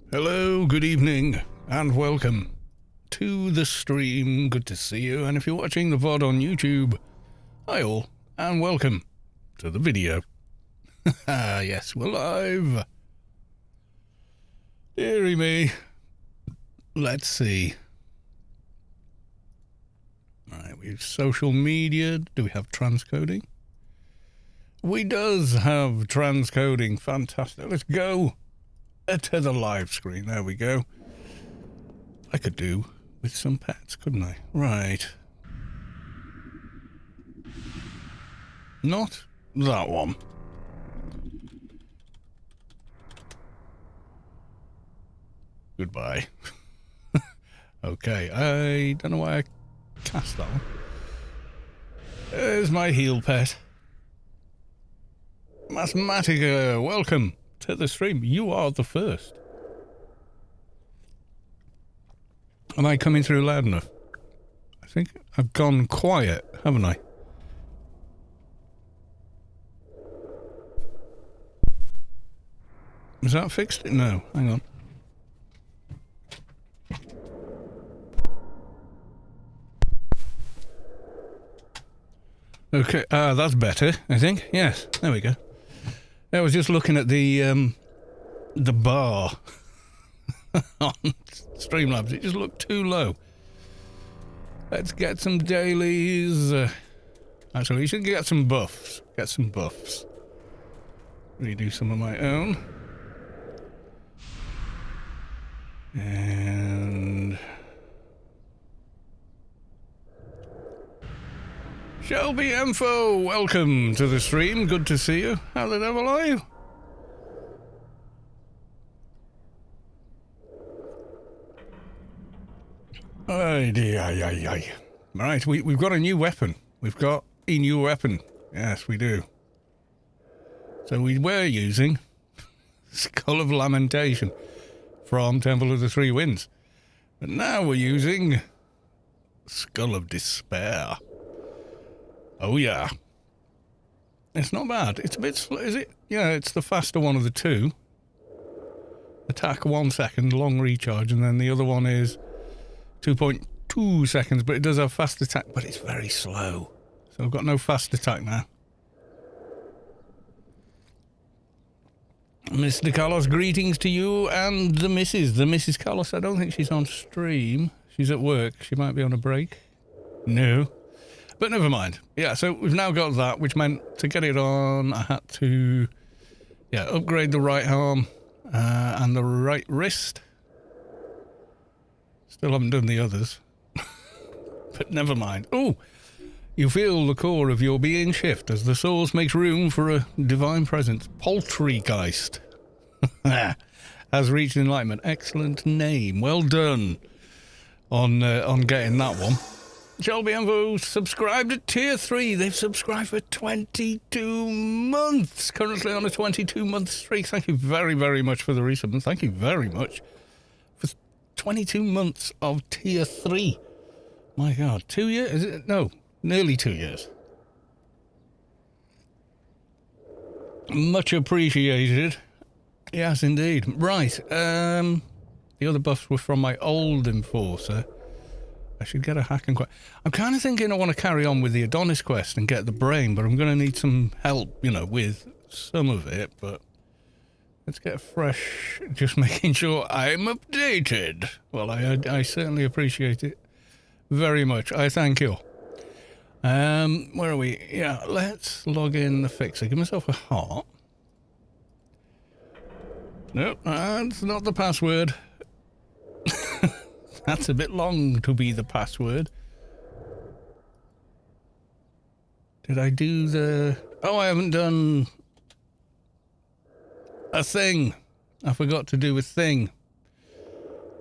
Hello, good evening, and welcome to the stream. Good to see you. And if you're watching the VOD on YouTube, hi all, and welcome to the video. Yes, we're live. Deary me. Let's see. Alright, we have social media. Do we have transcoding? We does have transcoding. Fantastic. Let's go to the live screen. There we go. I could do with some pets, couldn't I? Right. Not that one. Goodbye. Okay, I don't know why I cast that one. There's my heel pet. Mathematica, welcome to the stream. You are the first. Am I coming through loud enough? I think I've gone quiet, haven't I? Is that fixed? No, hang on. Okay, that's better, I think. Yes, there we go. I was just looking at the bar on Streamlabs. It just looked too low. Let's get some dailies. Actually, you should get some buffs. Get some buffs. Redo some of my own. And Shelby Info, welcome to the stream. Good to see you. How the devil are you? Right, we've got a new weapon. We've got a new weapon. Yes, we do. So we were using Skull of Lamentation from Temple of the Three Winds. But now we're using Skull of Despair. Oh yeah. It's not bad. It's a bit slow, is it? Yeah, it's the faster one of the two. Attack 1 second, long recharge, and then the other one is 2.2 seconds, but it does have fast attack, but it's very slow. So I've got no fast attack now. Mr. Carlos, greetings to you and the Mrs. Carlos. I don't think she's on stream. She's at work. She might be on a break. No. But never mind. Yeah, so we've now got that, which meant to get it on, I had to, upgrade the right arm and the right wrist. Still haven't done the others. But never mind. Oh, you feel the core of your being shift as the source makes room for a divine presence. Poultrygeist has reached enlightenment. Excellent name. Well done on getting that one. Shelby Envo subscribed at tier 3. They've subscribed for 22 months. Currently on a 22-month streak. Thank you very, very much for the resub. And thank you very much for 22 months of tier 3. My God, 2 years? Is it? No, nearly 2 years. Much appreciated. Yes, indeed. Right. The other buffs were from my old enforcer. I should get a hack and quest. I'm kind of thinking I want to carry on with the Adonis quest and get the brain, but I'm going to need some help, with some of it. But let's get fresh, just making sure I'm updated. Well, I certainly appreciate it very much. I thank you. Where are we? Yeah, let's log in the fixer. Give myself a heart. Nope, that's not the password. That's a bit long to be the password. Did I do the... Oh, I haven't done a thing. I forgot to do a thing.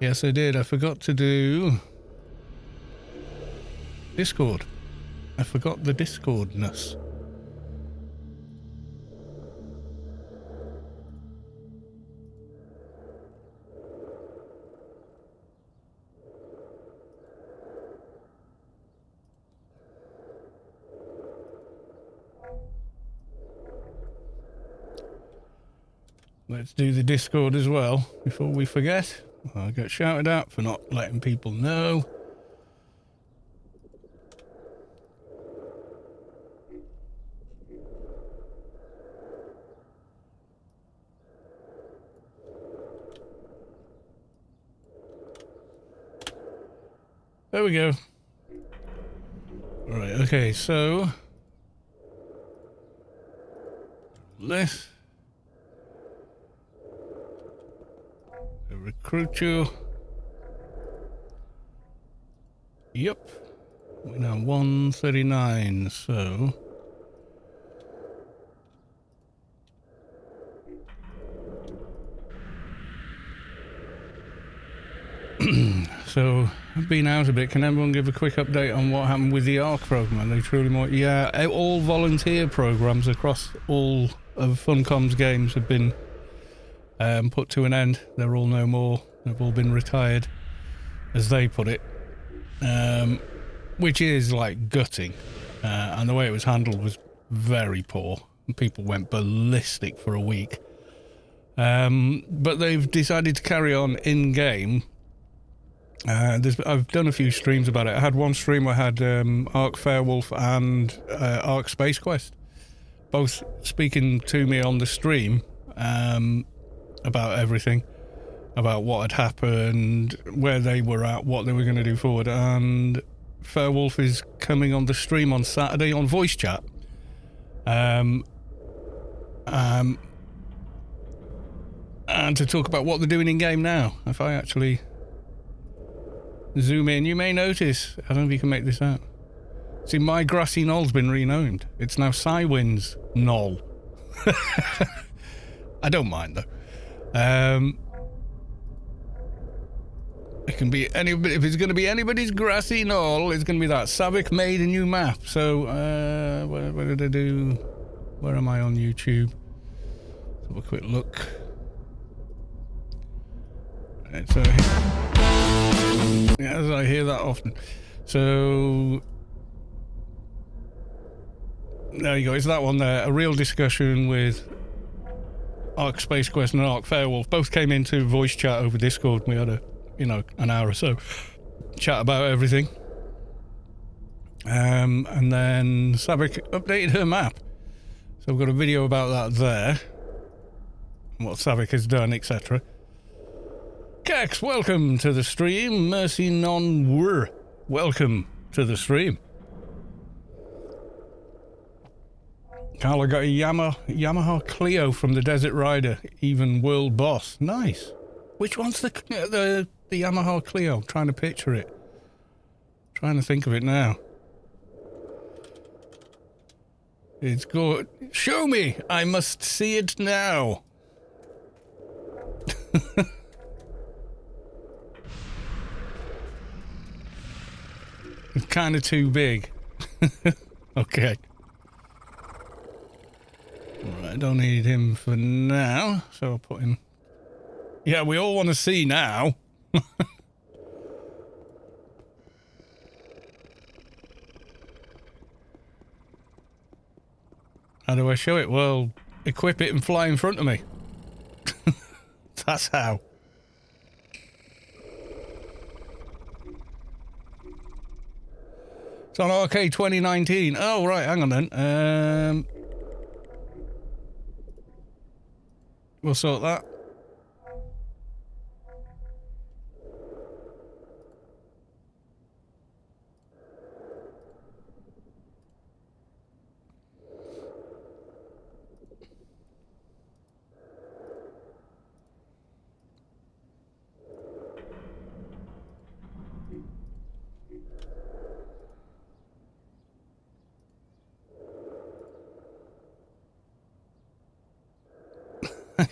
Yes, I did. I forgot to do Discord. I forgot the Discordness. let's do the Discord as well before we forget. I'll get shouted at for not letting people know. There we go. Right, okay, so this. Recruit you. Yep. We're now 139, so so I've been out a bit. Can everyone give a quick update on what happened with the ARC program? Are they truly more? Yeah, all volunteer programs across all of Funcom's games have been put to an end. They're all no more. They've all been retired, as they put it, which is like gutting. And the way it was handled was very poor. People went ballistic for a week. But they've decided to carry on in-game. I've done a few streams about it. I had one stream where I had Arc Fairwolf and Arc Space Quest both speaking to me on the stream about everything, about what had happened, where they were at, what they were going to do forward. And Fairwolf is coming on the stream on Saturday on voice chat. And to talk about what they're doing in game now. If I actually zoom in, you may notice, I don't know if you can make this out. See, my grassy knoll's been renamed. It's now Cywin's Knoll. I don't mind though. It can be anybody. If it's going to be anybody's grassy knoll, it's going to be that. Savik made a new map. So, what did I do? Where am I on YouTube? Let's have a quick look. Right, so, yes, I hear that often. So, there you go. It's that one there. A real discussion with Arc Space Quest and Arc Fairwolf both came into voice chat over Discord. We had an hour or so chat about everything. And then Savik updated her map. So we've got a video about that there. What Savik has done, etc. Kex, welcome to the stream. Mercy Non-Wur, welcome to the stream. Carla got a Yamaha Clio from the Desert Rider, even world boss. Nice. Which one's the Yamaha Clio? I'm trying to picture it. Trying to think of it now. It's good. Show me! I must see it now. It's kind of too big. Okay. Right, I don't need him for now, so I'll put him... Yeah, we all want to see now. How do I show it? Well, equip it and fly in front of me. That's how. It's on Arcade 2019. Oh, right, hang on then. We'll sort that.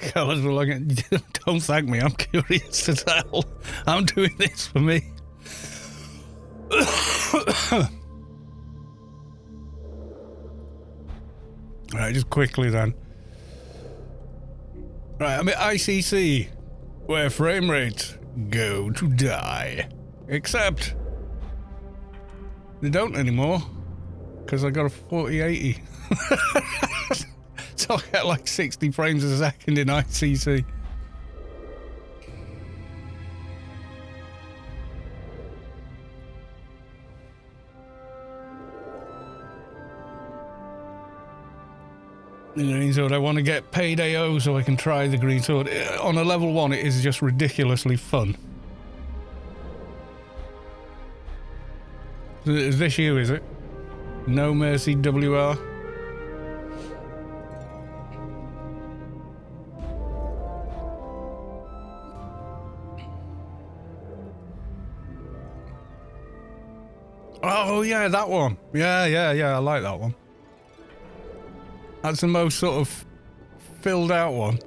Colours were looking. Don't thank me. I'm curious to tell. I'm doing this for me. Right, just quickly then. Right, I'm at ICC, where frame rates go to die. Except they don't anymore, because I got a 4080. So I get like 60 frames a second in ICC. The green sword, I want to get paid AO so I can try the green sword. On a level 1, it is just ridiculously fun. Is this you, is it? No Mercy WR? Oh yeah, that one. Yeah, I like that one. That's the most sort of filled out one.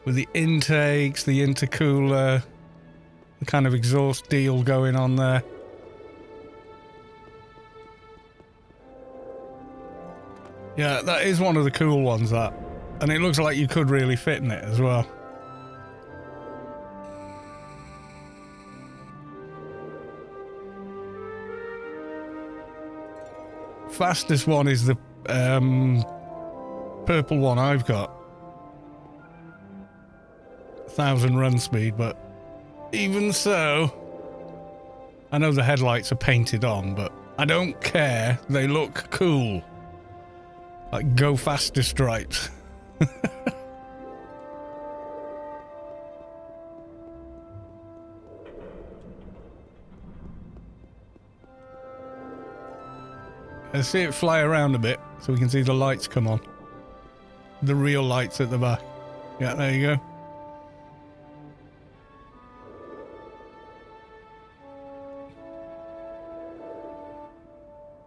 With the intakes, the intercooler, the kind of exhaust deal going on there. Yeah, that is one of the cool ones, that. And it looks like you could really fit in it as well. Fastest one is the purple one I've got. 1,000 run speed, but even so, I know the headlights are painted on, but I don't care. They look cool. Like go faster stripes. Let's see it fly around a bit so we can see the lights come on. The real lights at the back. Yeah, there you go.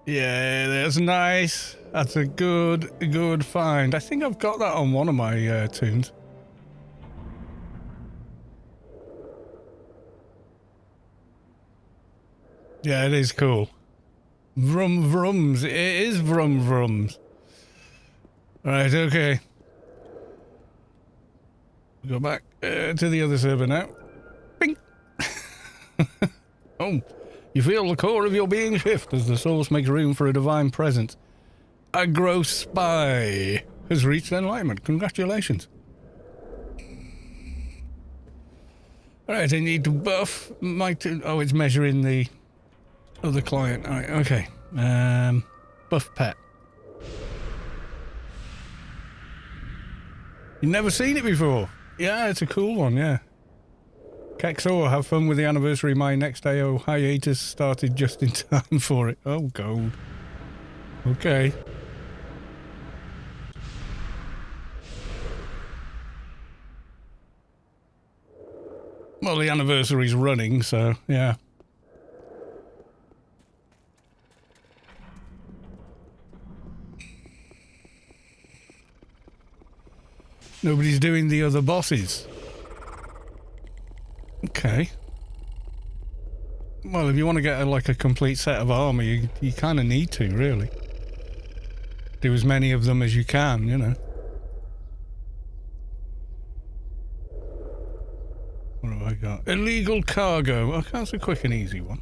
Yeah, that's nice. That's a good find. I think I've got that on one of my tunes. Yeah, it is cool. Vroom vrooms. It is vroom vrooms. Right, okay. Go back to the other server now. Bing! Oh, you feel the core of your being shift as the source makes room for a divine presence. Aggro Spy has reached Enlightenment. Congratulations. Alright, I need to buff my... Oh, it's measuring the other client. Alright, okay. Buff pet. You've never seen it before? Yeah, it's a cool one, yeah. Kexor, have fun with the anniversary. My next AO hiatus started just in time for it. Oh, gold. Okay. Well, the anniversary's running, so, yeah. Nobody's doing the other bosses. Okay. Well, if you want to get like a complete set of armor, you kind of need to, really. Do as many of them as you can, you know. What have I got? Illegal cargo. Oh, that's a quick and easy one.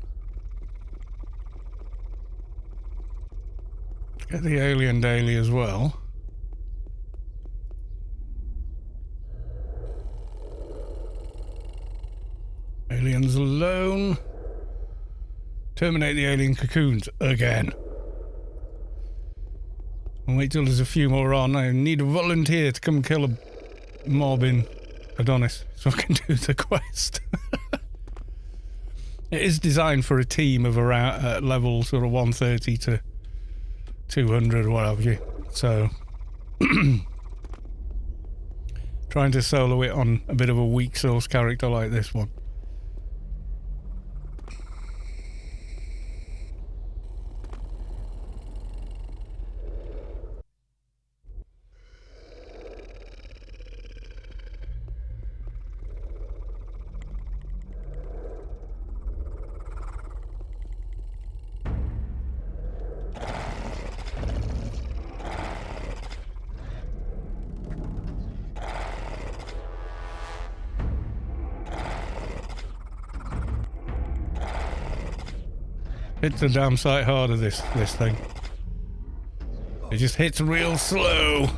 Get the alien daily as well. Aliens alone. Terminate the alien cocoons again. I'll wait till there's a few more on. I need a volunteer to come kill a mob in Adonis so I can do the quest. It is designed for a team of around level sort of 130 to 200 or what have you. So trying to solo it on a bit of a weak source character like this one. It's a damn sight harder, this thing. It just hits real slow.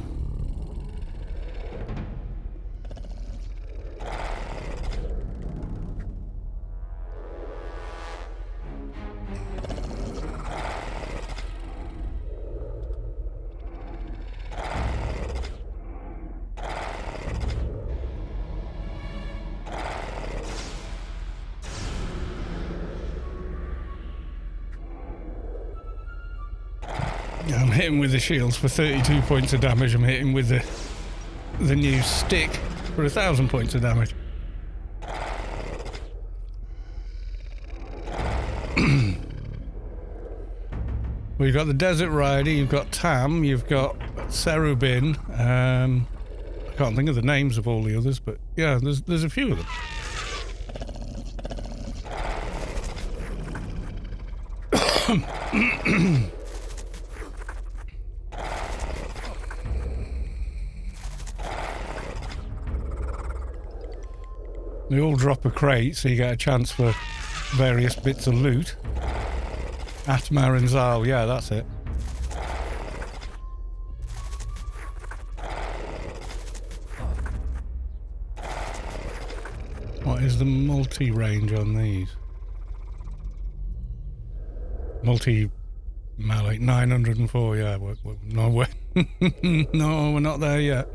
I'm hitting with the shields for 32 points of damage. I'm hitting with the new stick for 1,000 points of damage. Well, you've got the Desert Rider, you've got Tam, you've got Serubin. I can't think of the names of all the others, but yeah, there's a few of them. They all drop a crate, so you get a chance for various bits of loot. Atma and Zal, yeah, that's it. What is the multi-range on these? Multi-melee, 904, yeah. No way. No, we're not there yet.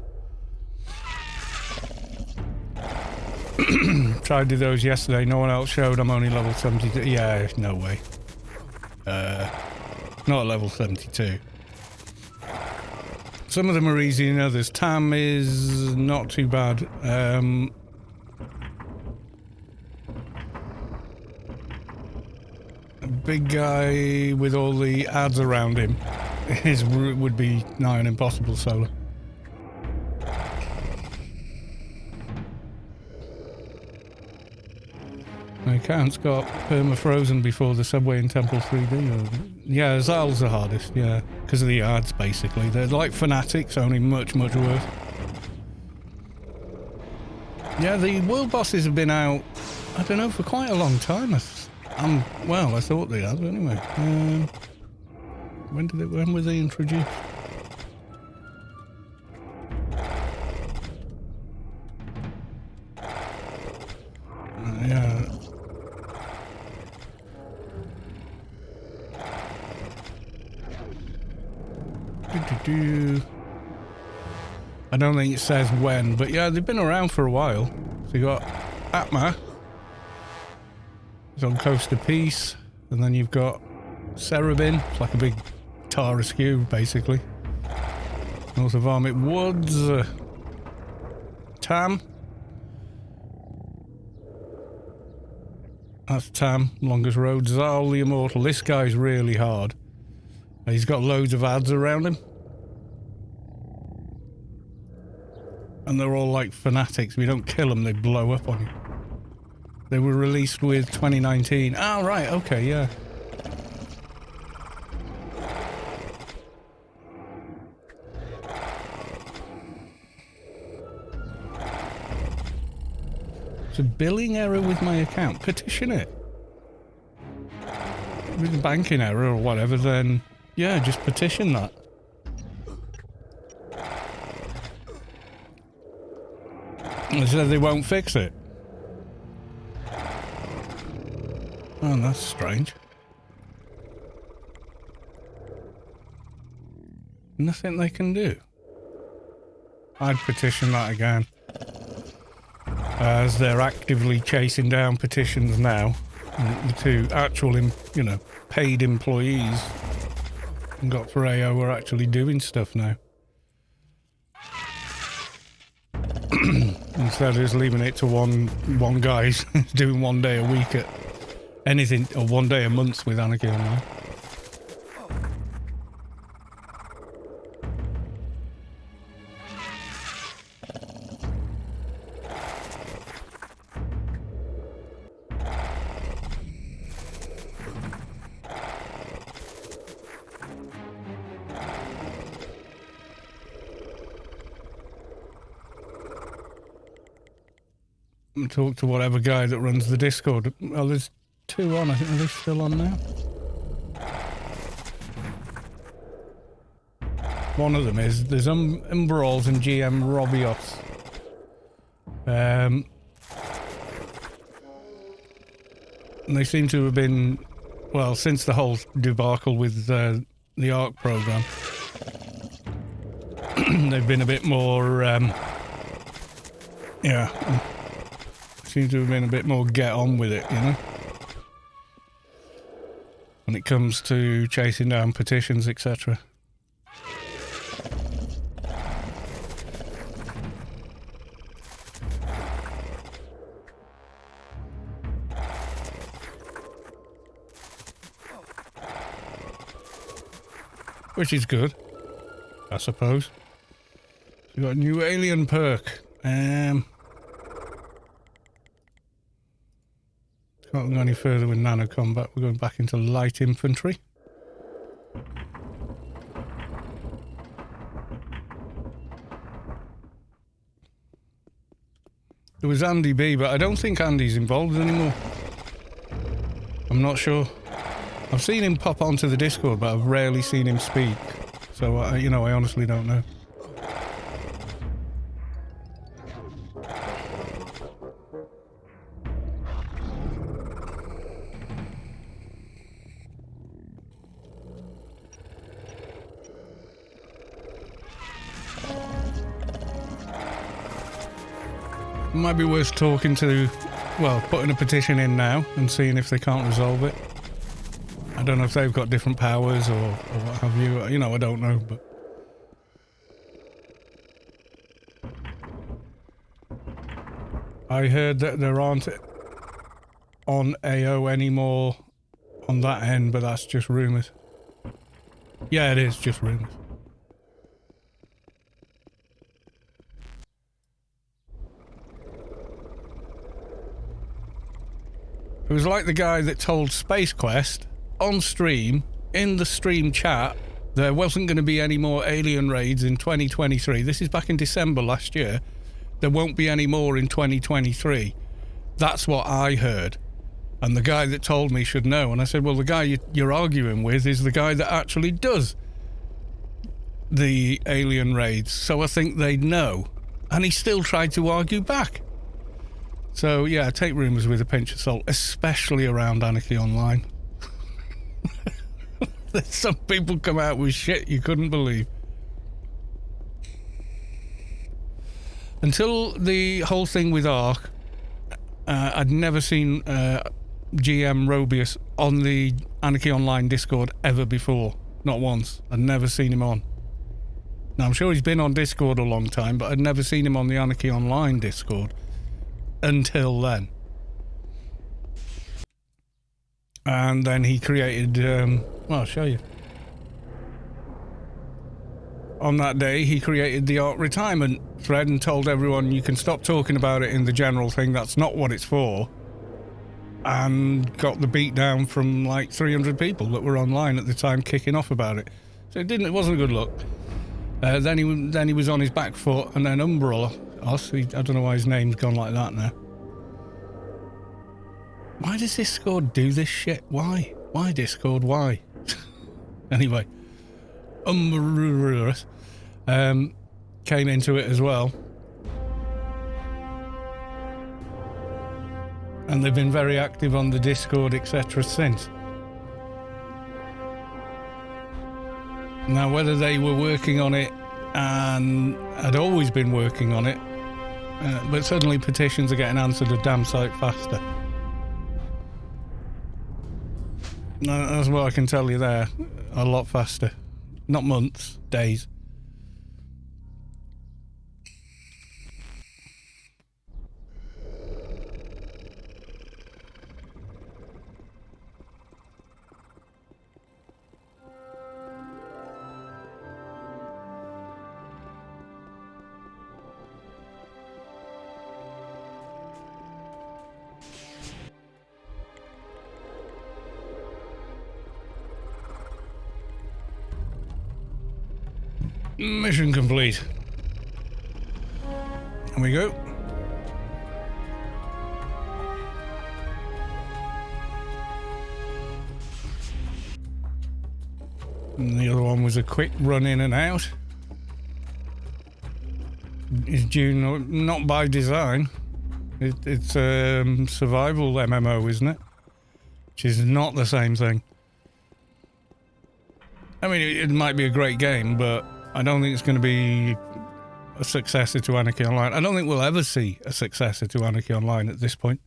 Tried to do those yesterday, no one else showed. I'm only level 72. Yeah, no way. Not level 72. Some of them are easy than others. Tam is not too bad. A big guy with all the ads around him would be nigh on impossible solo. My account's got perma-frozen before the Subway and Temple 3D. Yeah, Zal's the hardest, yeah. Because of the ads, basically. They're like Fanatics, only much, much worse. Yeah, the world bosses have been out, I don't know, for quite a long time. Well, I thought they had, anyway. When were they introduced? Yeah. I don't think it says when, but yeah, they've been around for a while. So you got Atma, he's on Coast of Peace, and then you've got Serubin, it's like a big Tarasque, basically. North of Varmint Woods, Tam. That's Tam, longest road. Zal the Immortal, this guy's really hard. He's got loads of ads around him. And they're all like Fanatics. If you don't kill them, they blow up on you. They were released with 2019. Oh, right, okay, yeah. It's a billing error with my account. Petition it. With a banking error or whatever, then yeah, just petition that. They said they won't fix it. Oh, that's strange. Nothing they can do. I'd petition that again. As they're actively chasing down petitions now to actual, paid employees. And got for AO are actually doing stuff now. Instead of just leaving it to one guy doing 1 day a week at anything, or 1 day a month with Anarchy Online. Talk to whatever guy that runs the Discord. Well, there's 2 on. I think, are they still on now? One of them is there's Umbrals and GM Robios. And they seem to have been, well, since the whole debacle with the ARC program, they've been a bit more, seem to have been a bit more get on with it, you know? When it comes to chasing down petitions, etc. Which is good, I suppose. We got a new alien perk. Can't go any further with nano combat. We're going back into light infantry. There was Andy B, but I don't think Andy's involved anymore. I'm not sure. I've seen him pop onto the Discord, but I've rarely seen him speak. So, I honestly don't know. Might be worth talking to, well, putting a petition in now and seeing if they can't resolve it. I don't know if they've got different powers or what have you. You know, I don't know, but... I heard that there aren't on AO anymore on that end, but that's just rumours. Yeah, it is just rumours. It was like the guy that told Space Quest on stream, in the stream chat, there wasn't going to be any more alien raids in 2023. This is back in December last year. There won't be any more in 2023. That's what I heard. And the guy that told me should know. And I said, well, the guy you're arguing with is the guy that actually does the alien raids. So I think they'd know. And he still tried to argue back. So, yeah, take rumours with a pinch of salt, especially around Anarchy Online. Some people come out with shit you couldn't believe. Until the whole thing with ARC, I'd never seen GM Robius on the Anarchy Online Discord ever before. Not once. I'd never seen him on. Now, I'm sure he's been on Discord a long time, but I'd never seen him on the Anarchy Online Discord. Until then. And then he created, well, I'll show you. On that day, he created the ARC retirement thread and told everyone you can stop talking about it in the general thing, that's not what it's for. And got the beat down from like 300 people that were online at the time kicking off about it. So it wasn't a good look. Then he was on his back foot, and then Umbrella. I don't know why his name's gone like that now. Why does Discord do this shit? Why? Why Discord? Why? Anyway, Umbrella came into it as well. And they've been very active on the Discord, etc. since. Now, whether they were working on it and had always been working on it, but suddenly petitions are getting answered a damn sight faster. That's what I can tell you there. A lot faster. Not months, days. Mission complete. Here we go. And the other one was a quick run in and out. due not by design. It's survival MMO, isn't it? Which is not the same thing. I mean, it might be a great game, but I don't think it's going to be a successor to Anarchy Online. I don't think we'll ever see a successor to Anarchy Online at this point.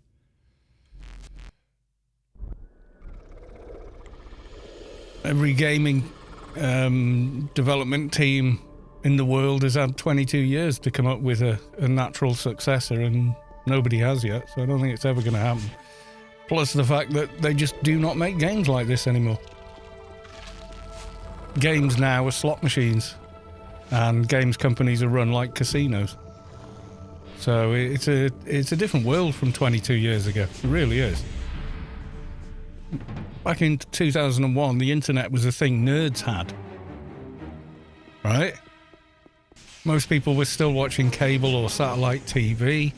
Every gaming development team in the world has had 22 years to come up with a natural successor, and nobody has yet, so I don't think it's ever going to happen. Plus the fact that they just do not make games like this anymore. Games now are slot machines, and games companies are run like casinos. So it's a different world from 22 years ago. It really is. Back in 2001, the internet was a thing nerds had. Right? Most people were still watching cable or satellite TV.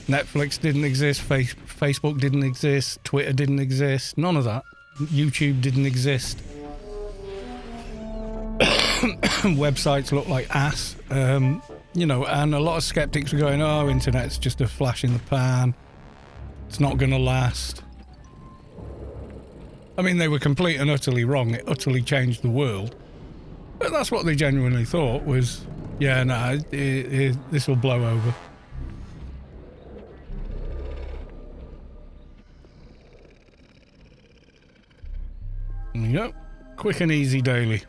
Netflix didn't exist, Facebook didn't exist, Twitter didn't exist, none of that. YouTube didn't exist. Websites looked like ass. You know, and a lot of skeptics were going, oh, internet's just a flash in the pan. It's not going to last. I mean, they were complete and utterly wrong. It utterly changed the world. But that's what they genuinely thought was, yeah, no, this will blow over. There you go. Quick and easy daily.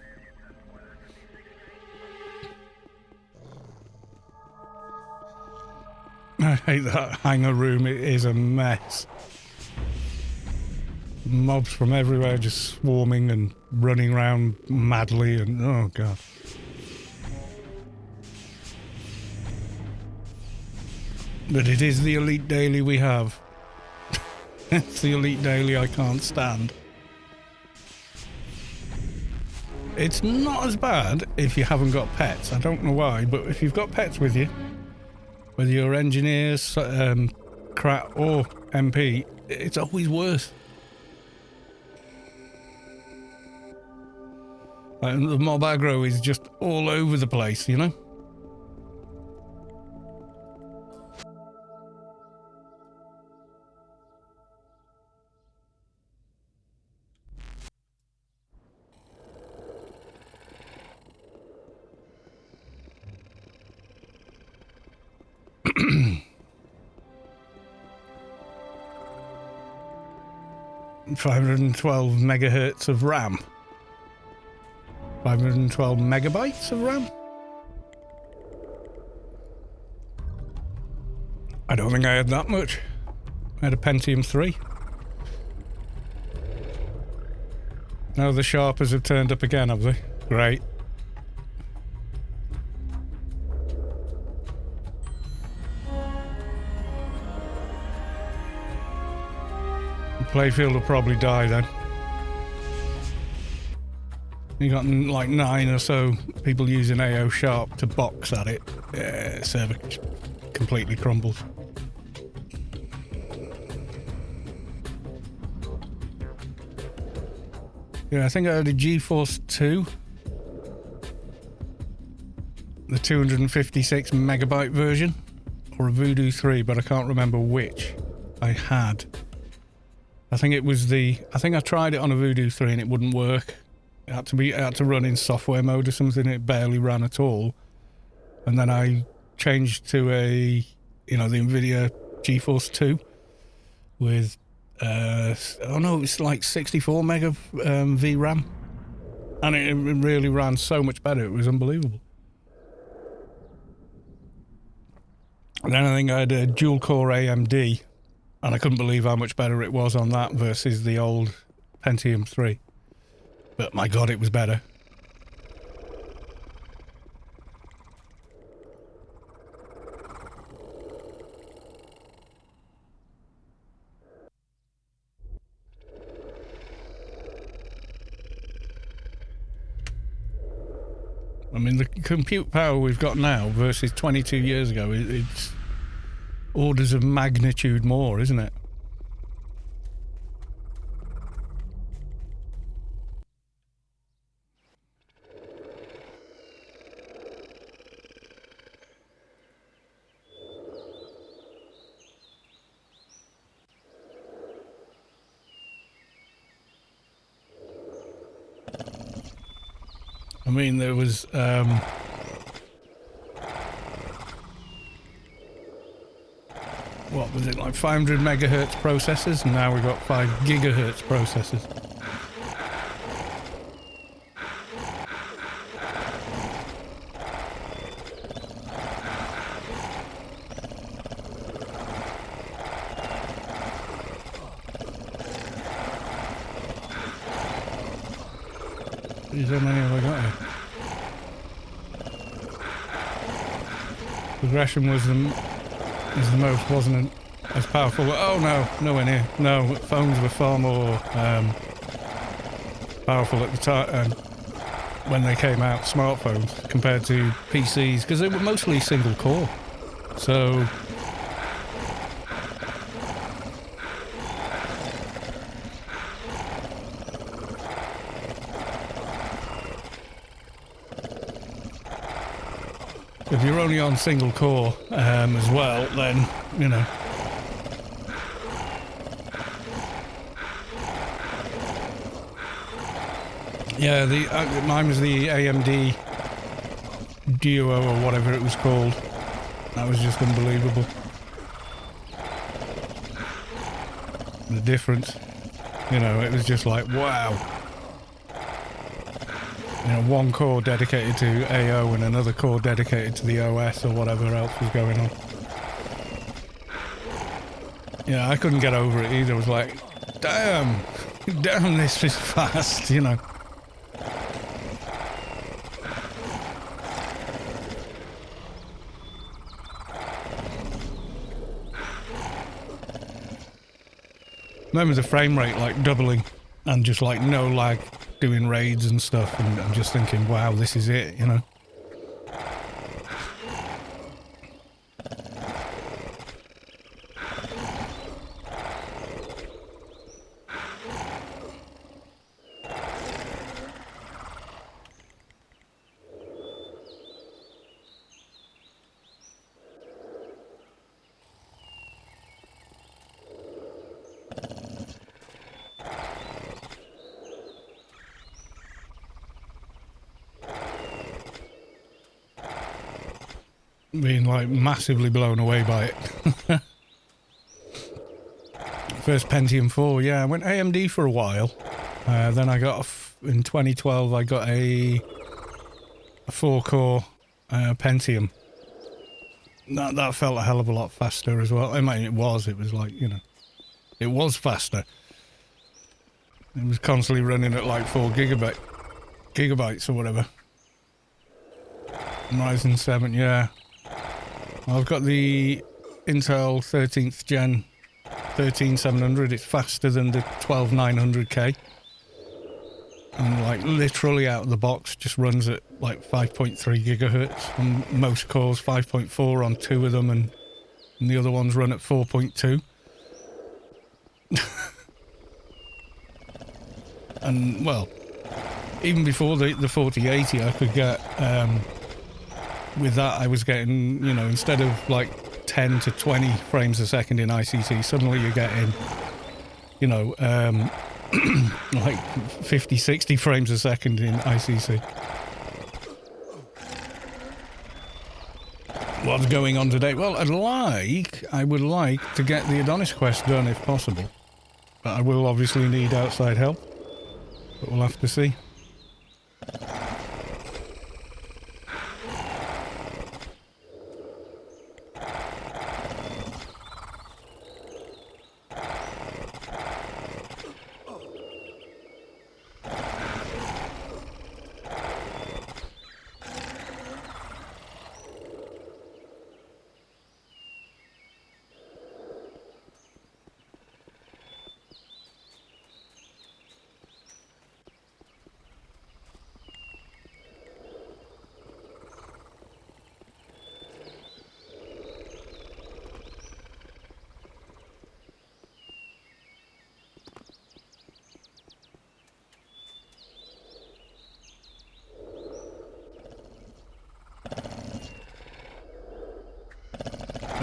I hate that hangar room. It is a mess. Mobs from everywhere just swarming and running around madly, and oh god. But it is the elite daily we have. It's the elite daily I can't stand. It's not as bad if you haven't got pets. I don't know why, but if you've got pets with you, whether you're engineers, crat or MP, it's always worse. Like, the mob aggro is just all over the place, you know? $512 megahertz of RAM. 512 megabytes of RAM? I don't think I had that much. I had a Pentium 3. Now the sharpers have turned up again, have they? Great. The playfield will probably die then. You got like 9 or so people using AO Sharp to box at it. Server completely crumbles. Yeah, I think I had a GeForce 2. The 256 megabyte version. Or a Voodoo 3, but I can't remember which I had. I think I tried it on a Voodoo 3 and it wouldn't work. It had to run in software mode or something. It barely ran at all. And then I changed to the NVIDIA GeForce 2 with, it's like 64 mega VRAM. And it really ran so much better. It was unbelievable. And then I think I had a dual core AMD, and I couldn't believe how much better it was on that versus the old Pentium 3. But my god, it was better. I mean, the compute power we've got now versus 22 years ago, it's orders of magnitude more, isn't it? I mean, there was, what was it, like 500 megahertz processors, and now we've got 5 gigahertz processors. How many have I got here? Progression was the most, wasn't it? As powerful. Oh no, nowhere near. No, phones were far more powerful at the time when they came out, smartphones, compared to PCs, because they were mostly single core. So if you're only on single core as well, then, you know. Yeah, mine was the AMD Duo or whatever it was called. That was just unbelievable. The difference, you know, it was just like, wow. You know, one core dedicated to AO and another core dedicated to the OS or whatever else was going on. Yeah, I couldn't get over it either. It was like, damn, this is fast, you know. Remember the frame rate like doubling and just like no lag doing raids and stuff, and I'm just thinking, wow, this is it, you know. Being like massively blown away by it. First Pentium 4, yeah, I went AMD for a while. Then I got in 2012 I got a 4-core Pentium. That felt a hell of a lot faster as well. I mean, it was like, you know, it was faster. It was constantly running at like 4 gigabytes or whatever. Ryzen 7, yeah. I've got the Intel 13th Gen 13700. It's faster than the 12900K. And like literally out of the box just runs at like 5.3 gigahertz on most cores, 5.4 on 2 of them, and the other ones run at 4.2. And well, even before the 4080 I could get with that I was getting, you know, instead of like 10 to 20 frames a second in ICC, suddenly you're getting, you know, like 50, 60 frames a second in ICC. What's going on today? Well, I would like to get the Adonis quest done if possible. But I will obviously need outside help. But we'll have to see.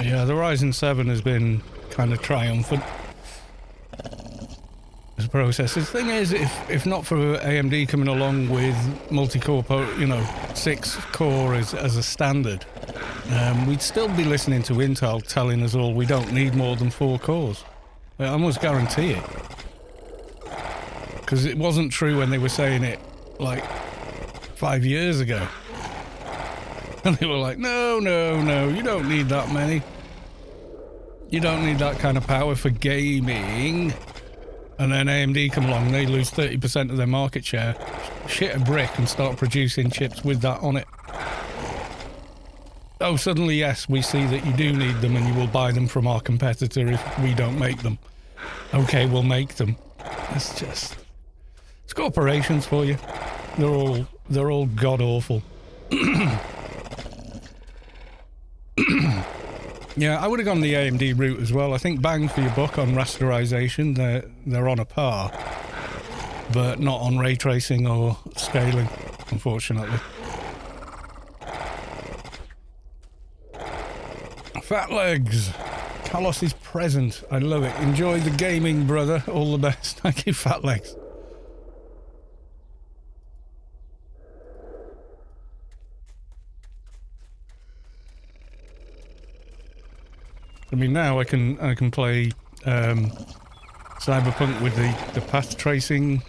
Yeah, the Ryzen 7 has been kind of triumphant. processors. The thing is, if not for AMD coming along with multi-core, 6-core as a standard, we'd still be listening to Intel telling us all we don't need more than 4 cores. I almost guarantee it. Because it wasn't true when they were saying it, like, 5 years ago. And they were like, no, you don't need that many. You don't need that kind of power for gaming. And then AMD come along, they lose 30% of their market share, shit a brick and start producing chips with that on it. Oh, suddenly, yes, we see that you do need them and you will buy them from our competitor if we don't make them. Okay, we'll make them. It's corporations for you. They're all god-awful. Yeah, I would have gone the AMD route as well. I think bang for your buck on rasterization. They're on a par, but not on ray tracing or scaling, unfortunately. Fat Legs. Kalos is present. I love it. Enjoy the gaming, brother. All the best. Thank you, Fat Legs. I mean, now I can play Cyberpunk with the path tracing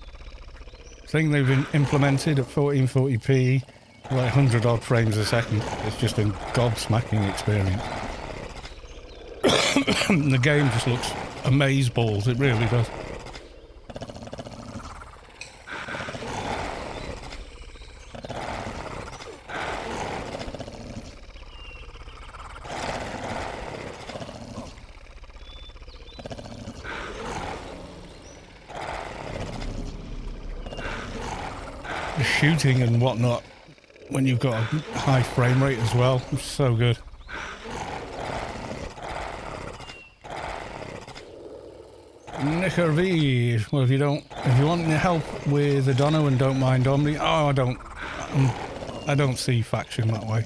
thing they've implemented at 1440p, like 100 odd frames a second. It's just a gobsmacking experience. The game just looks amazeballs. It really does. Shooting and whatnot when you've got a high frame rate as well. It's so good. Nicker V. Well, if you want any help with Adono and don't mind Omni, I don't see faction that way.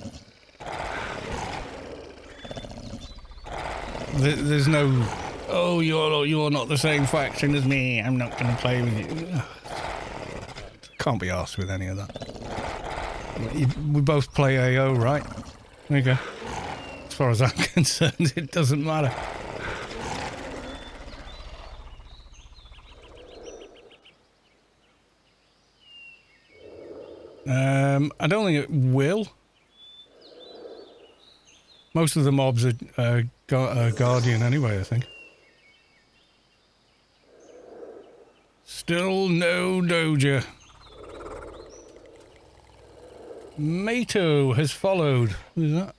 There's no, oh, you're not the same faction as me, I'm not going to play with you. Can't be arsed with any of that. We both play AO, right? There you go. As far as I'm concerned, it doesn't matter. I don't think it will. Most of the mobs are Guardian anyway, I think. Still no Doja. Mato has followed. Who's that?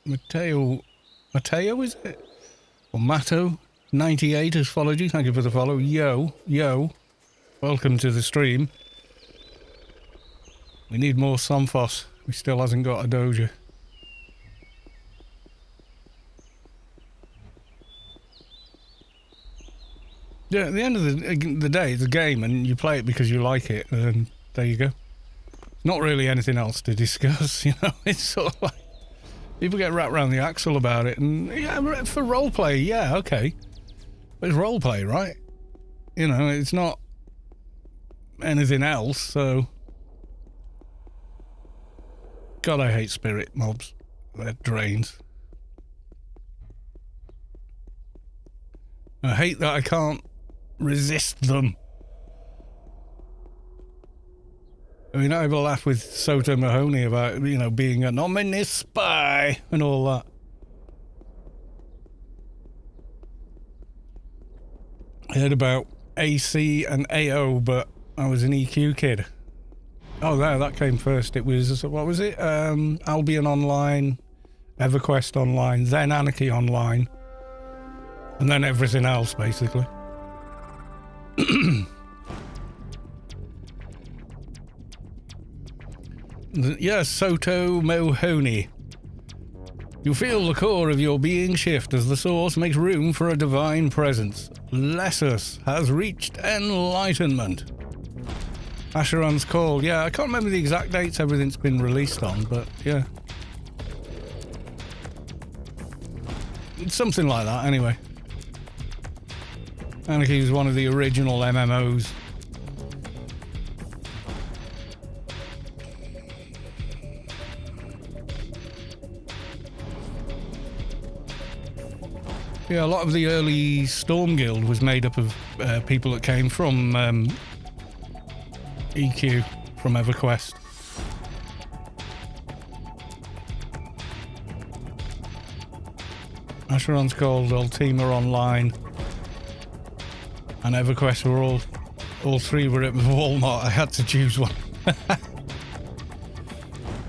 Mateo, is it? Or Mato 98 has followed you. Thank you for the follow. Yo. Welcome to the stream. We need more Somphos. We still hasn't got a Doja. Yeah, at the end of the day, it's a game and you play it because you like it, and there you go. Not really anything else to discuss, you know. It's sort of like people get wrapped around the axle about it, and yeah, for roleplay, yeah, okay, but it's roleplay, right? You know, it's not anything else. So, God, I hate spirit mobs. They're drains. I hate that I can't resist them. I mean, I have a laugh with Soto Mahoney about, you know, being an ominous spy and all that. I heard about AC and AO, but I was an EQ kid. Oh, that came first. It was, what was it? Albion Online, EverQuest Online, then Anarchy Online, and then everything else, basically. Yes, Soto Mohoney. You feel the core of your being shift as the source makes room for a divine presence. Lessus has reached enlightenment. Asheron's call. Yeah, I can't remember the exact dates everything's been released on, but yeah. It's something like that, anyway. Anarchy was one of the original MMOs. Yeah, a lot of the early Storm Guild was made up of people that came from EQ, from EverQuest. Asheron's called Ultima Online, and EverQuest were all three were at Walmart. I had to choose one.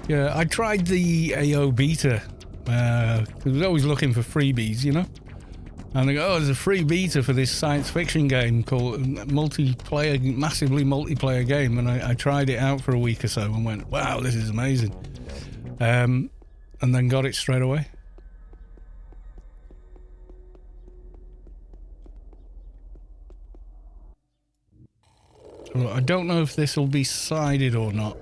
Yeah, I tried the AO beta. I was always looking for freebies, you know? And they go, oh, there's a free beta for this science fiction game called multiplayer, massively multiplayer game. And I tried it out for a week or so and went, wow, this is amazing. And then got it straight away. Well, I don't know if this will be sided or not.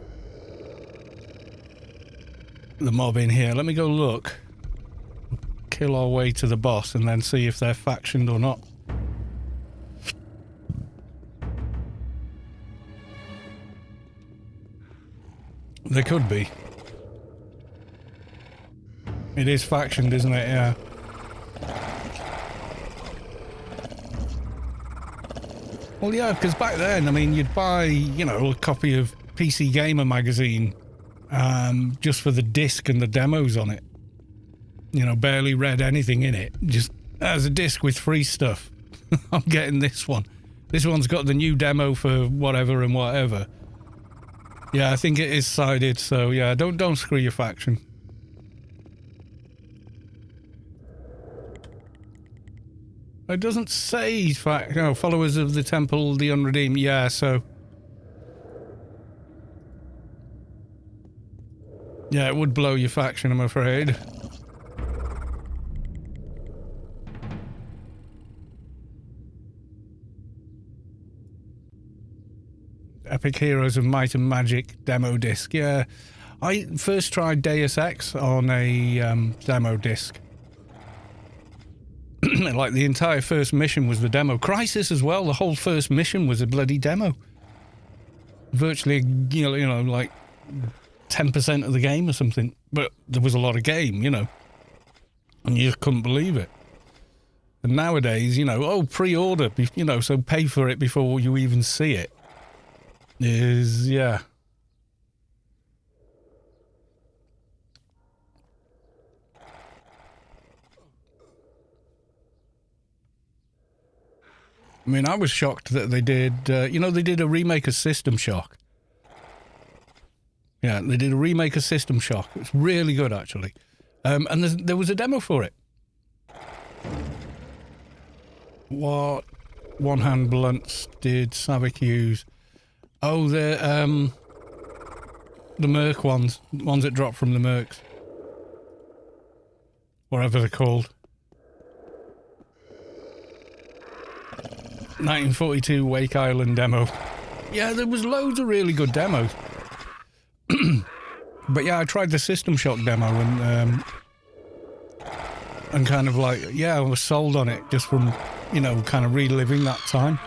The mob in here. Let me go look. Kill our way to the boss and then see if they're factioned or not. They could be. It is factioned, isn't it? Yeah. Well, yeah, because back then, I mean, you'd buy, you know, a copy of PC Gamer magazine just for the disc and the demos on it. You know, barely read anything in it. Just as a disc with free stuff. I'm getting this one. This one's got the new demo for whatever and whatever. Yeah, I think it is sided, so yeah, don't screw your faction. It doesn't say followers of the temple, the unredeemed. Yeah, so yeah, it would blow your faction, I'm afraid. Epic Heroes of Might and Magic demo disc. Yeah, I first tried Deus Ex on a demo disc. Like the entire first mission was the demo. Crisis as well. The whole first mission was a bloody demo. Virtually, you know, like 10% of the game or something. But there was a lot of game, you know, and you just couldn't believe it. And nowadays, you know, pre-order, you know, so pay for it before you even see it. Is, yeah. I mean, I was shocked that they did, you know, they did a remake of System Shock. Yeah, they did a remake of System Shock. It's really good, actually. And there was a demo for it. What one-hand blunts did Savick use? Oh, the Merc ones that dropped from the Mercs. Whatever they're called. 1942 Wake Island demo. Yeah, there was loads of really good demos. But yeah, I tried the System Shock demo and kind of like, yeah, I was sold on it just from, you know, kind of reliving that time.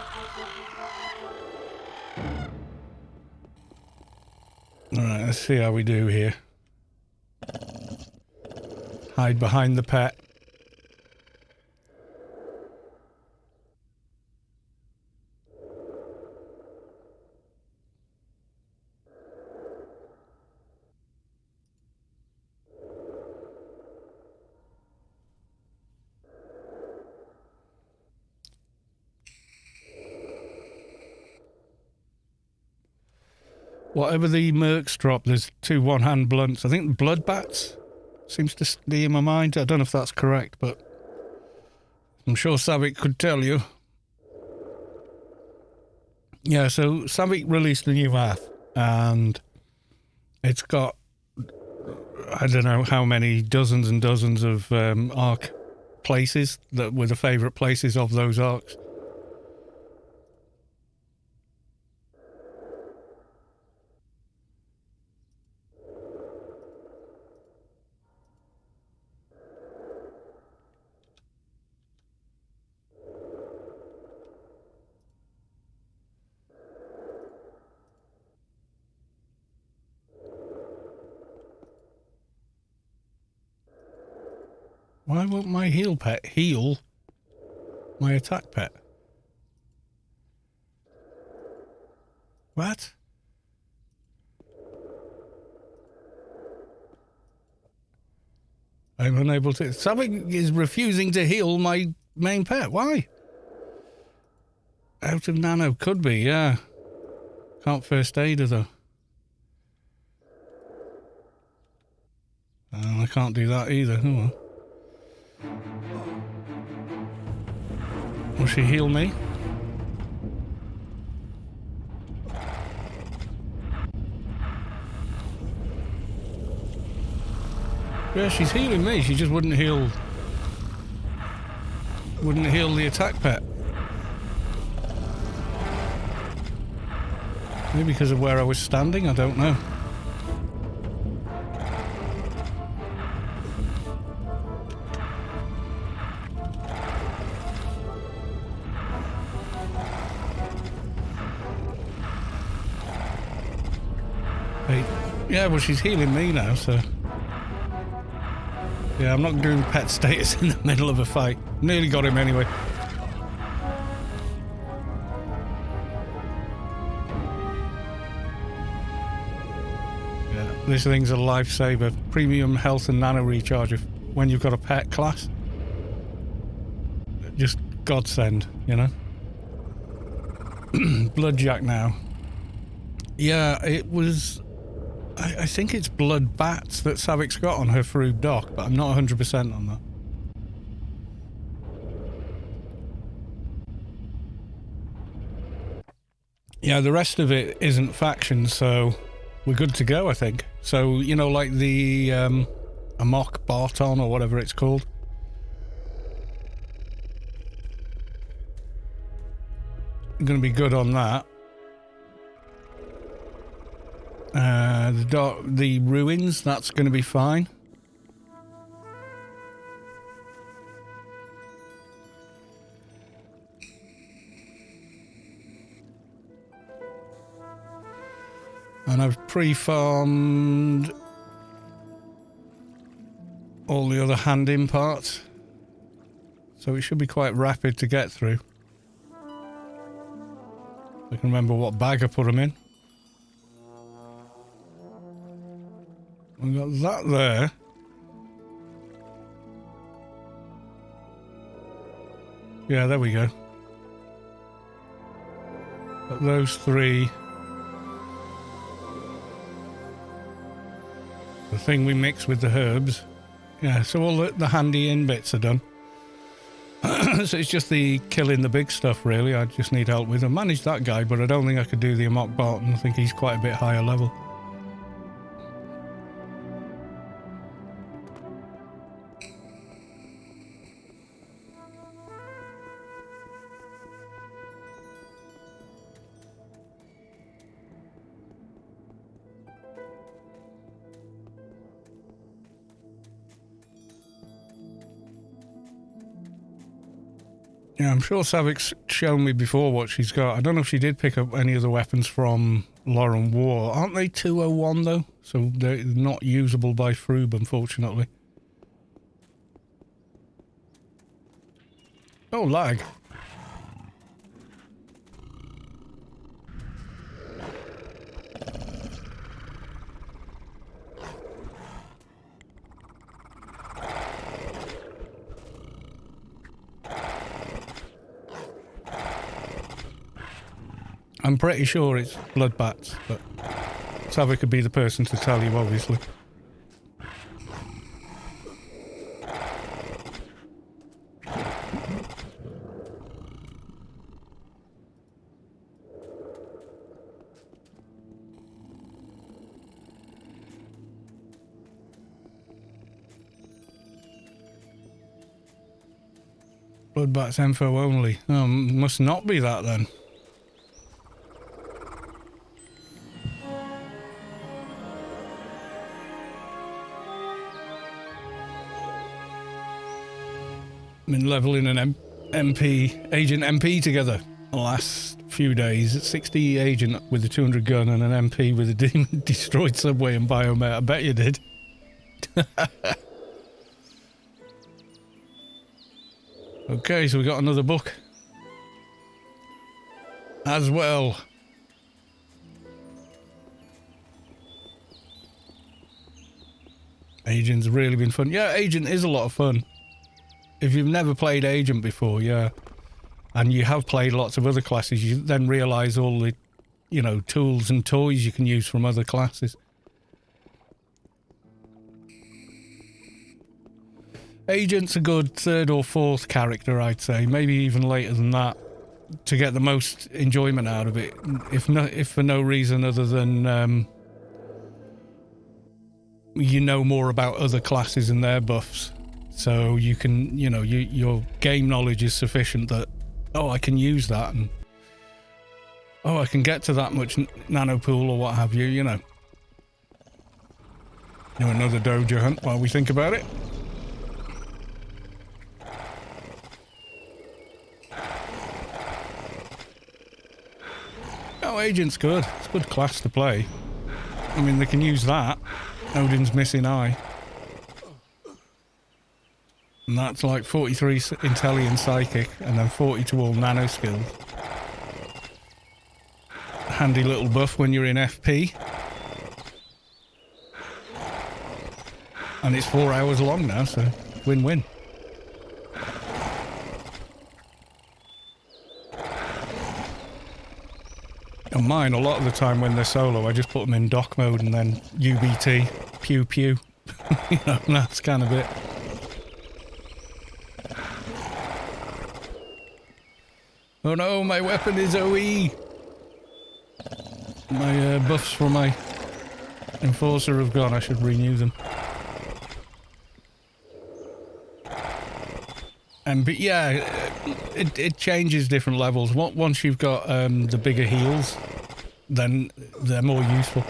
Alright, let's see how we do here. Hide behind the pet. Whatever the Mercs drop, there's 2 one-hand blunts. I think blood bats seems to be in my mind. I don't know if that's correct, but I'm sure Savick could tell you. Yeah, so Savick released a new math, and it's got, I don't know how many dozens and dozens of arc places that were the favourite places of those arcs. Why won't my heal pet heal my attack pet? What? I'm unable to... Something is refusing to heal my main pet. Why? Out of nano. Could be, yeah. Can't first aid her, though. I can't do that either. Oh well. Will she heal me? Yeah, she's healing me. She just wouldn't heal... Wouldn't heal the attack pet. Maybe because of where I was standing, I don't know. Hey, yeah, well, she's healing me now, so... Yeah, I'm not doing pet status in the middle of a fight. Nearly got him anyway. Yeah, this thing's a lifesaver. Premium health and nano recharge when you've got a pet class. Just godsend, you know? Bloodjack now. Yeah, it was... I think it's blood bats that Savik's got on her through dock, but I'm not 100% on that. Yeah, the rest of it isn't faction, so we're good to go, I think. So, you know, like the Amok Barton or whatever it's called. I'm going to be good on that. The ruins, that's going to be fine. And I've pre-farmed all the other hand-in parts. So it should be quite rapid to get through. I can remember what bag I put them in. We've got that there. Yeah, there we go. But those three. The thing we mix with the herbs. Yeah, so all the handy-in bits are done. So it's just the killing the big stuff, really. I just need help with. I managed that guy, but I don't think I could do the Amok Barton. I think he's quite a bit higher level. Yeah, I'm sure Savik's shown me before what she's got. I don't know if she did pick up any of the weapons from Lauren War. Aren't they 201 though? So they're not usable by Froob, unfortunately. Oh, lag. I'm pretty sure it's blood bats, but Savik could be the person to tell you, obviously. Blood bats info only. Oh, must not be that then. Been leveling an agent MP together the last few days. 60 agent with a 200 gun and an MP with a destroyed subway and biomet. I bet you did. Okay, so we got another book. As well. Agent's really been fun. Yeah, Agent is a lot of fun. If you've never played Agent before, yeah, and you have played lots of other classes, you then realise all the, you know, tools and toys you can use from other classes. Agent's a good third or fourth character, I'd say, maybe even later than that, to get the most enjoyment out of it, if for no reason other than you know more about other classes and their buffs, so you can, you know, your game knowledge is sufficient that, oh, I can use that, and oh, I can get to that much nano pool or what have you, you know. Do another Doja hunt while we think about it. Oh, Agent's good. It's a good class to play. I mean, they can use that. Odin's missing eye. And that's like 43 Intelli Psychic, and then 40 to all nano skills. Handy little buff when you're in FP. And it's 4 hours long now, so win-win. On mine, a lot of the time when they're solo, I just put them in dock mode and then UBT, pew pew. You know, that's kind of it. Oh no, my weapon is OE! My buffs for my Enforcer have gone, I should renew them. But yeah, it changes different levels. Once you've got the bigger heals, then they're more useful.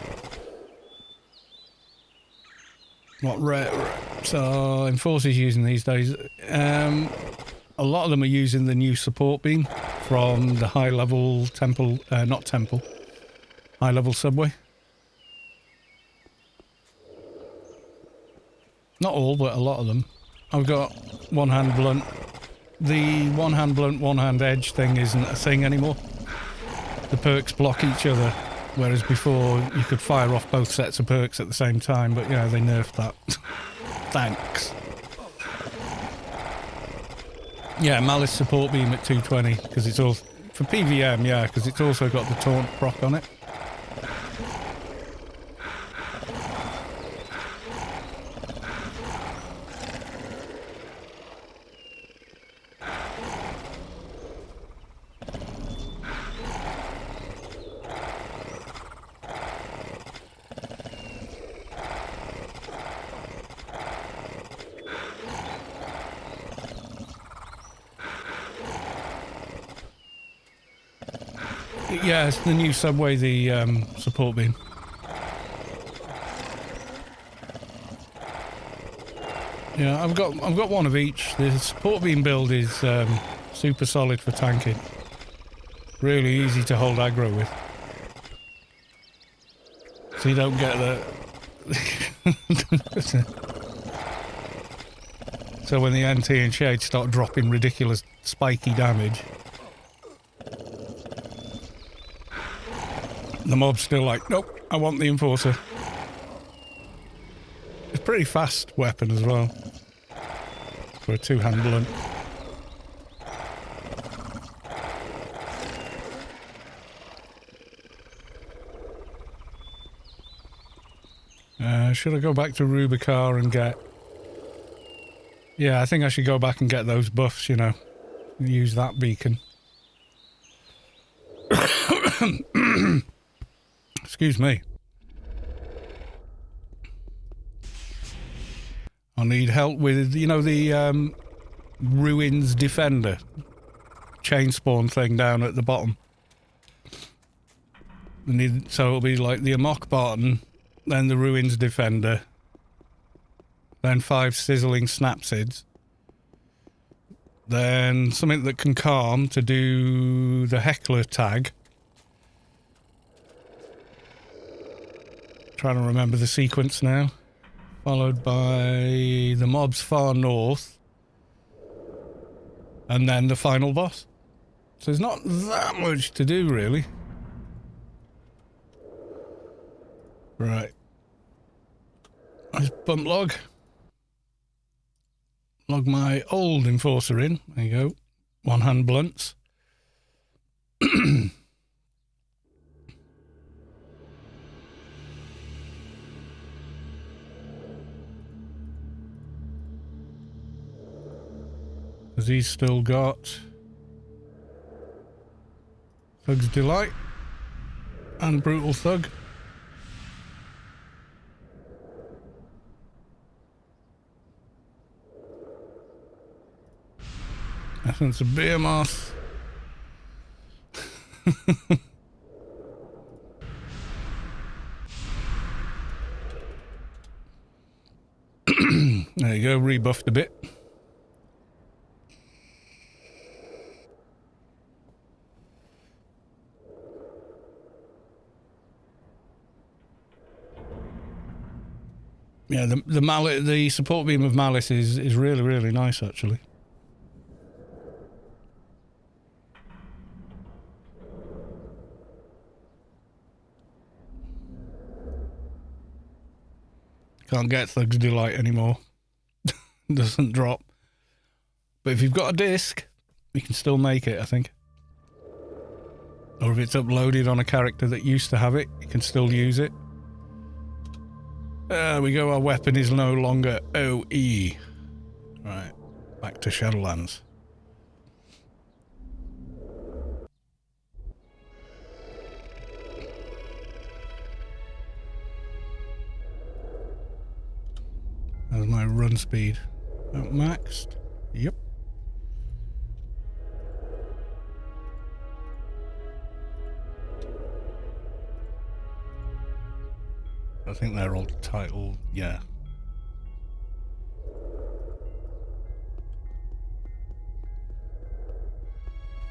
What so Enforcers using these days? A lot of them are using the new support beam from the high level temple, not temple, high level subway. Not all, but a lot of them. I've got one hand blunt. The one hand blunt, one hand edge thing isn't a thing anymore. The perks block each other, whereas before you could fire off both sets of perks at the same time, but yeah, they nerfed that. Thanks. Yeah, Malice support beam at 220, because it's all... For PVM, yeah, because it's also got the taunt proc on it. Yeah, it's the new subway, the support beam. Yeah, I've got one of each. The support beam build is super solid for tanking. Really easy to hold aggro with. So you don't get the... So when the NT and Shade start dropping ridiculous spiky damage, the mob's still like, nope, I want the Enforcer. It's a pretty fast weapon as well. For a two-hand blunt. Should I go back to Rubicon and get... Yeah, I think I should go back and get those buffs, you know. Use that beacon. Excuse me. I need help with, you know, the Ruins Defender chain spawn thing down at the bottom. So it'll be like the Amok Barton, then the Ruins Defender, then 5 Sizzling Snapsids, then something that can calm to do the Heckler tag. Trying to remember the sequence now. Followed by the mobs far north. and then the final boss. So there's not that much to do, really. Right. Let's bump log. Log my old enforcer in. There you go. One-hand blunts. Has he still got Thug's Delight and Brutal Thug? Essence of Behemoth. There you go, rebuffed a bit. Yeah, the support beam of Malice is really, really nice, actually. Can't get Thug's Delight anymore. Doesn't drop. But if you've got a disc, you can still make it, I think. Or if it's uploaded on a character that used to have it, you can still use it. There we go, our weapon is no longer OE. Right, back to Shadowlands. There's my run speed. Maxed. Yep. I think they're all titled, yeah.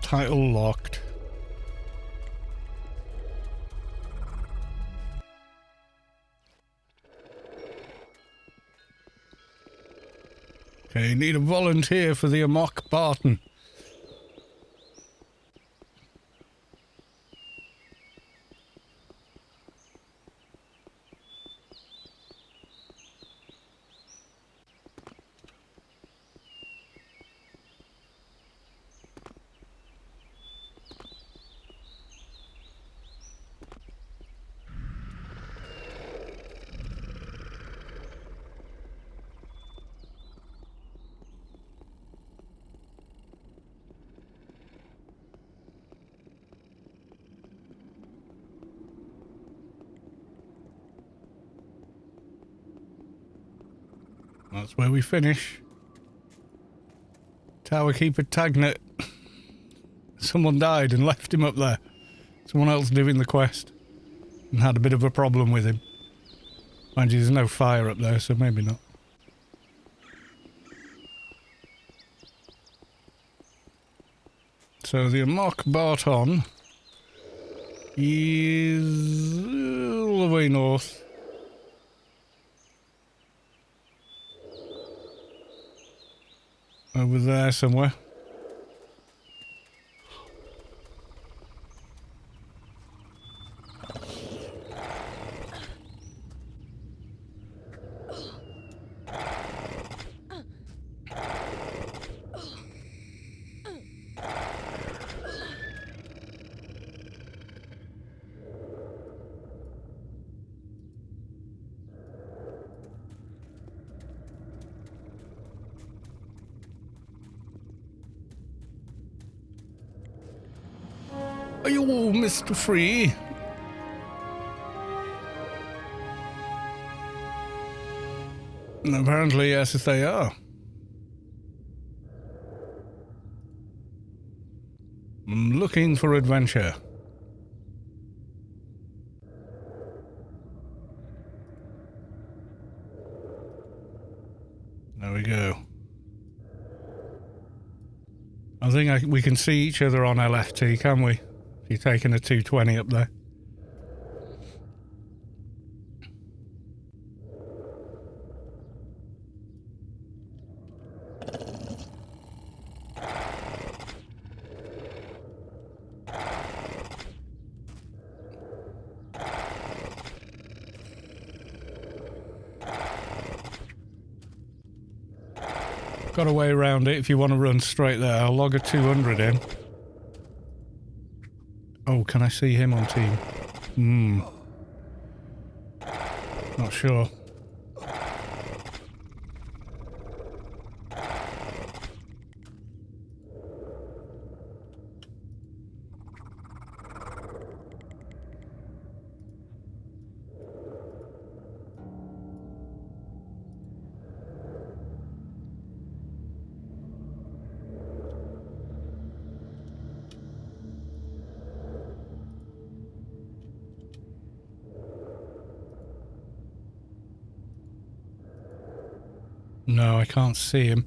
Title locked. Okay, need a volunteer for the Amok Barton. That's where we finish. Tower Keeper Tagnet. Someone died and left him up there. Someone else doing the quest. And had a bit of a problem with him. Mind you, there's no fire up there, so maybe not. So the Amok Barton is all the way north. Over there somewhere. Are you all Mr. Free? And apparently, yes, they are. I'm looking for adventure. There we go. I think we can see each other on LFT, can we? If you're taking a 220 up there. got a way around it if you want to run straight there. I'll log a 200 in. Oh, can I see him on team? Not sure. No, I can't see him.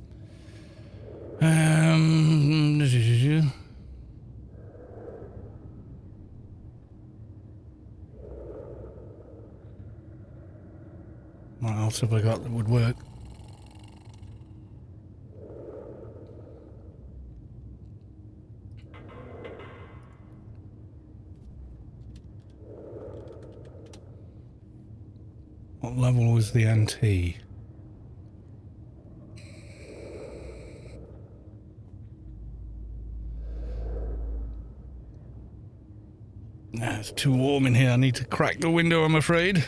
What else have I got that would work? What level was the NT? It's too warm in here. I need to crack the window, I'm afraid.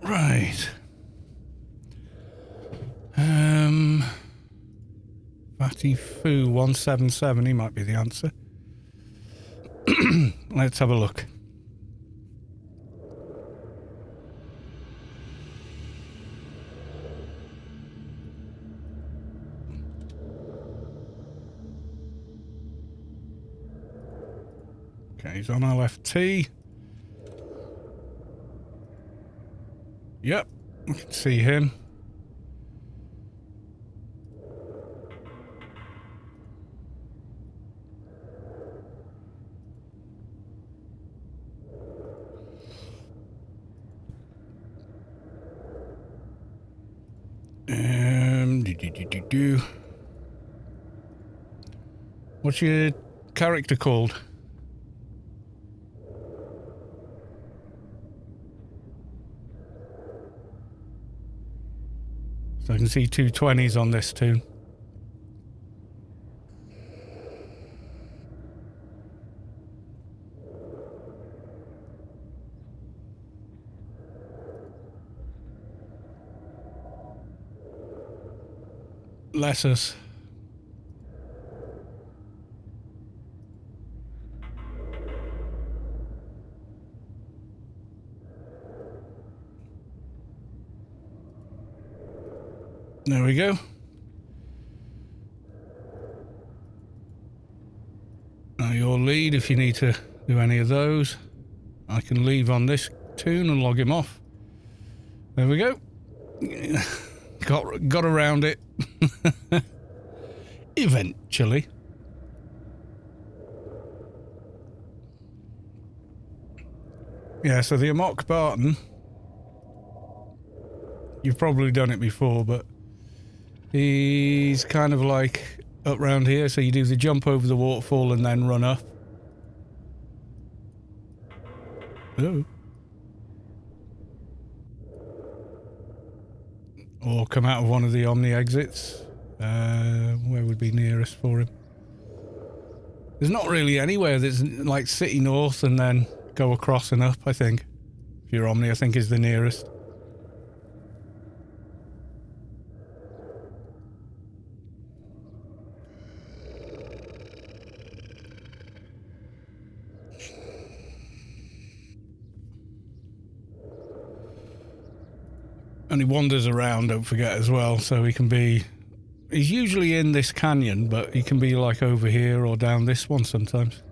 Right. Fatty Foo 177, he might be the answer. Let's have a look. Okay, he's on LFT. Yep, I can see him. What's your character called? So I can see 220s on this too. Lessers. There we go. Now your lead if you need to do any of those. I can leave on this tune and log him off. There we go. Got around it. Eventually. Yeah, so the Amok Barton, you've probably done it before, but he's kind of like up round here, so you do the jump over the waterfall and then run up. Oh. Or come out of one of the Omni exits. Where would be nearest for him? There's not really anywhere that's like City North and then go across and up, I think. If you're Omni, I think is the nearest. And he wanders around, don't forget, as well, so he can be... He's usually in this canyon, but he can be like over here or down this one sometimes.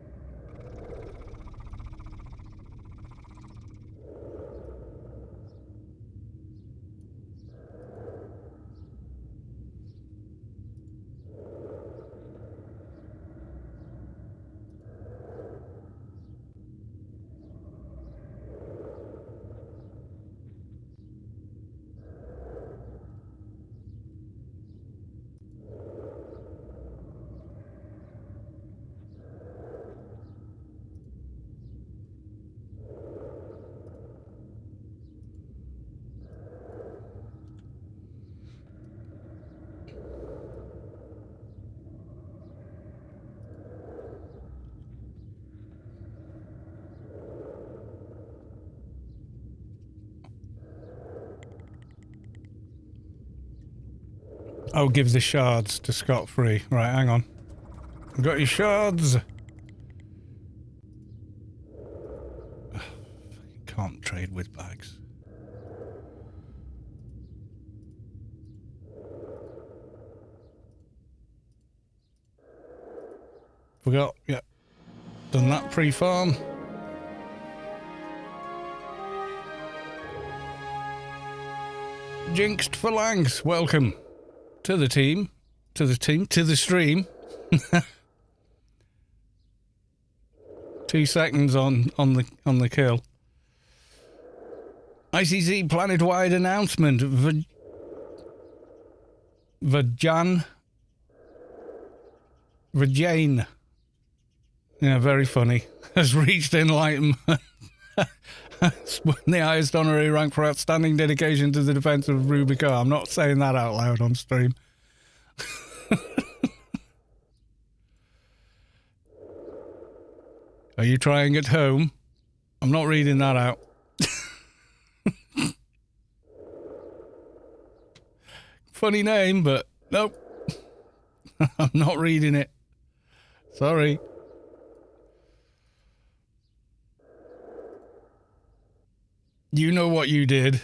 Oh, give the shards to Scott free. Right, hang on. I've got your shards. Can't trade with bags. Forgot. Yeah. Done that pre-farm. Jinxed Phalanx, welcome to the team. To the stream. 2 seconds on the kill. ICC planet-wide announcement. Vajane. Yeah, very funny. Has reached Enlightenment. The highest honorary rank for outstanding dedication to the defense of Rubicon. I'm not saying that out loud on stream. Are you trying at home? I'm not reading that out. Funny name, but nope. I'm not reading it. Sorry. You know what you did.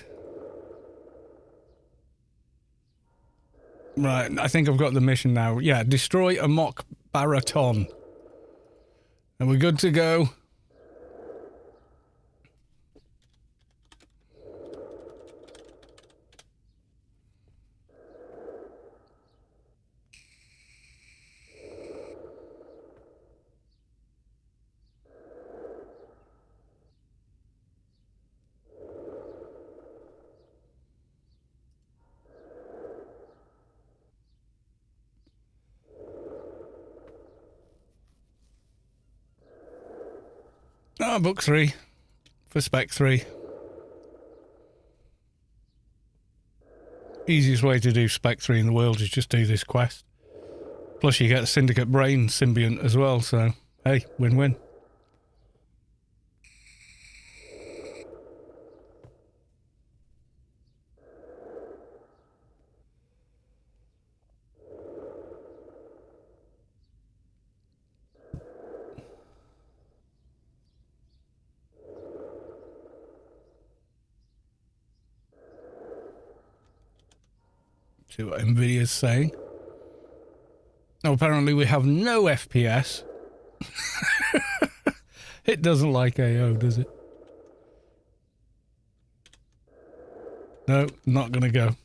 Right, I think I've got the mission now. Yeah, destroy a mock Baraton. And we're good to go. Ah, book 3 for spec 3. Easiest way to do spec 3 in the world is just do this quest. Plus you get the Syndicate brain Symbiant as well, so hey, win-win. See what Nvidia's saying. Oh, apparently we have no FPS. It doesn't like AO, does it? No, not gonna go.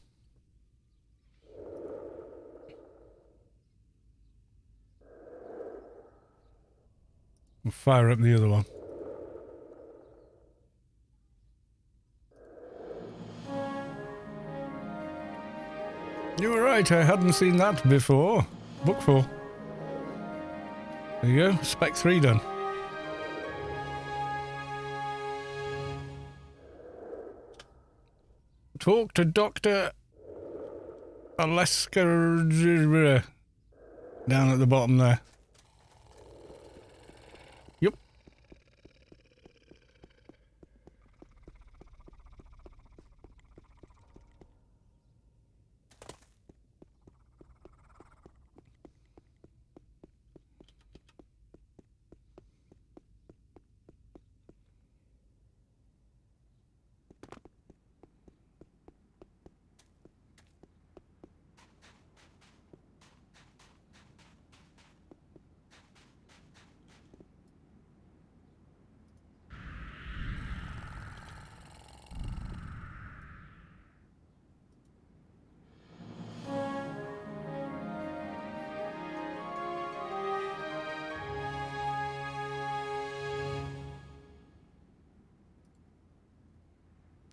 We'll fire up the other one. You were right, I hadn't seen that before. Book 4. There you go, spec 3 done. Talk to Dr. Aleksander down at the bottom there. Yep.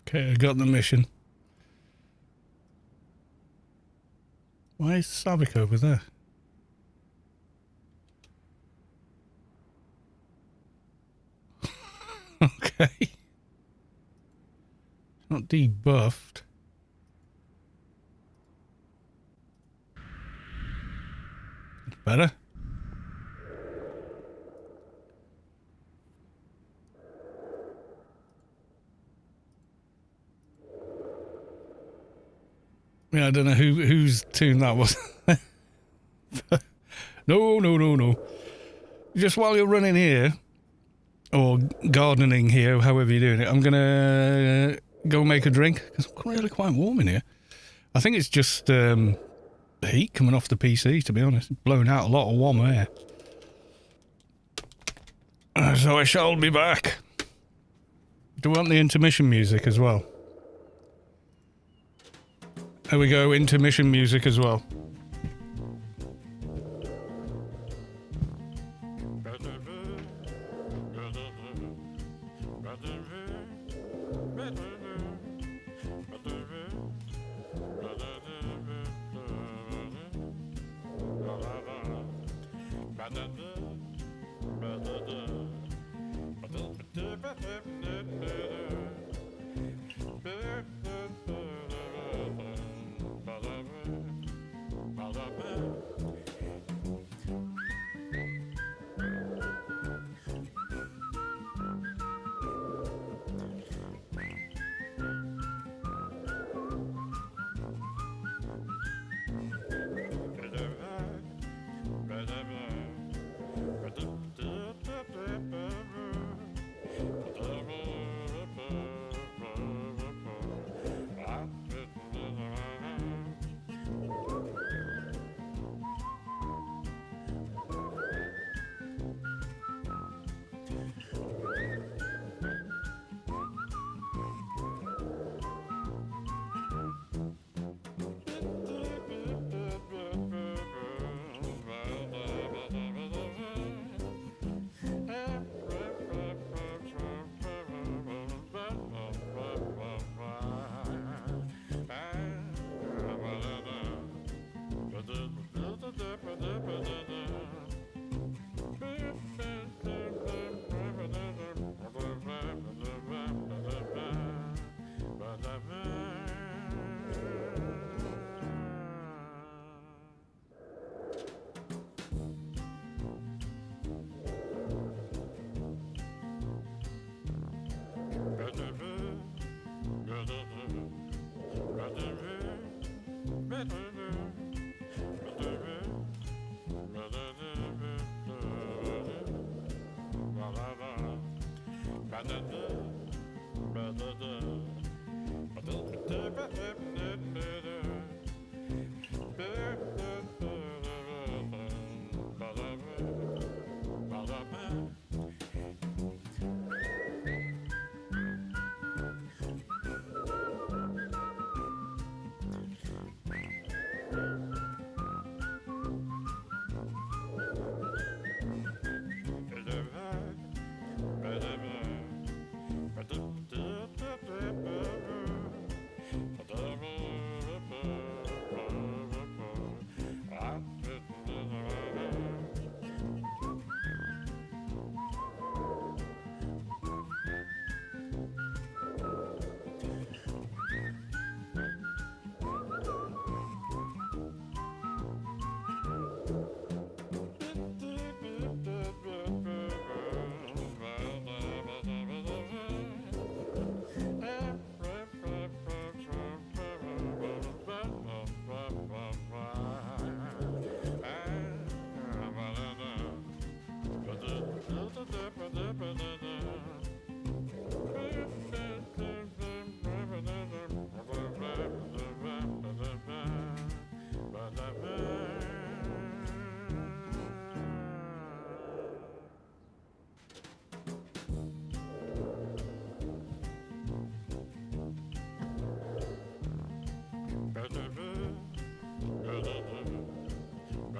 Okay, I got the mission. Why is Savik over there? Okay. Not debuffed. Better. Yeah, I don't know whose tune that was. No. Just while you're running here, or gardening here, however you're doing it, I'm going to go make a drink, because it's really quite warm in here. I think it's just the heat coming off the PC, to be honest. It's blowing out a lot of warm air. So I shall be back. Do we want the intermission music as well? There we go, intermission music as well.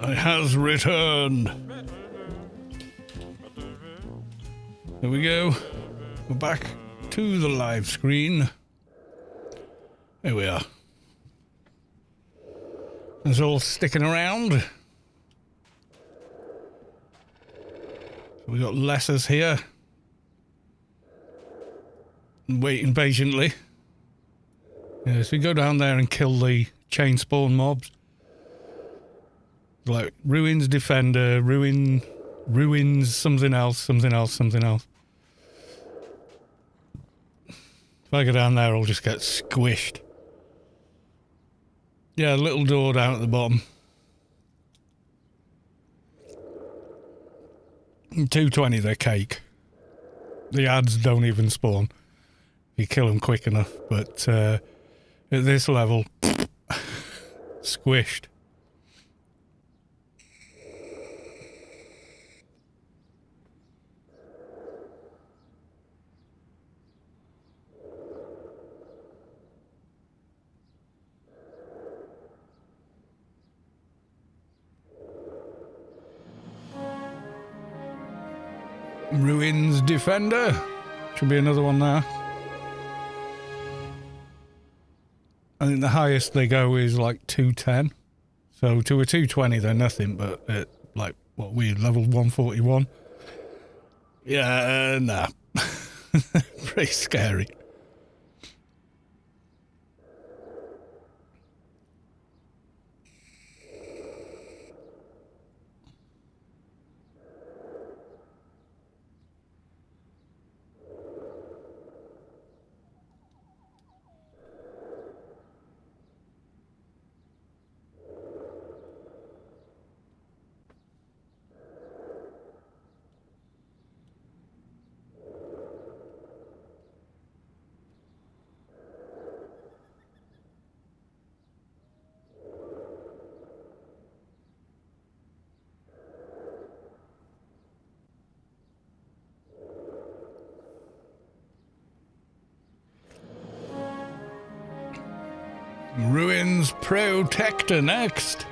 It has returned. There we go. We're back to the live screen. There we are. It's all sticking around. So we got Lessers here. Waiting patiently. Yeah, so we go down there and kill the chain spawn mobs. Like ruins defender, ruins something else. If I go down there, I'll just get squished. Yeah, little door down at the bottom. 220, they're cake. The ads don't even spawn. You kill them quick enough, but at this level, squished. Ruins Defender. Should be another one there. I think the highest they go is like 210. So to a 220 they're nothing, but at like what we level 141. Yeah, nah. Pretty scary. Ruins Protector next.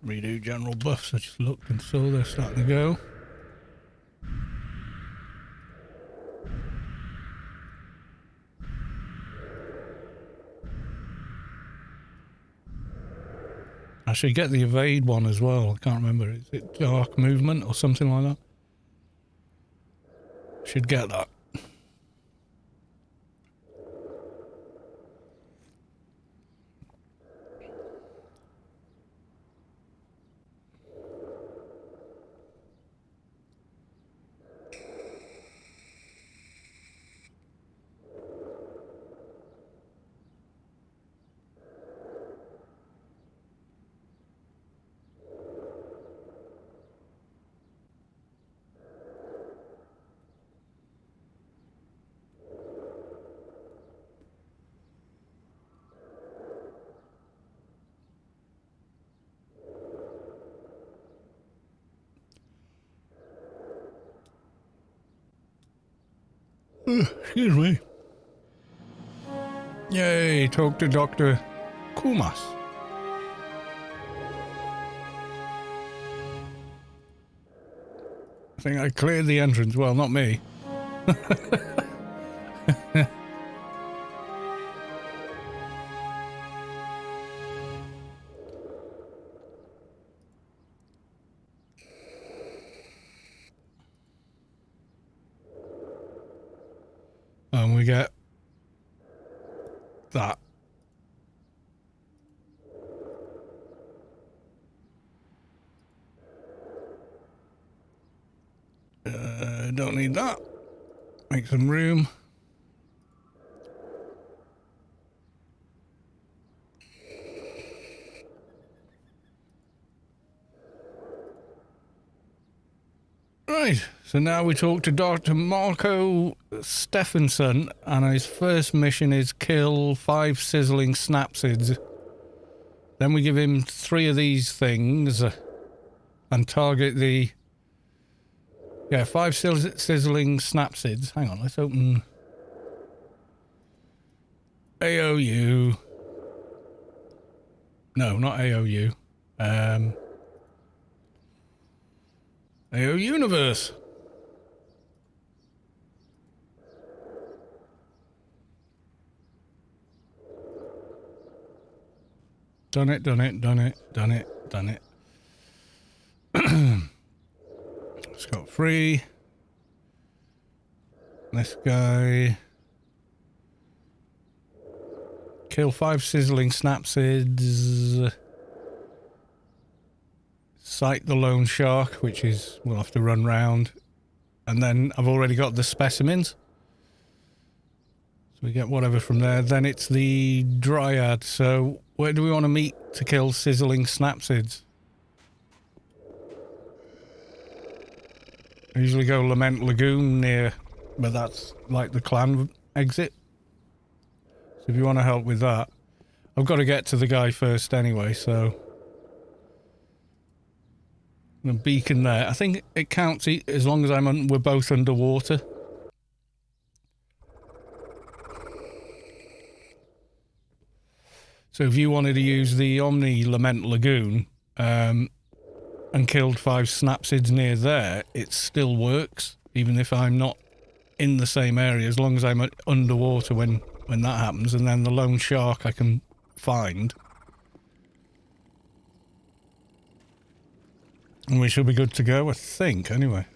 Redo general buffs. I just looked and saw they're starting to go. I should get the evade one as well. I can't remember. Is it dark movement or something like that? Should get that. Excuse me. Yay, talk to Dr. Koumas. I think I cleared the entrance. Well, not me. And we get that. Don't need that. Make some room. Right, so now we talk to Dr.Marko Steffensen, and his first mission is kill 5 sizzling snapsids. Then we give him 3 of these things and target the... Yeah, 5 sizzling snapsids. Hang on, let's open... AOU. No, not AOU. AO Universe. Done it. Scot free. This guy. Kill 5 sizzling snapsids. Sight the lone shark, which is we'll have to run round. And then I've already got the specimens. So we get whatever from there. Then it's the Dryad. So where do we want to meet to kill sizzling snapsids? I usually go Lament Lagoon near, but that's like the clan exit. So if you want to help with that, I've got to get to the guy first anyway, so the beacon there. I think it counts as long as we're both underwater. So if you wanted to use the Omni Lament Lagoon and killed 5 snapsids near there, it still works, even if I'm not in the same area, as long as I'm underwater when that happens. And then the lone shark I can find. And we should be good to go, I think, anyway.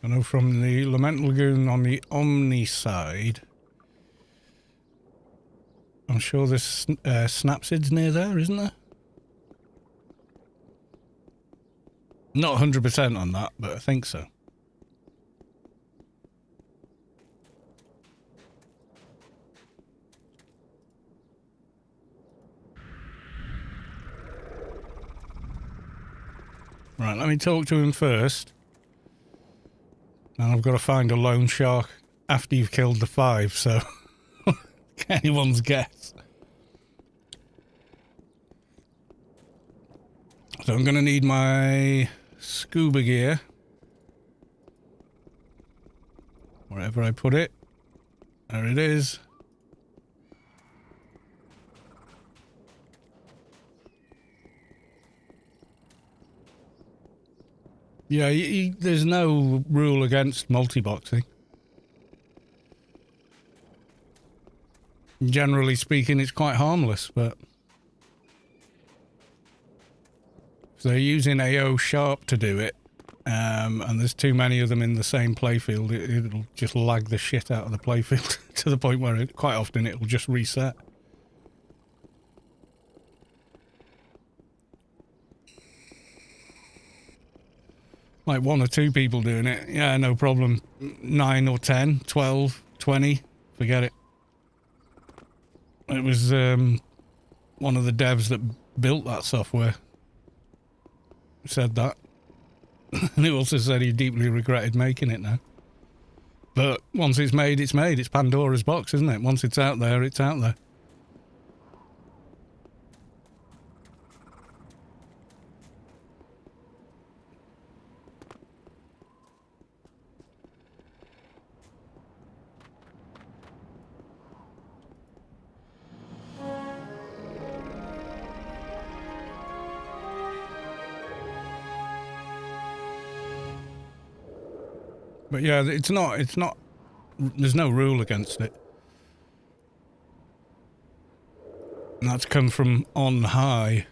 I know from the Lament Lagoon on the Omni side, I'm sure there's snapsids near there, isn't there? Not 100% on that, but I think so. Right, let me talk to him first. And I've got to find a lone shark after you've killed the 5, so anyone's guess. So I'm going to need my scuba gear. Wherever I put it. There it is. Yeah, there's no rule against multi-boxing. Generally speaking, it's quite harmless, but if they're using AO Sharp to do it, and there's too many of them in the same playfield, it'll just lag the shit out of the playfield to the point where quite often it'll just reset. Like 1 or 2 people doing it, yeah, no problem. 9 or 10, 12, 20, forget it. It was one of the devs that built that software said that. And he also said he deeply regretted making it now. But once it's made, it's made. It's Pandora's box, isn't it? Once it's out there, it's out there. But yeah, it's not, there's no rule against it. And that's come from on high.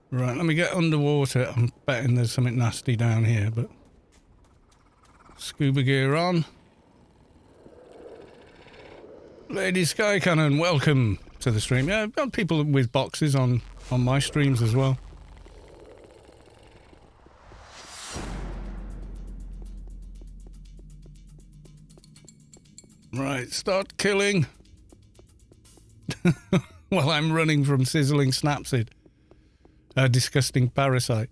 Right, let me get underwater. I'm betting there's something nasty down here, but scuba gear on. Lady Sky Cannon, welcome to the stream. Yeah, I've got people with boxes on my streams as well. Right. Start killing. While I'm running from sizzling snapsid. A disgusting parasite.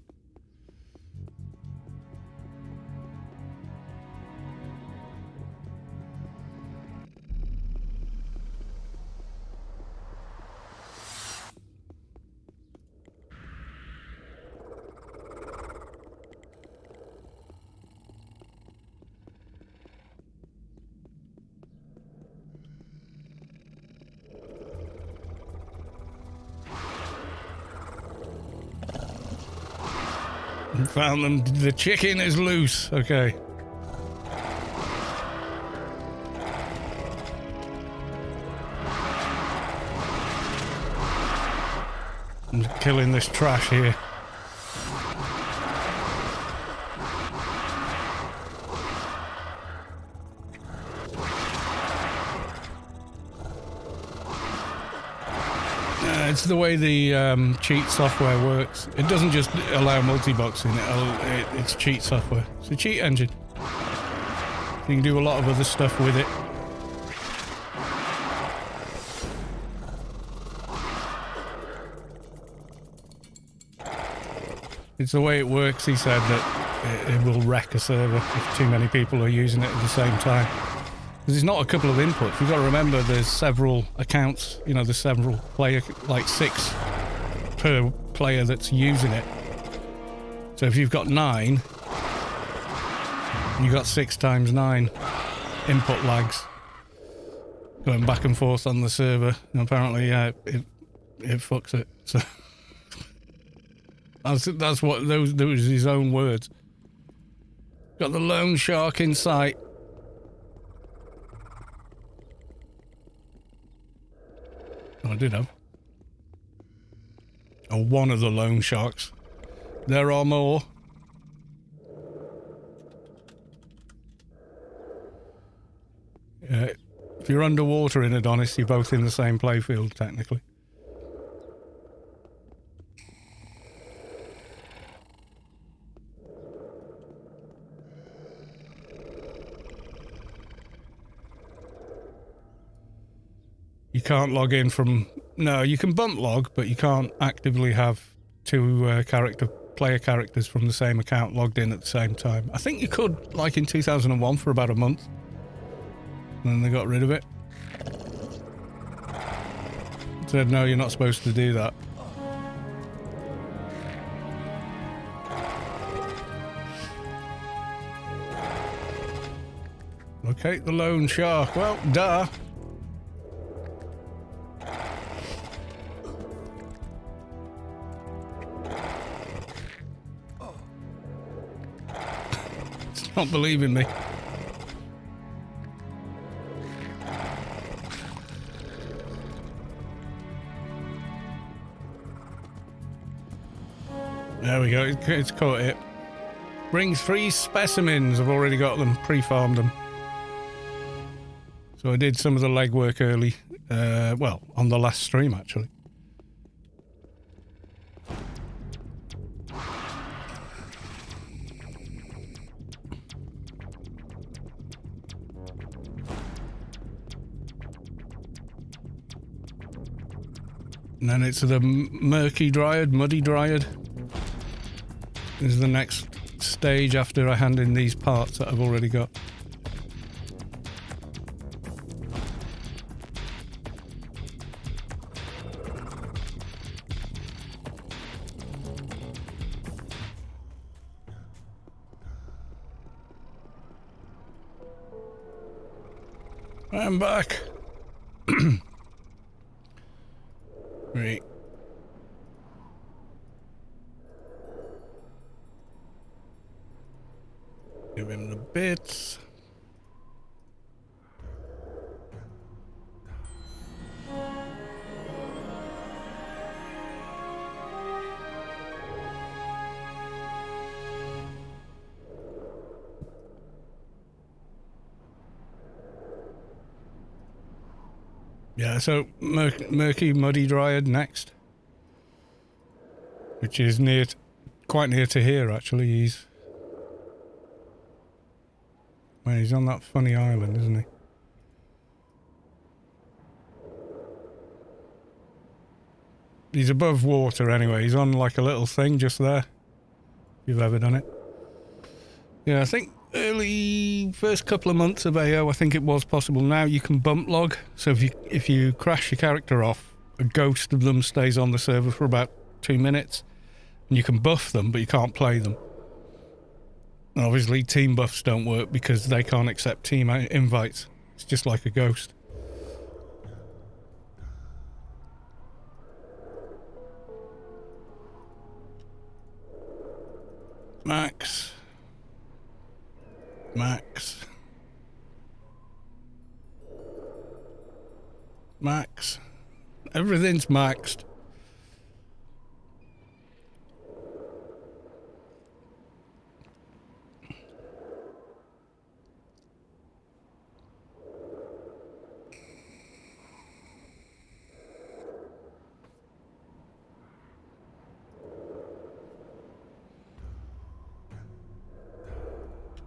Found them. The chicken is loose. Okay. I'm killing this trash here. It's the way the cheat software works. It doesn't just allow multi-boxing, it's cheat software. It's a cheat engine. You can do a lot of other stuff with it. It's the way it works, he said, that it will wreck a server if too many people are using it at the same time. Because it's not a couple of inputs. You've got to remember there's several accounts, you know, there's several player, like 6 per player that's using it. So if you've got 9, you've got 6 times 9 input lags going back and forth on the server. And apparently, it fucks it. So that's what those was his own words. Got the lone shark in sight. I did have. Oh, one of the loan sharks. There are more. If you're underwater in Adonis, you're both in the same playfield, technically. You can't log in from... No, you can bump log, but you can't actively have 2 player characters from the same account logged in at the same time. I think you could, like in 2001, for about a month. And then they got rid of it. Said, no, you're not supposed to do that. Okay, the lone shark. Well, duh. Not believing me. There we go, it's caught it. Brings 3 specimens, I've already got them, pre-farmed them. So I did some of the legwork early, well, on the last stream actually. And then it's the murky dryad, muddy dryad. This is the next stage after I hand in these parts that I've already got. I'm back. Right. Give him the bits. Yeah, so murky, muddy dryad next, which is quite near to here actually. He's on that funny island, isn't he? He's above water anyway. He's on like a little thing just there. If you've ever done it. Yeah, I think early first couple of months of AO, I think it was possible. Now you can bump log. So if you crash your character off, a ghost of them stays on the server for about 2 minutes. And you can buff them, but you can't play them. And obviously team buffs don't work because they can't accept team invites. It's just like a ghost. Max. Max. Max. Everything's maxed.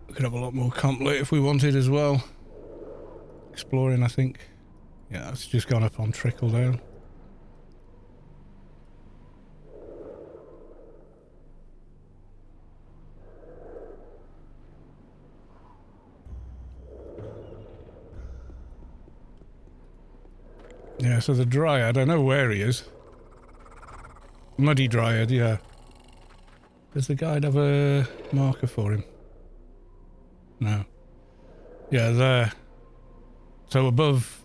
We could have a lot more comp loot if we wanted as well. Exploring, I think. Yeah, it's just gone up on trickle down. Yeah, so the Dryad, I know where he is. Muddy Dryad, yeah. Does the guide have a marker for him? No. Yeah, there. So above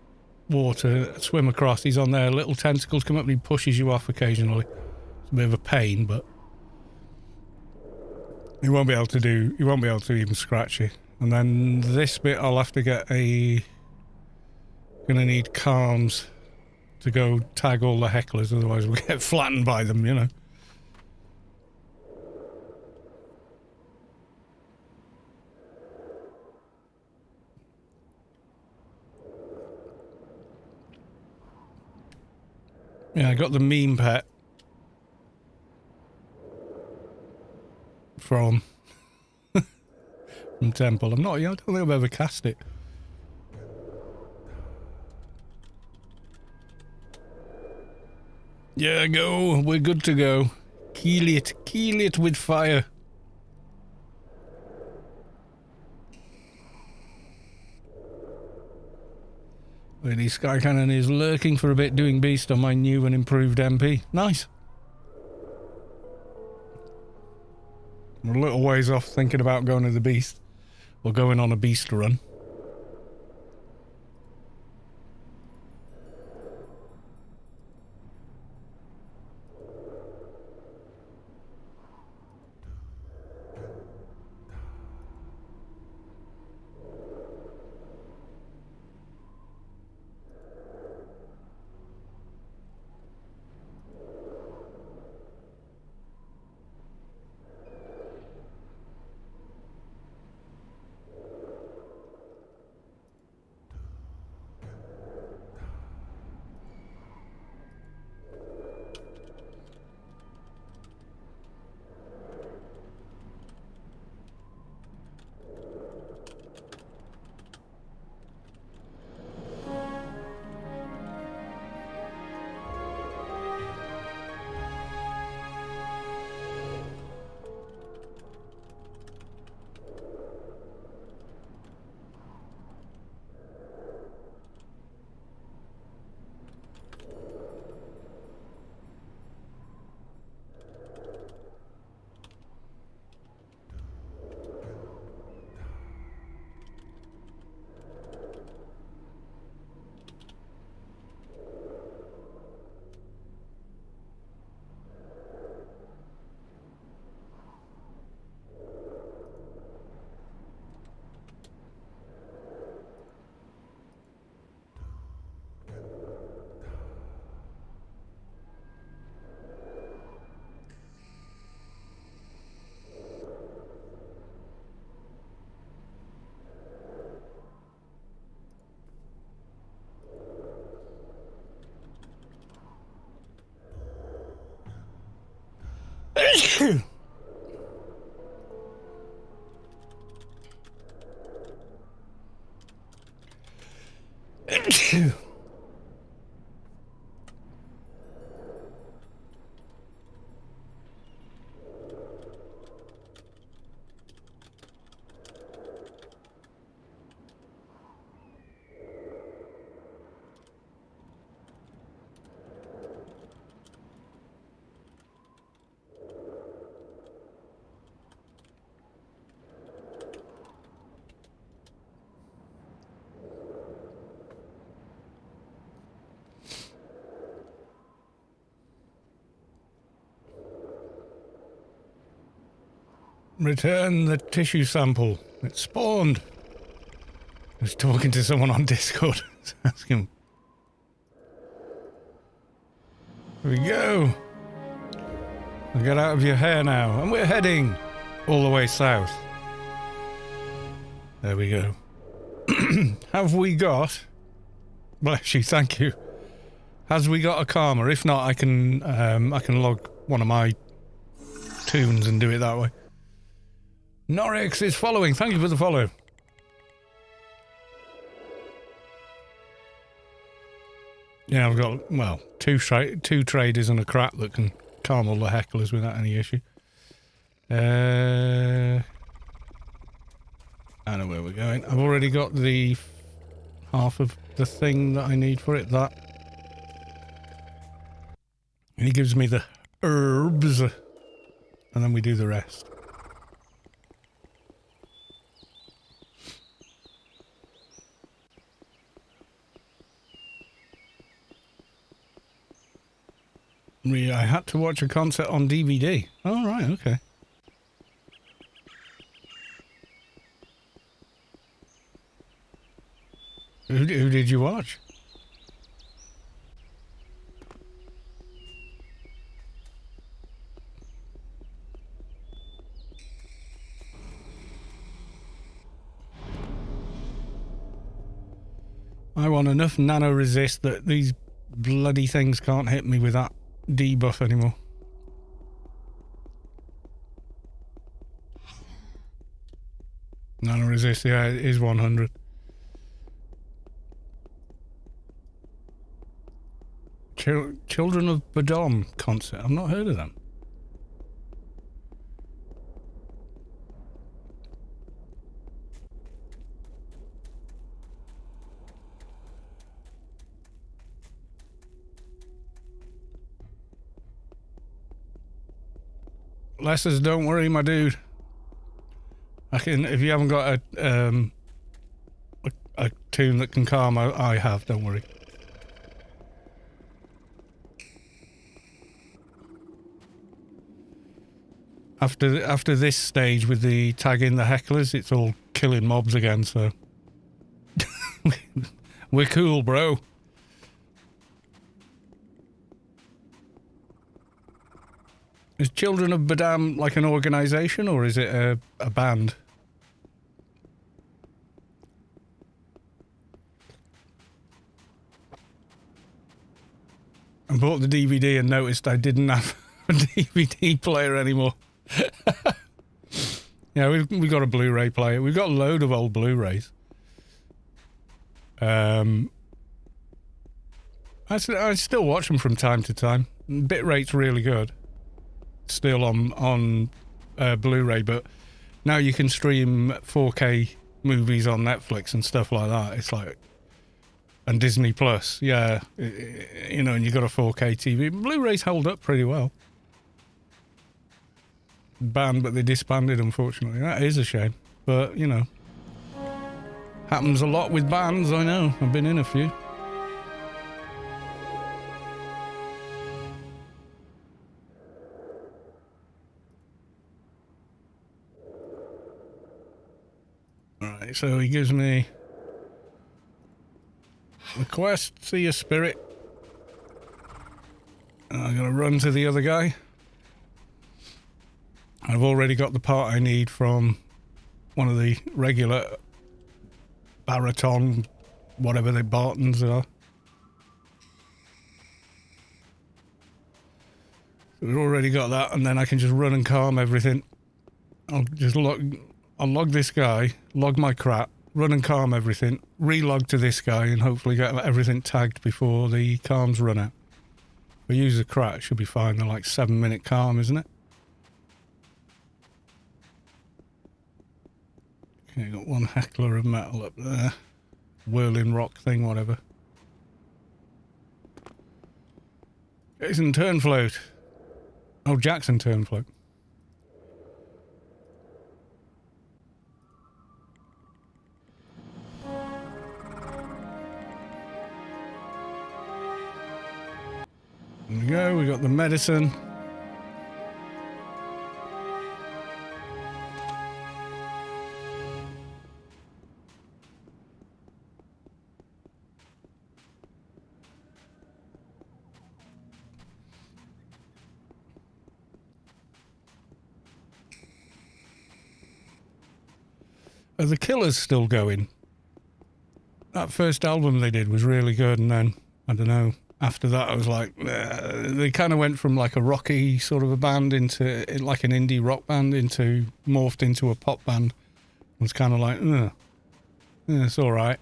water, swim across, he's on there, little tentacles come up and he pushes you off occasionally. It's a bit of a pain, but you won't be able to even scratch you. And then this bit I'll have to get gonna need calms to go tag all the hecklers, otherwise we'll get flattened by them, you know. Yeah, I got the meme pet from Temple. I don't think I've ever cast it. Yeah, go. We're good to go. Kill it with fire. Really, Sky Cannon is lurking for a bit, doing beast on my new and improved MP. Nice. I'm a little ways off thinking about going to the beast. Or going on a beast run. Return the tissue sample. It spawned. I was talking to someone on Discord. Ask him. Here we go. I'll get out of your hair now. And we're heading all the way south. There we go. Have we got... Bless you, thank you. Has we got a karma? If not, I can log one of my tunes and do it that way. Norix is following. Thank you for the follow. Yeah, I've got, well, two traders and a crap that can calm all the hecklers without any issue. I know where we're going. I've already got the half of the thing that I need for it, that. And he gives me the herbs, and then we do the rest. I had to watch a concert on DVD. Oh, right, okay. Who did you watch? I want enough nano resist that these bloody things can't hit me with that debuff anymore. Nano resist, yeah, it is 100. Children of Bodom concert. I've not heard of them. Lessers, don't worry, my dude. I can, if you haven't got a tune that can calm, I have. Don't worry. After this stage with the tagging the hecklers, it's all killing mobs again. So we're cool, bro. Is Children of Bodom like an organisation, or is it a band? I bought the DVD and noticed I didn't have a DVD player anymore. Yeah, we've got a Blu-ray player. We've got a load of old Blu-rays. I still watch them from time to time. Bitrate's really good. Still on Blu-ray, but now you can stream 4K movies on Netflix and stuff like that. It's like, and Disney Plus, yeah, you know, and you got a 4K TV. Blu-rays hold up pretty well. Banned, but they disbanded, unfortunately. That is a shame, but you know, happens a lot with bands. I know, I've been in a few. Alright, so he gives me the quest, see a spirit. And I'm gonna run to the other guy. I've already got the part I need from one of the regular baritone, whatever the Bartons are. So we've already got that, and then I can just run and calm everything. I'll log this guy, log my crap, run and calm everything, relog to this guy, and hopefully get everything tagged before the calms run out. If we use the crap, it should be fine. They're like 7-minute calm, isn't it? Okay, got one heckler of metal up there. Whirling rock thing, whatever. Jason Turnfloat. Oh, Jackson Turnfloat. There we go, we got the medicine. Are the Killers still going? That first album they did was really good, and then, I don't know, after that I was like, they kind of went from like a rocky sort of a band into like an indie rock band morphed into a pop band. It was kind of like, it's all right.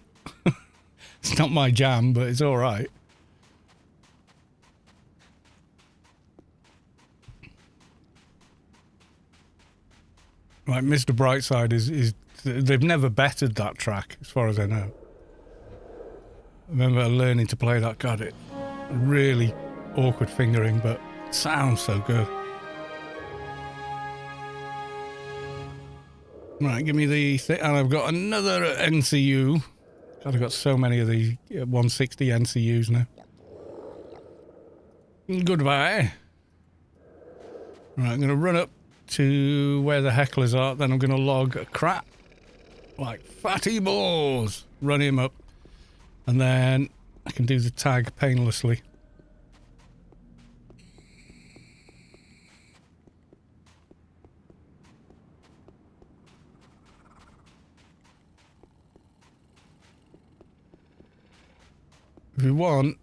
It's not my jam, but it's all right. Like Mr. Brightside is they've never bettered that track as far as I know. I remember learning to play that. God, it really awkward fingering, but it sounds so good. Right, give me the thing, and I've got another NCU. God, I've got so many of the 160 NCUs now. Goodbye. Right, I'm going to run up to where the hecklers are, then I'm going to log a crap like Phattybaws, run him up, and then I can do the tag painlessly. If you want,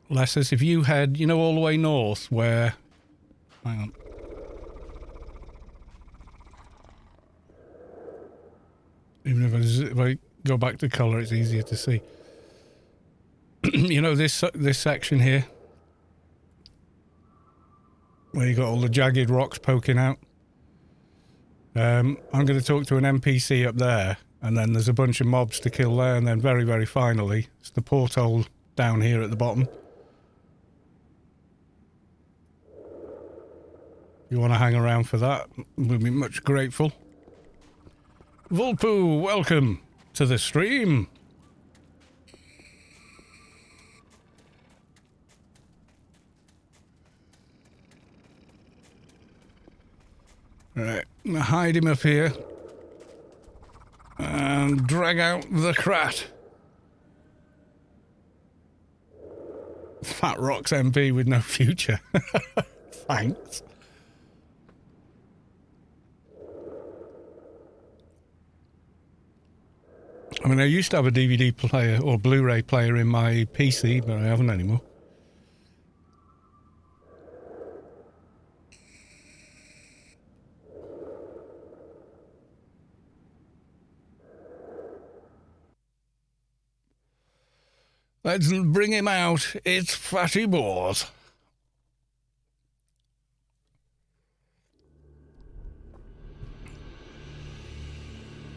Lessers, if you head, you know, all the way north where, hang on. Even if I go back to colour, it's easier to see. You know this section here, where you got all the jagged rocks poking out. I'm going to talk to an NPC up there, and then there's a bunch of mobs to kill there, and then very, very finally, it's the porthole down here at the bottom. If you want to hang around for that, we'll be much grateful. Vulpu, welcome to the stream. Right, I'm gonna hide him up here and drag out the crat. Fat Rocks MP with no future. Thanks. I mean, I used to have a DVD player or Blu-ray player in my PC, but I haven't anymore. Let's bring him out. It's Phattybaws.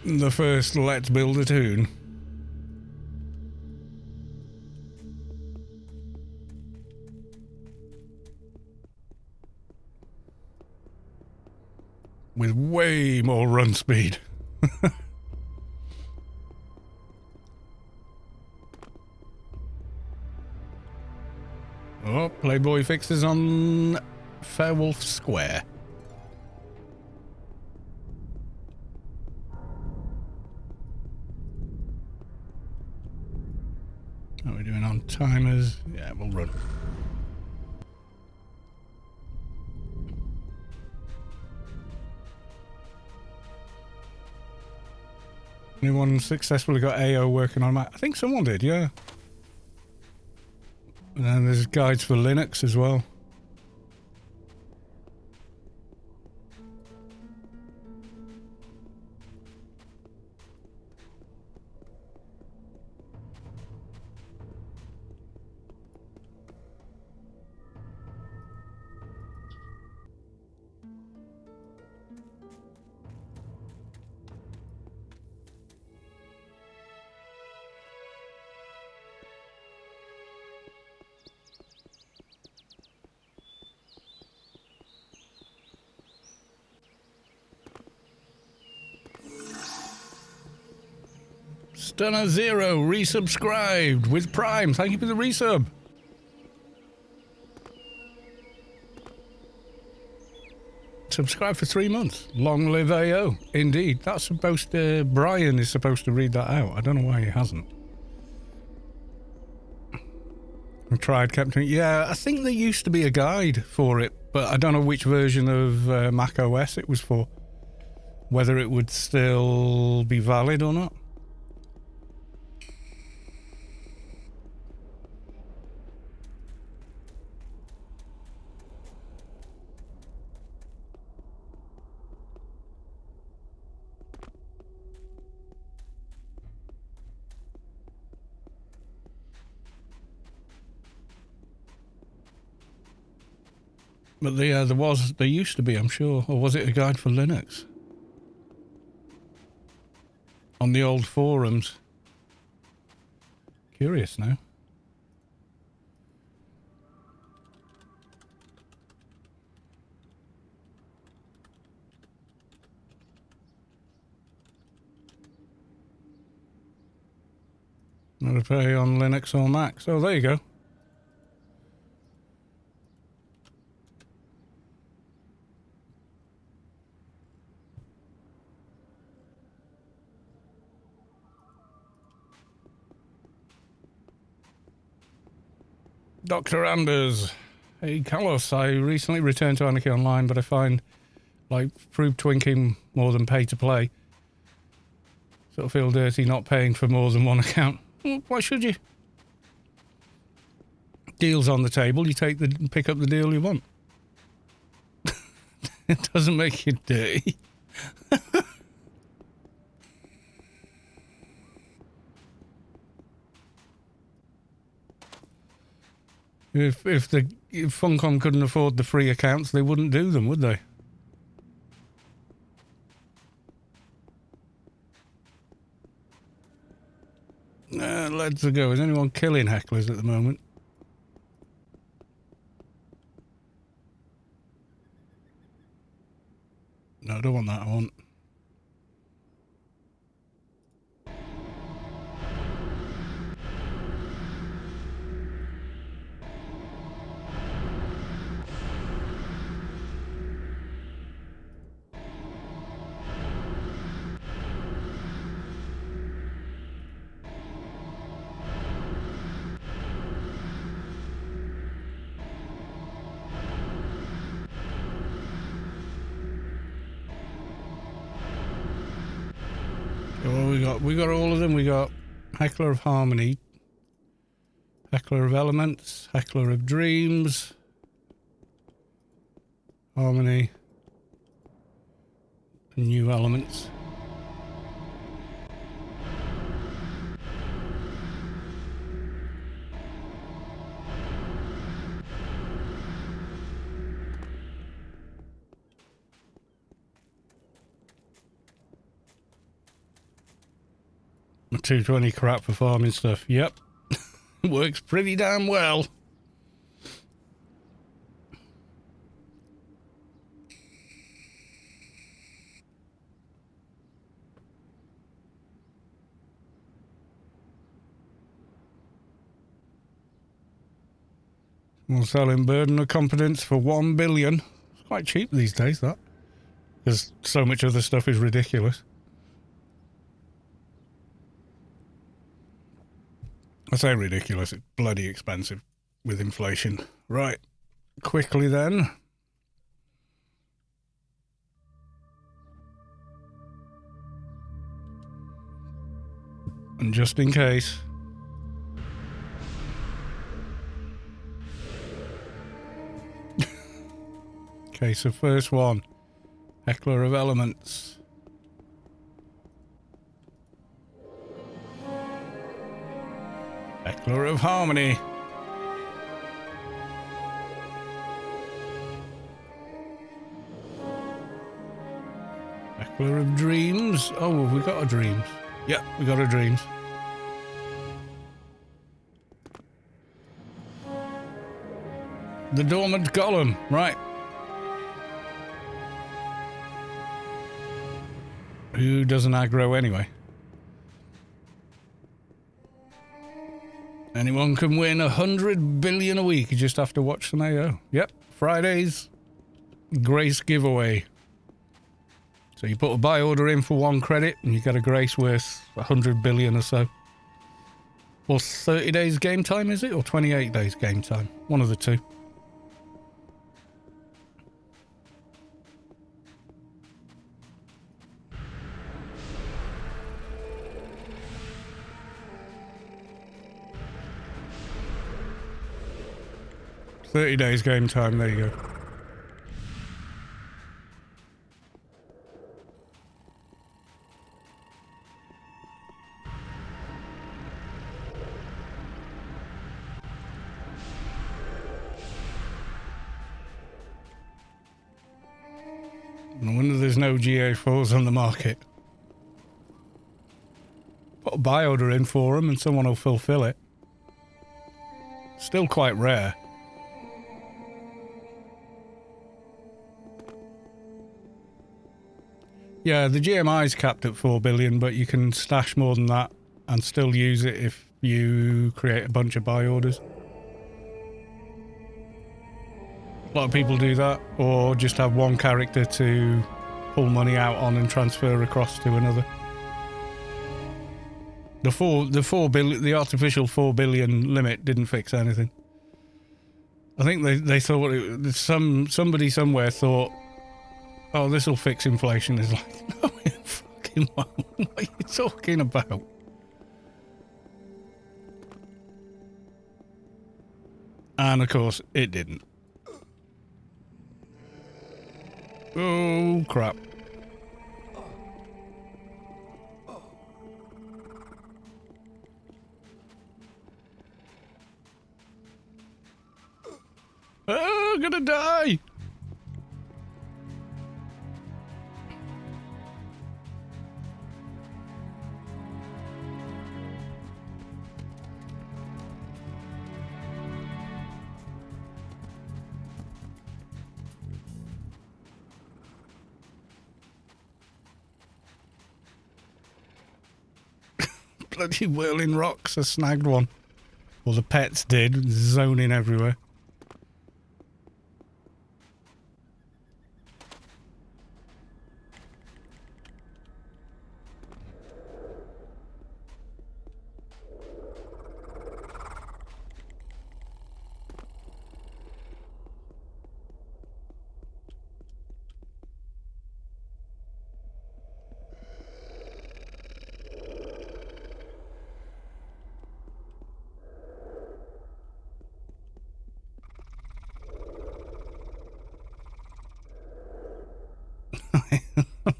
The first Let's Build a Tune. With way more run speed. Oh, Playboy fixes on Fairwolf Square. How are we doing on timers? Yeah, we'll run. Anyone successfully got AO working on that? I think someone did, yeah. And then there's guides for Linux as well. Stunner Zero resubscribed with Prime. Thank you for the resub. Subscribe for 3 months. Long live AO. Indeed. That's supposed to... Brian is supposed to read that out. I don't know why he hasn't. I tried, Captain. Yeah, I think there used to be a guide for it, but I don't know which version of Mac OS it was for. whether it would still be valid or not. But there used to be, I'm sure, or was it a guide for Linux? On the old forums. Curious now. Not to play on Linux or Mac. So there you go. Dr. Anders. Hey, Carlos, I recently returned to Anarchy Online, but I find, like, through twinking more than pay to play. Sort of feel dirty not paying for more than one account. Well, why should you? Deal's on the table, you pick up the deal you want. It doesn't make you dirty. If Funcom couldn't afford the free accounts, they wouldn't do them, would they? Let's go. Is anyone killing hecklers at the moment? No, I don't want that. I want... We got all of them. We got Heckler of Harmony, Heckler of Elements, Heckler of Dreams, Harmony, and New Elements. My 220 crap for farming stuff. Yep. Works pretty damn well. We're selling Burden of Competence for 1 billion. It's quite cheap these days, that. Because so much other stuff is ridiculous. I say ridiculous, it's bloody expensive with inflation. Right, quickly then. And just in case. Okay, so first one. Heckler of Elements. Heckler of Harmony. Heckler of Dreams. Oh, have we got a Dreams? Yeah, we got a Dreams. The Dormant Golem, right. Who doesn't aggro anyway? Anyone can win 100 billion a week. You just have to watch some AO. Yep, Friday's Grace giveaway. So you put a buy order in for 1 credit and you get a Grace worth 100 billion or so. Or 30 days game time, is it? Or 28 days game time? One of the two. 30 days game time, there you go. No wonder there's no GA4s on the market. Put a buy order in for them and someone will fulfill it. Still quite rare. Yeah, the GMI is capped at 4 billion, but you can stash more than that and still use it if you create a bunch of buy orders. A lot of people do that, or just have one character to pull money out on and transfer across to another. The artificial 4 billion limit didn't fix anything. I think they thought somebody somewhere thought, oh, this will fix inflation. It's like, no, it fucking won't. What are you talking about? And of course, it didn't. Oh, crap. Oh, I'm gonna die! Bloody whirling rocks, I snagged one. Well, the pets did, zoning everywhere.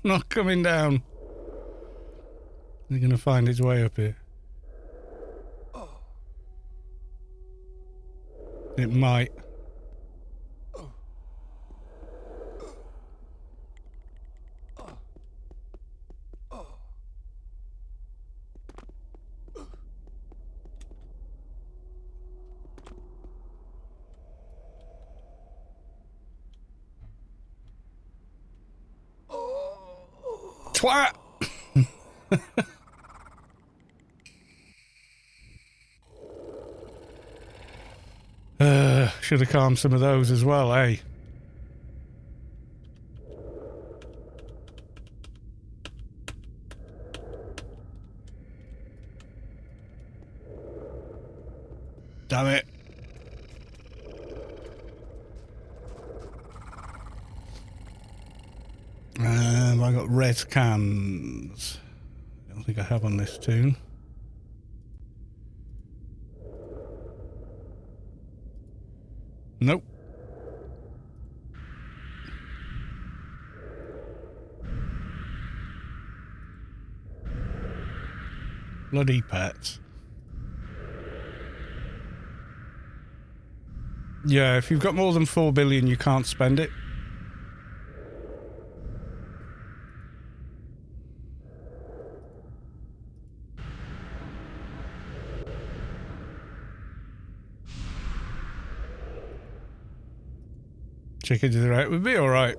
Not coming down. They're going to find its way up here. It might. Twat! Should have calmed some of those as well, eh? Damn it. I got red cans. I don't think I have on this tune. Nope. Bloody pets. Yeah, if you've got more than 4 billion, you can't spend it. Chickens is right. We'll be alright.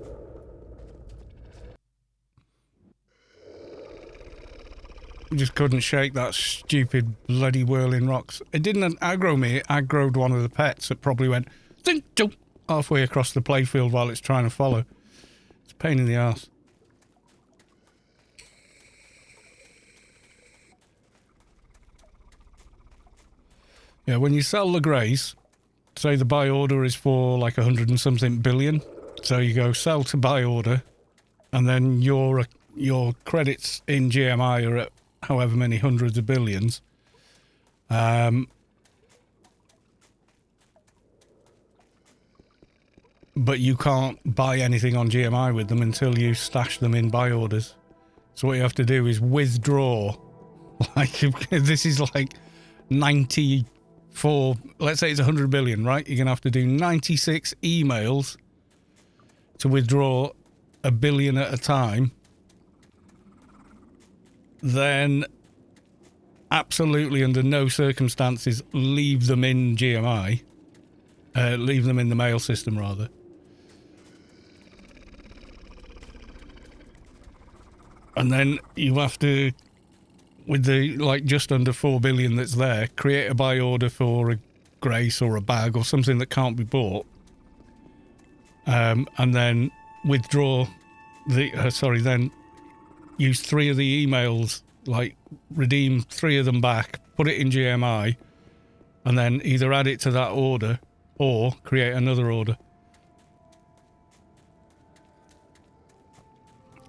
Just couldn't shake that stupid bloody whirling rocks. It didn't aggro me, it aggroed one of the pets that probably went zing, jump halfway across the playfield while it's trying to follow. It's a pain in the arse. Yeah, when you sell the Grace, say the buy order is for like 100 and something billion. So you go sell to buy order, and then your credits in GMI are at however many hundreds of billions. but you can't buy anything on GMI with them until you stash them in buy orders. So what you have to do is withdraw. Like, this is like 94, let's say it's 100 billion, right? You're going to have to do 96 emails to withdraw 1 billion at a time. Then absolutely under no circumstances leave them in GMI. Leave them in the mail system, rather. And then you have to, with the, like, just under 4 billion that's there, create a buy order for a Grace or a bag or something that can't be bought. And then withdraw the, then use 3 of the emails, like redeem 3 of them back, put it in GMI, and then either add it to that order or create another order.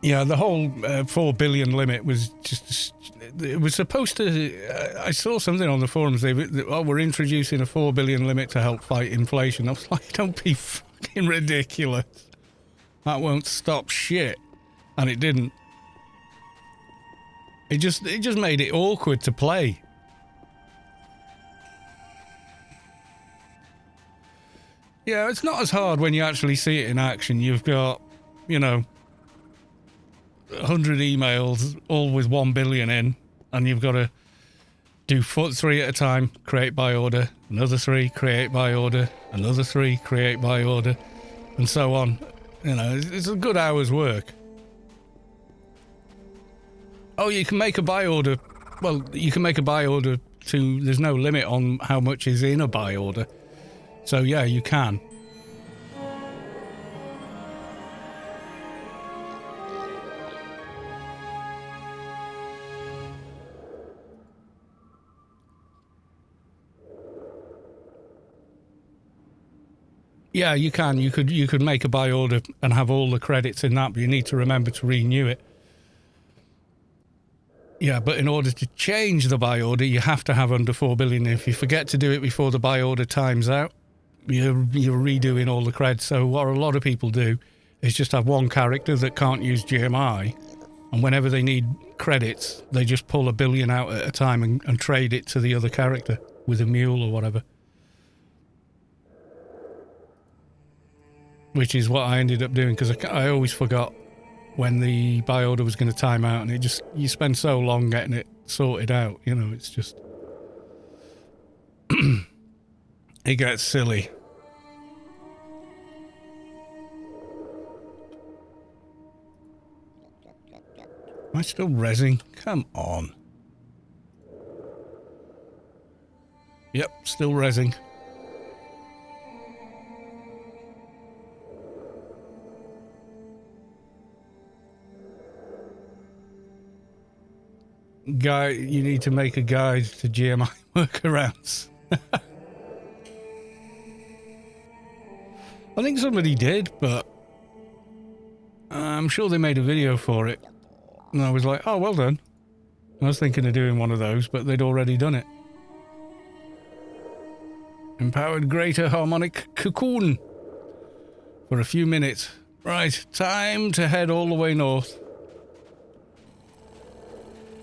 Yeah, the whole 4 billion limit was just, it was supposed to, I saw something on the forums, we're introducing a 4 billion limit to help fight inflation. I was like, don't be fucking ridiculous. That won't stop shit. And it didn't. It just made it awkward to play. Yeah, it's not as hard when you actually see it in action. You've got, 100 emails, all with 1 billion in, and you've got to do 3 at a time, create buy order, another 3, create buy order, another 3, create buy order, and so on. It's a good hour's work. Oh, you can make a buy order. Well, you can make a buy order to, there's no limit on how much is in a buy order. So yeah, you can. Yeah, you can. You could make a buy order and have all the credits in that, but you need to remember to renew it. Yeah, but in order to change the buy order, you have to have under 4 billion. If you forget to do it before the buy order times out, you're redoing all the creds. So what a lot of people do is just have one character that can't use GMI, and whenever they need credits, they just pull 1 billion out at a time and trade it to the other character with a mule or whatever. Which is what I ended up doing, because I always forgot when the buy order was going to time out, and you spend so long getting it sorted out, it's just... it gets silly. Am I still rezzing? Come on. Yep, still rezzing. Guy, you need to make a guide to GMI workarounds. I think somebody did, but I'm sure they made a video for it. And I was like, oh, well done. I was thinking of doing one of those, but they'd already done it. Empowered greater harmonic cocoon. For a few minutes. Right, time to head all the way north.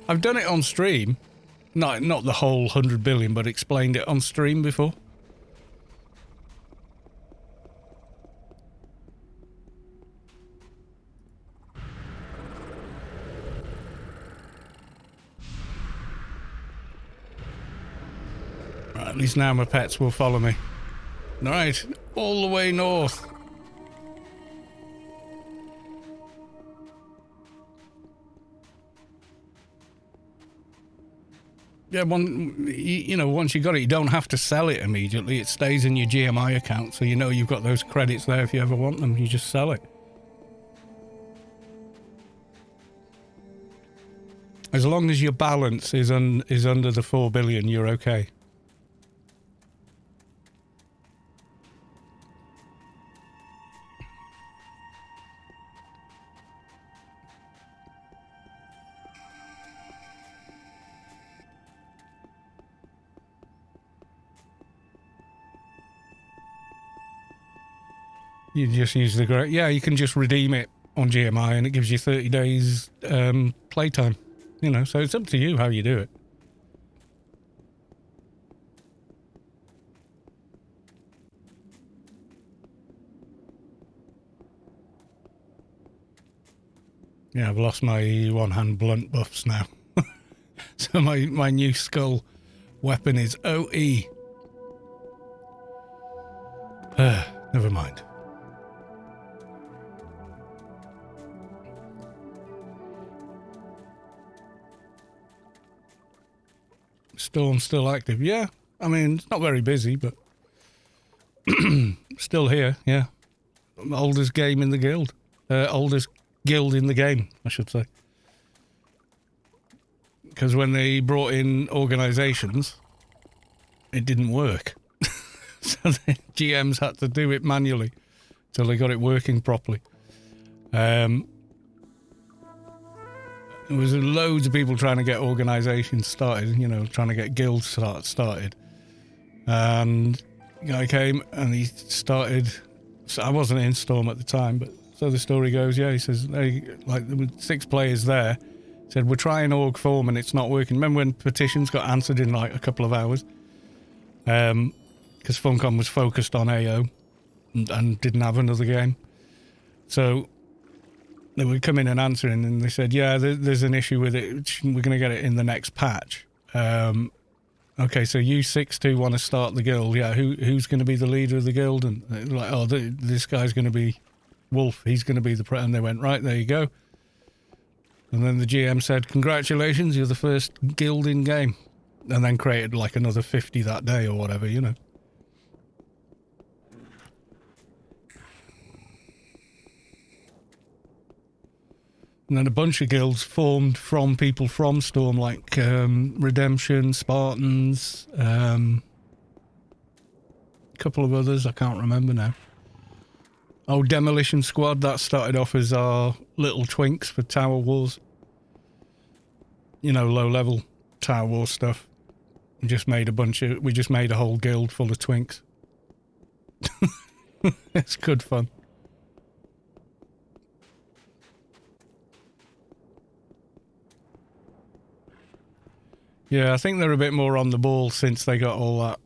I've done it on stream. Not the whole 100 billion, but explained it on stream before. Right, at least now my pets will follow me. Right, all the way north. Yeah, once you got it, you don't have to sell it immediately. It stays in your GMI account, so you've got those credits there if you ever want them. You just sell it. As long as your balance is under the 4 billion, you're okay. You just use the great. Yeah, you can just redeem it on GMI, and it gives you 30 days playtime. You know, so it's up to you how you do it. Yeah, I've lost my one-hand blunt buffs now. So my new skull weapon is OE. Never mind. Storm's still active. Yeah, I mean, it's not very busy, but still here, yeah. Oldest game in the guild. Oldest guild in the game, I should say. Because when they brought in organisations, it didn't work. So the GMs had to do it manually till they got it working properly. There was loads of people trying to get organisations started, you know, trying to get guilds started. And the guy came and he started... So I wasn't in Storm at the time, but so the story goes, yeah, he says, there were 6 players there. Said, we're trying org form and it's not working. Remember when petitions got answered in like a couple of hours? Because Funcom was focused on AO and didn't have another game. So they would come in and answer and they said, yeah, there's an issue with it. We're going to get it in the next patch. Okay, so you 6-2 want to start the guild. Yeah, who's going to be the leader of the guild? And like, oh, this guy's going to be Wolf. He's going to be the... And they went, right, there you go. And then the GM said, congratulations, you're the first guild in game. And then created like another 50 that day or whatever, you know. And then a bunch of guilds formed from people from Storm, like Redemption, Spartans, a couple of others, I can't remember now. Oh, Demolition Squad, that started off as our little twinks for Tower Wars. You know, low-level Tower War stuff. We just made a whole guild full of twinks. It's good fun. Yeah, I think they're a bit more on the ball since they got all that,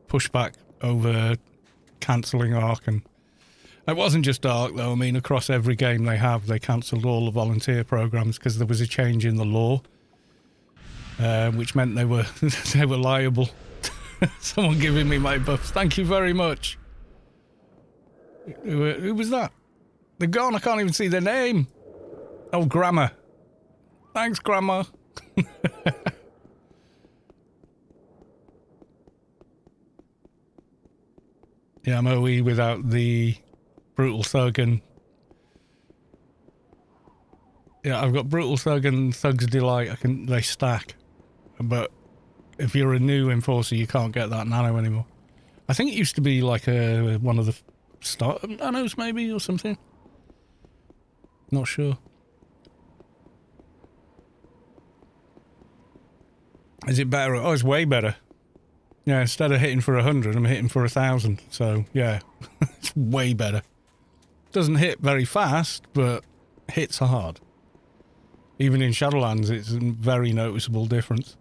pushback over cancelling Ark. And it wasn't just Ark, though. I mean, across every game they cancelled all the volunteer programs because there was a change in the law, which meant they were they were liable. Someone giving me my buffs. Thank you very much. Who was that? They're gone. I can't even see their name. Oh, Grammar. Thanks, Grammar. Yeah, I'm OE without the Brutal Thug and... Yeah, I've got Brutal Thug and Thug's Delight. They stack. But if you're a new Enforcer, you can't get that nano anymore. I think it used to be like one of the start nanos maybe or something. Not sure. Is it better? Oh, it's way better. Yeah, instead of hitting for 100, I'm hitting for 1,000. So, yeah, it's way better. Doesn't hit very fast, but hits hard. Even in Shadowlands, it's a very noticeable difference.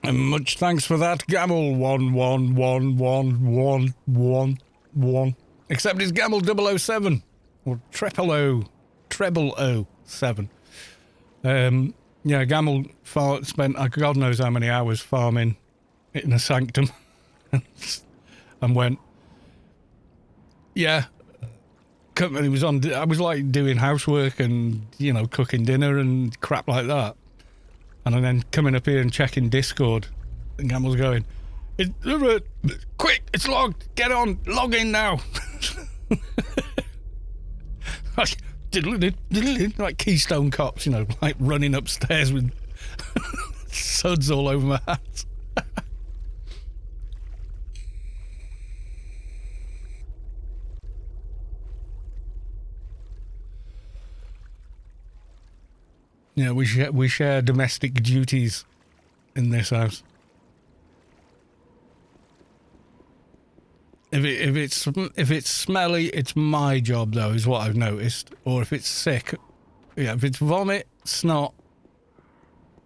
And much thanks for that, Gamble 11111111. Except it's Gamble 007 or treble O 7. Yeah, Gamble spent God knows how many hours farming in a sanctum, and went. Yeah, company was on. I was like doing housework and cooking dinner and crap like that. And then coming up here and checking Discord, and Gamble's going, quick, it's logged, get on, log in now. Like Keystone Cops, like running upstairs with suds all over my hat. Yeah, we share domestic duties in this house. If it's smelly, it's my job though, is what I've noticed. Or if it's sick, yeah, if it's vomit, snot,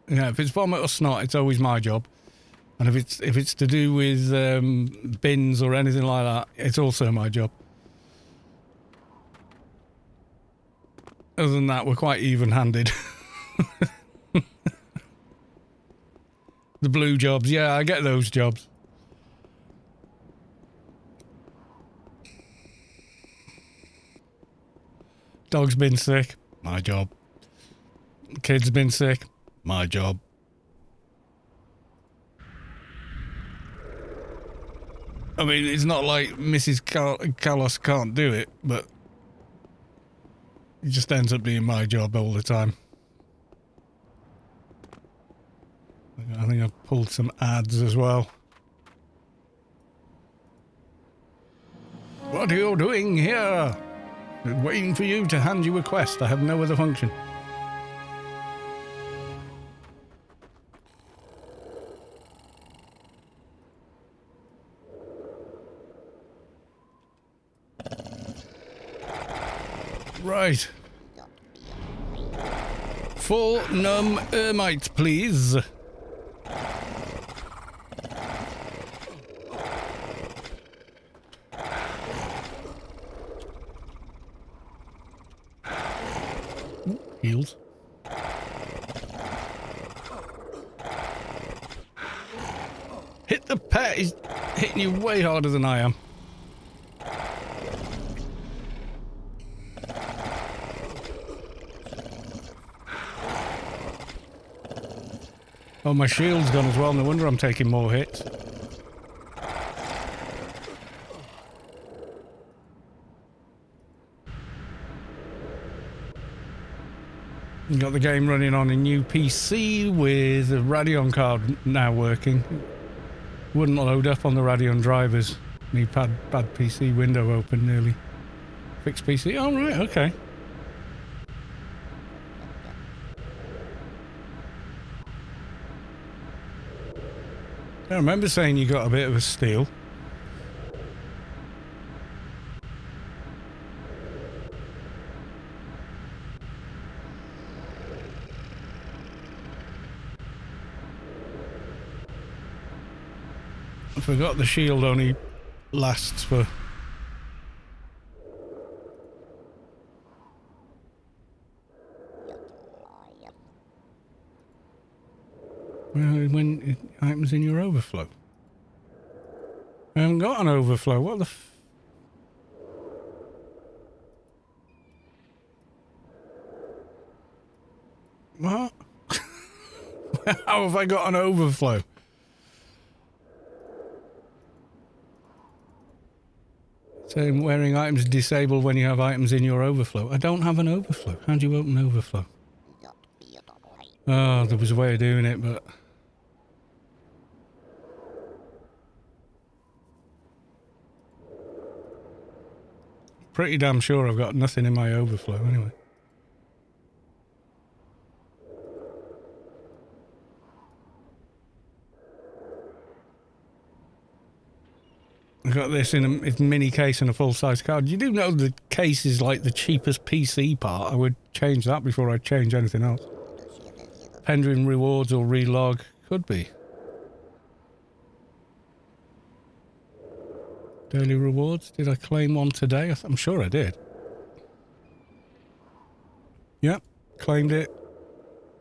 yeah, if it's vomit or snot, it's always my job. And if it's to do with bins or anything like that, it's also my job. Other than that, we're quite even-handed. The blue jobs, yeah, I get those jobs. Dog's been sick, my job. Kid's been sick, my job. I mean, it's not like Mrs. Kalos can't do it, but it just ends up being my job all the time. I think I've pulled some ads as well. What are you doing here? Waiting for you to hand you a quest. I have no other function. Right. Full numb ermite, please. Heals. Hit the pet. He's hitting you way harder than I am. Oh, my shield's gone as well. No wonder I'm taking more hits. You got the game running on a new PC with a Radeon card now working. Wouldn't load up on the Radeon drivers. Need bad PC window open nearly. Fixed PC. Oh, right, okay. I remember saying you got a bit of a steal. I forgot the shield only lasts for... when items in your overflow. I haven't got an overflow. What the What? How have I got an overflow? Saying wearing items disabled when you have items in your overflow. I don't have an overflow. How do you open overflow? Oh, there was a way of doing it, but... Pretty damn sure I've got nothing in my overflow anyway. I got this in a mini case and a full-size card. You do know the case is like the cheapest PC part. I would change that before I change anything else. Pending rewards or relog. Could be. Daily rewards. Did I claim one today? I'm sure I did. Yep. Claimed it.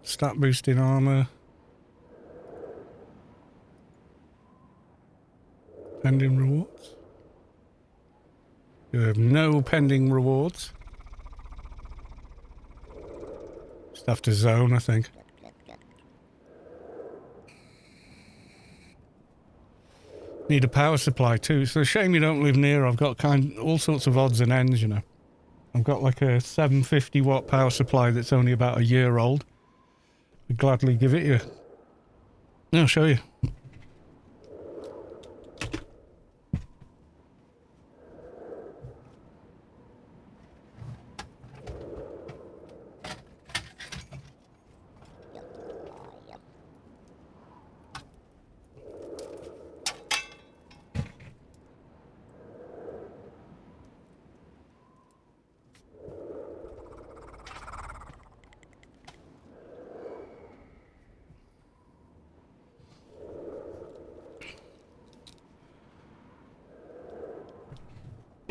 Stat boosting armor. Pending rewards. You have no pending rewards. Just have to zone, I think. Need a power supply too. It's a shame you don't live near. I've got all sorts of odds and ends, you know. I've got like a 750 watt power supply that's only about a year old. I'd gladly give it you. I'll show you.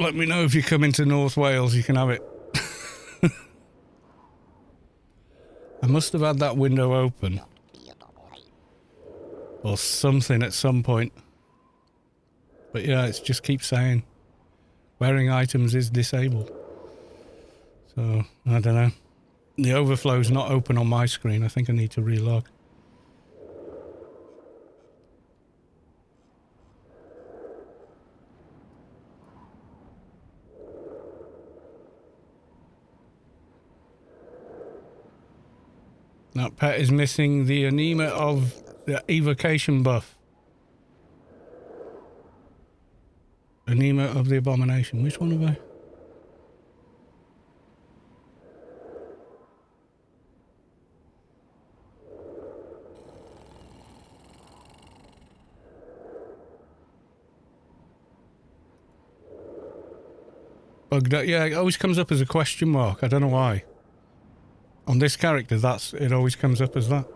Let me know if you come into North Wales, you can have it. I must have had that window open. Or something at some point. But yeah, it just keeps saying wearing items is disabled. So, I don't know. The overflow's not open on my screen. I think I need to relog. That pet is missing the anema of the evocation buff. Anema of the abomination. Which one have I? Bugged out. Yeah, it always comes up as a question mark. I don't know why. On this character, it always comes up as that.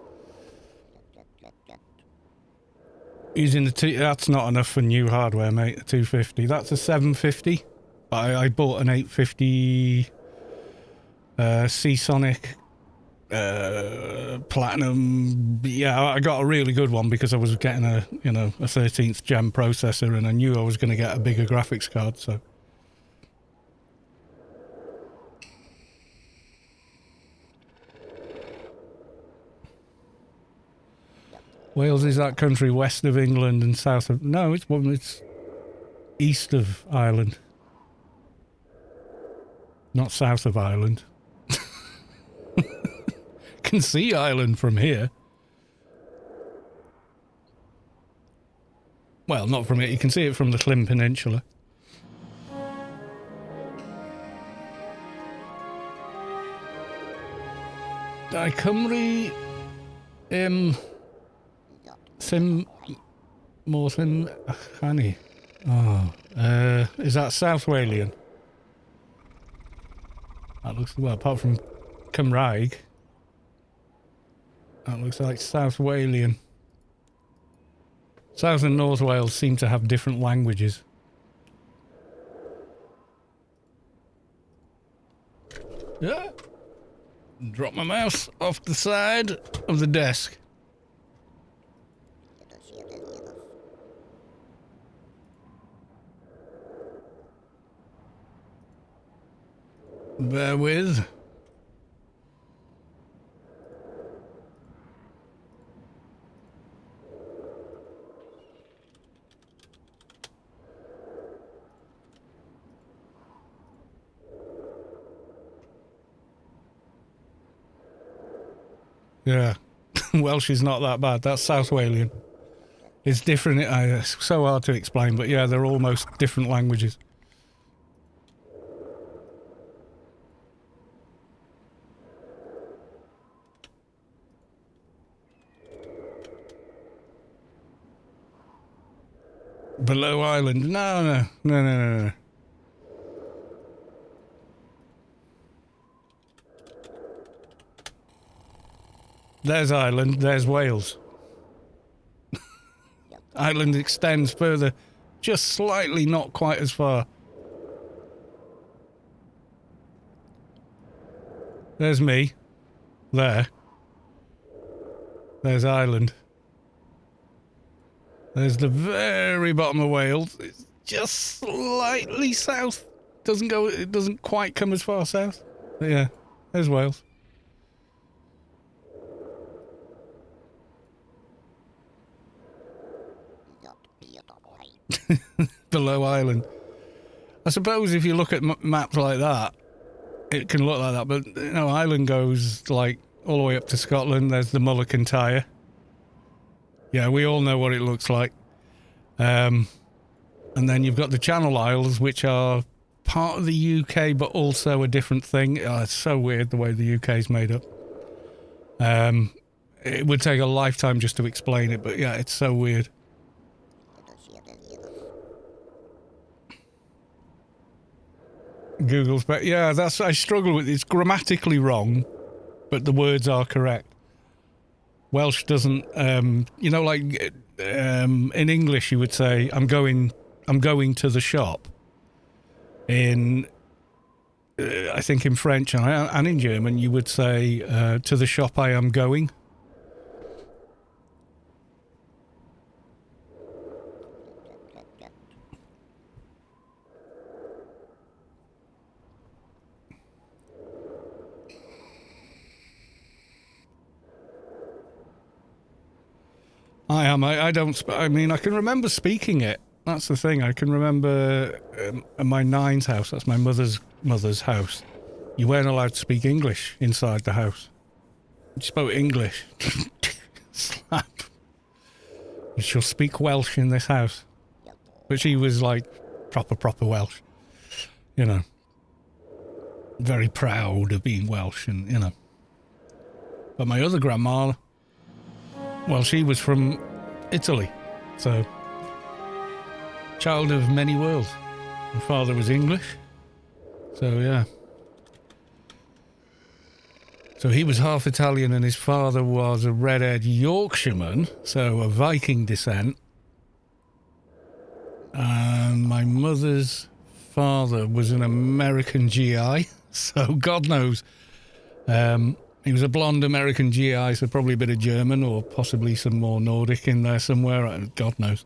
Using the that's not enough for new hardware, mate. A 250. That's a 750. I bought an 850 Seasonic Platinum. Yeah, I got a really good one because I was getting a 13th gen processor, and I knew I was going to get a bigger graphics card. So. Wales is that country west of England and south of... No, it's east of Ireland. Not south of Ireland. Can see Ireland from here. Well, not from here. You can see it from the Clym Peninsula. Da Cymru... Sim Honey. Oh, is that South Walian? That looks, well, apart from Cymraeg, that looks like South Walian. South and North Wales seem to have different languages. Yeah. Drop my mouse off the side of the desk. Bear with. Yeah. Welsh is not that bad. That's South Walian. It's different. It's so hard to explain, but yeah, they're almost different languages. Below Island. No. There's Ireland, there's Wales. Ireland extends further, just slightly, not quite as far. There's me. There. There's Ireland. There's the very bottom of Wales. It's just slightly south. It doesn't quite come as far south. But yeah, there's Wales. Below Ireland. I suppose if you look at maps like that, it can look like that, but you know, Ireland goes like all the way up to Scotland. There's the Mull of Kintyre. Yeah, we all know what it looks like. And then you've got the Channel Isles, which are part of the UK, but also a different thing. Oh, it's so weird the way the UK is made up. It would take a lifetime just to explain it, but yeah, it's so weird. Google's, but yeah, I struggle with it. It's grammatically wrong, but the words are correct. Welsh doesn't, like in English you would say, I'm going to the shop. In, I think in French and in German, you would say, to the shop I am going. I don't. I mean, I can remember speaking it. That's the thing. I can remember at my Nine's house. That's my mother's house. You weren't allowed to speak English inside the house. You spoke English. Slap. You shall speak Welsh in this house. But she was like proper Welsh. You know. Very proud of being Welsh and, you know. But my other grandma, well, she was from Italy, so child of many worlds. My father was English, so yeah. So he was half Italian and his father was a red-haired Yorkshireman, so a Viking descent. And my mother's father was an American GI, so God knows. He was a blonde American GI, so probably a bit of German or possibly some more Nordic in there somewhere. God knows.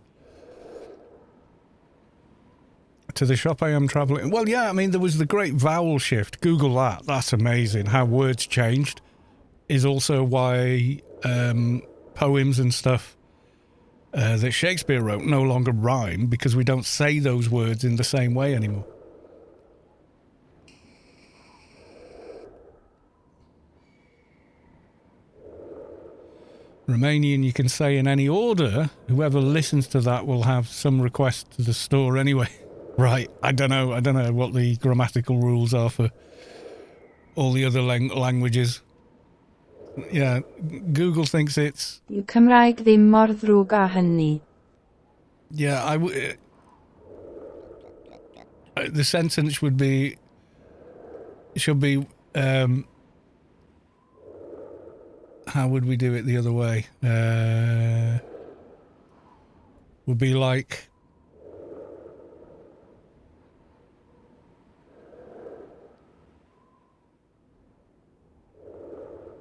To the shop I am travelling. Well, yeah, I mean, there was the great vowel shift. Google that. That's amazing. How words changed is also why poems and stuff that Shakespeare wrote no longer rhyme, because we don't say those words in the same way anymore. Romanian you can say in any order. Whoever listens to that will have some request to the store anyway. Right, I don't know what the grammatical rules are for all the other languages. Yeah, Google thinks it's... Yw Cymraeg ddim mor ddrwg â hynny. Yeah, the sentence should be... how would we do it the other way? Would be like...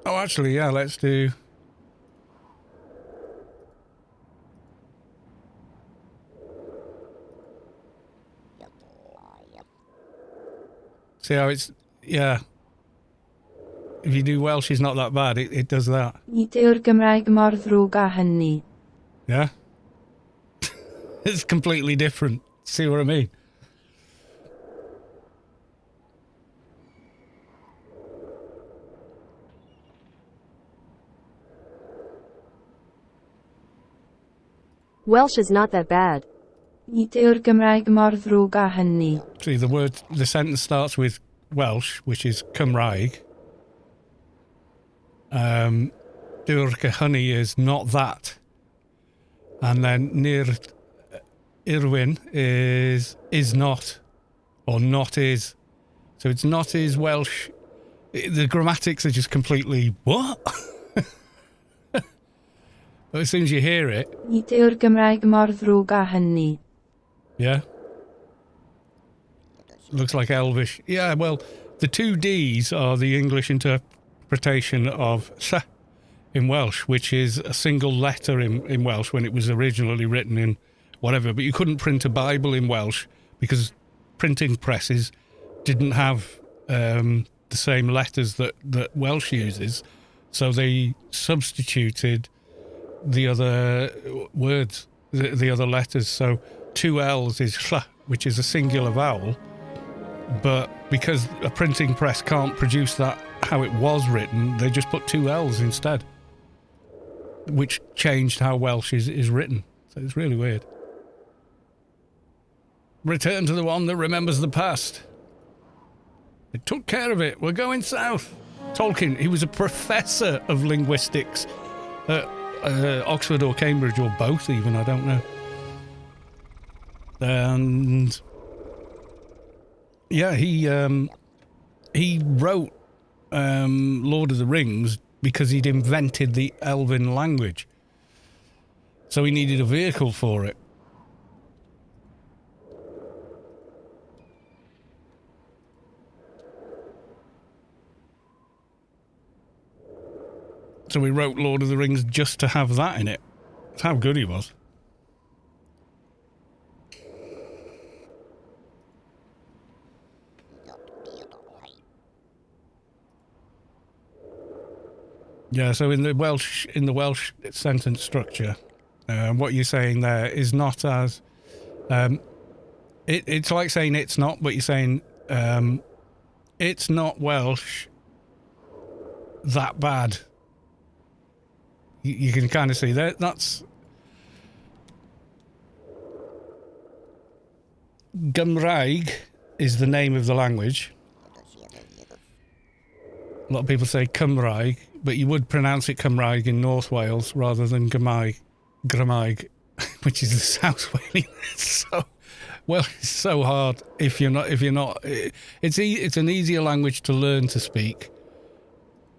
Oh, actually, yeah, let's do... See how it's... Yeah. If you do Welsh, it's not that bad. It does that. Nid yw'r Gymraeg mor ddrwg â hynny. Yeah? It's completely different. See what I mean? Welsh is not that bad. Nid yw'r Gymraeg mor ddrwg â hynny. See, the sentence starts with Welsh, which is Cymraeg. Dyw'r honey is not that. And then near Irwin is not, or not is. So it's not is Welsh. The grammatics are just completely, what? But as soon as you hear it... Nid yw'r Gymraeg mor ddrwg â hynny. Yeah. Looks like Elvish. Yeah, well, the two Ds are the English interpretation of ll in Welsh, which is a single letter in Welsh when it was originally written in whatever. But you couldn't print a Bible in Welsh because printing presses didn't have the same letters that Welsh uses. So they substituted the other words, the other letters. So two L's is ll, which is a singular vowel. But because a printing press can't produce that how it was written, they just put two L's instead, which changed how Welsh is written. So it's really weird. Return to the one that remembers the past. It took care of it. We're going south. Tolkien, he was a professor of linguistics at Oxford or Cambridge, or both even, I don't know. And yeah, he wrote Lord of the Rings because he'd invented the Elven language. So he needed a vehicle for it. So he wrote Lord of the Rings just to have that in it. That's how good he was. Yeah, so in the Welsh sentence structure, what you're saying there is not as it's like saying it's not, but you're saying it's not Welsh that bad. You can kind of see that. That's Gymraeg is the name of the language. A lot of people say Cymraeg, but you would pronounce it Cymraeg in North Wales rather than Gymraeg, which is the South Wales. It's so hard if you're not. It's an easier language to learn to speak,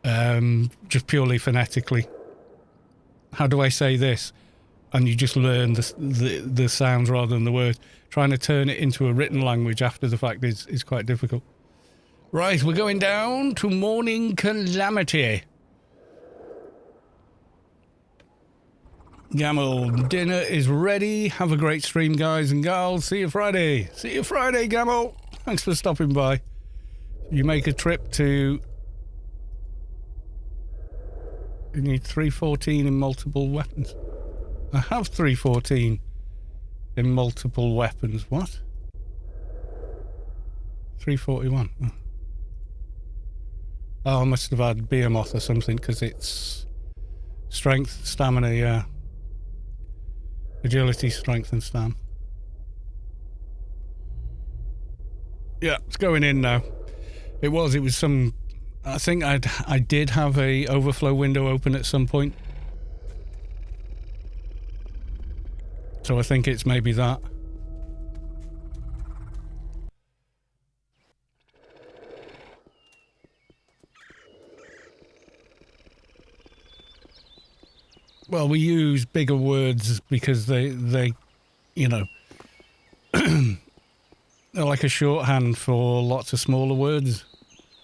just purely phonetically. How do I say this? And you just learn the sounds rather than the words. Trying to turn it into a written language after the fact is quite difficult. Right, we're going down to Mourning Calamity. Gamel, dinner is ready. Have a great stream, guys and gals. See you Friday. See you Friday, Gamel. Thanks for stopping by. You make a trip to... You need 314 in multiple weapons. I have 314 in multiple weapons. What? 341. Oh, I must have had Behemoth or something, because it's strength, stamina, yeah. Agility, strength, and stam. Yeah, it's going in now. It was some... I think I did have a overflow window open at some point. So I think it's maybe that. Well, we use bigger words because they you know, they're like a shorthand for lots of smaller words,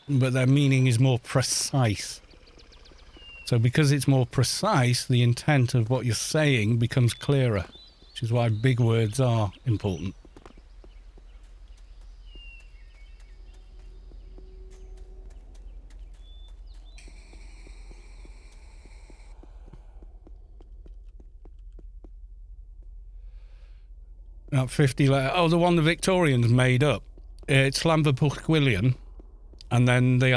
but their meaning is more precise. So because it's more precise, the intent of what you're saying becomes clearer, which is why big words are important. That 50 letter. Oh, the one the Victorians made up. It's Llanfairpwllgwyngyllgogerydd, and then they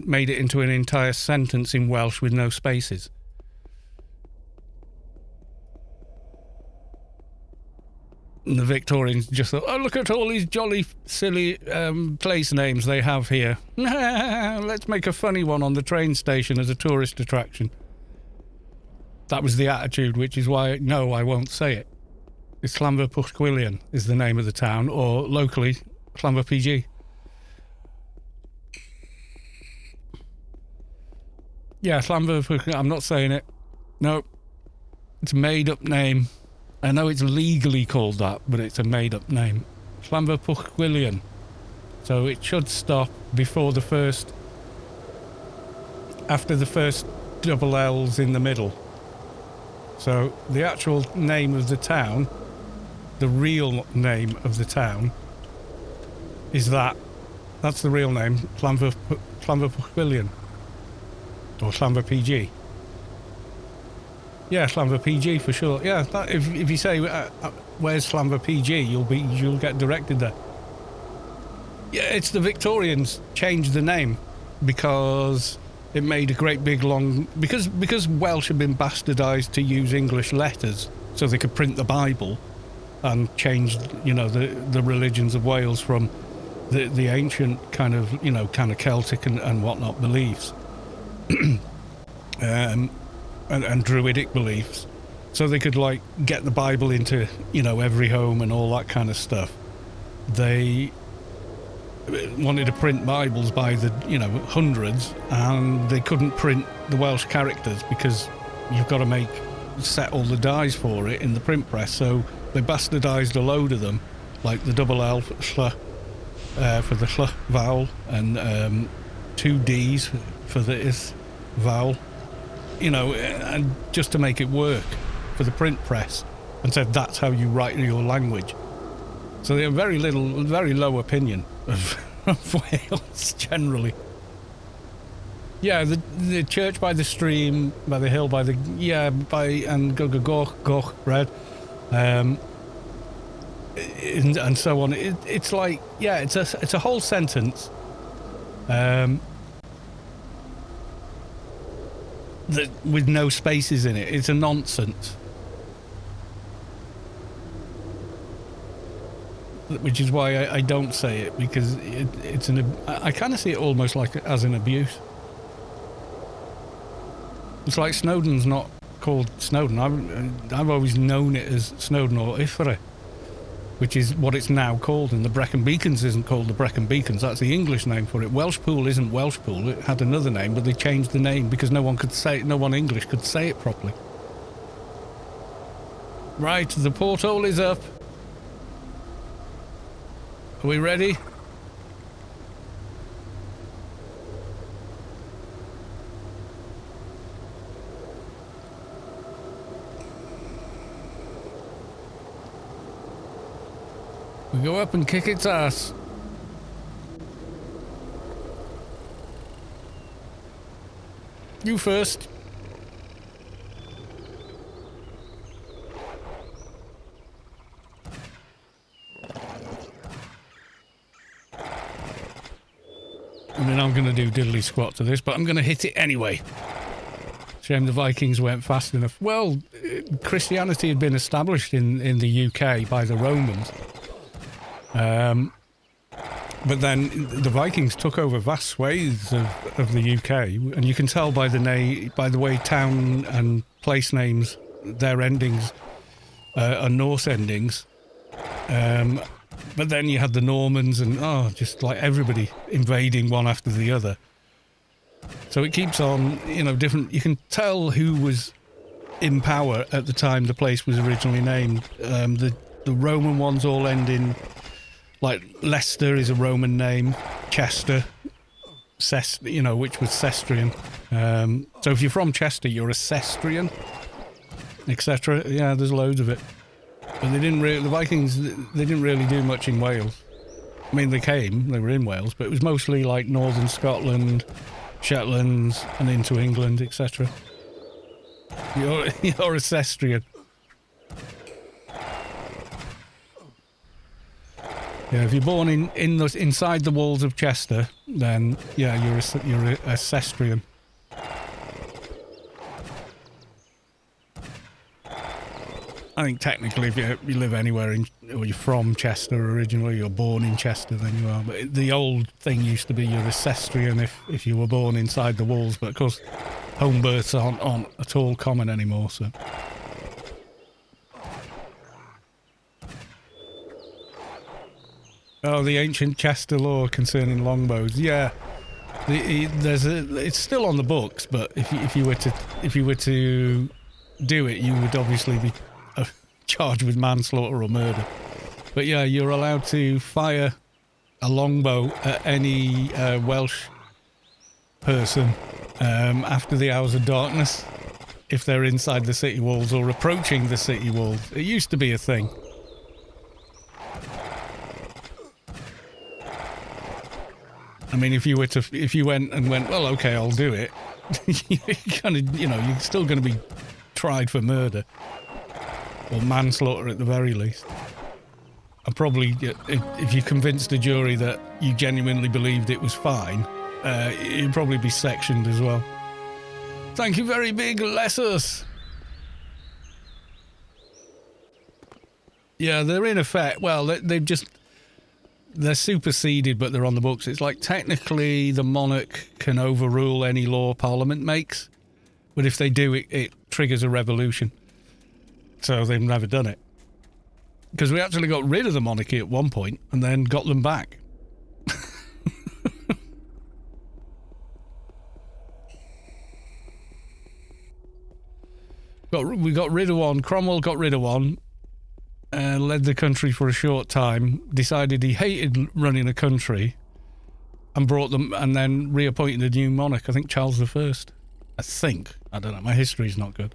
made it into an entire sentence in Welsh with no spaces. And the Victorians just thought, oh, look at all these jolly, silly place names they have here. Let's make a funny one on the train station as a tourist attraction. That was the attitude, which is why, no, I won't say it. It's Llanfairpwllgwyngyllgogerydd is the name of the town, or locally, Llanfairpwll. Yeah, Llanfairpwllgwyngyllgogerydd, I'm not saying it. No, it's a made-up name. I know it's legally called that, but it's a made-up name. Llanfairpwllgwyngyllgogerydd. So it should stop before the first... after the first double L's in the middle. So the actual name of the town... the real name of the town is that. That's the real name, Llanfairpwllgwyngyllgogerydd. Or Llanfairpwll. Yeah, Llanfairpwll for sure. Yeah, that, if you say where's Llanfairpwll, you'll get directed there. Yeah, it's the Victorians changed the name because it made a great big long because Welsh had been bastardised to use English letters so they could print the Bible. And changed, the religions of Wales from the ancient kind of Celtic and whatnot beliefs, and Druidic beliefs, so they could get the Bible into every home and all that kind of stuff. They wanted to print Bibles by the hundreds, and they couldn't print the Welsh characters because you've got to set all the dies for it in the print press. So they bastardised a load of them, like the double L for the hl vowel, and 2 Ds for the is vowel, you know, and just to make it work for the print press, and said that's how you write your language. So they have very low opinion of Wales generally. Yeah, the church by the stream, by the hill, and goch bread, and so on. It's like, yeah, it's a whole sentence. That with no spaces in it. It's a nonsense. Which is why I don't say it, because I kind of see it almost like as an abuse. It's like Snowdon's not called Snowdon. I've always known it as Snowdon or Ifre, which is what it's now called, and the Brecon Beacons isn't called the Brecon Beacons. That's the English name for it. Welshpool isn't Welshpool. It had another name, but they changed the name because no one English could say it properly. Right, the porthole is up. Are we ready? We go up and kick its ass. You first. I mean, I'm going to do diddly squat to this, but I'm going to hit it anyway. Shame the Vikings weren't fast enough. Well, Christianity had been established in the UK by the Romans. But then the Vikings took over vast swathes of the UK, and you can tell by the way town and place names, their endings are Norse endings. But then you had the Normans and just like everybody invading one after the other. So it keeps on, different. You can tell who was in power at the time the place was originally named. The Roman ones all end in, like Leicester is a Roman name, Chester, which was Cestrian. So if you're from Chester, you're a Cestrian, etc. Yeah, there's loads of it. But the Vikings, they didn't really do much in Wales. I mean, they were in Wales, but it was mostly like northern Scotland, Shetlands, and into England, etc. You're a Cestrian. Yeah, if you're born inside the walls of Chester, then yeah, you're a Cestrian. I think technically, if you live anywhere or you're from Chester originally, you're born in Chester, then you are. But the old thing used to be you're a Cestrian if you were born inside the walls. But of course, home births aren't at all common anymore. So. Oh, the ancient Chester law concerning longbows. Yeah, it's still on the books, but if you were to do it, you would obviously be charged with manslaughter or murder. But yeah, you're allowed to fire a longbow at any Welsh person after the hours of darkness if they're inside the city walls or approaching the city walls. It used to be a thing. I mean, if you went, well, okay, I'll do it. You're still going to be tried for murder or manslaughter at the very least. And probably, if you convinced a jury that you genuinely believed it was fine, you'd probably be sectioned as well. Thank you very big, Lessus. Yeah, they're in effect. Well, they're superseded, but they're on the books. It's like technically the monarch can overrule any law Parliament makes, but if they do, it triggers a revolution. So they've never done it. Because we actually got rid of the monarchy at one point and then got them back. We got rid of one. Cromwell got rid of one. Led the country for a short time, decided he hated running a country, and brought them, and then reappointed a new monarch, I think Charles I. I think. I don't know. My history's not good.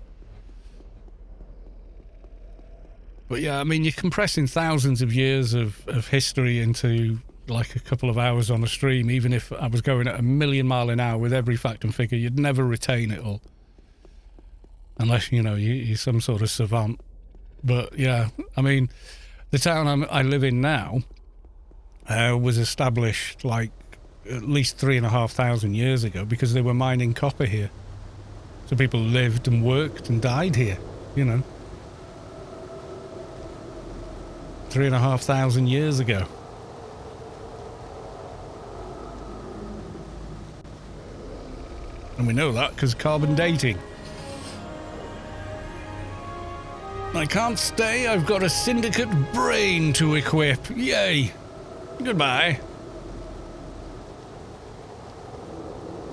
But yeah, I mean, you're compressing thousands of years of history into like a couple of hours on a stream. Even if I was going at 1,000,000 miles an hour with every fact and figure, you'd never retain it all. Unless, you know, you're some sort of savant. But yeah, I mean, the town I live in now was established like at least 3,500 years ago because they were mining copper here. So people lived and worked and died here, you know. 3,500 years ago. And we know that because carbon dating. I can't stay, I've got a Syndicate brain to equip. Yay. Goodbye.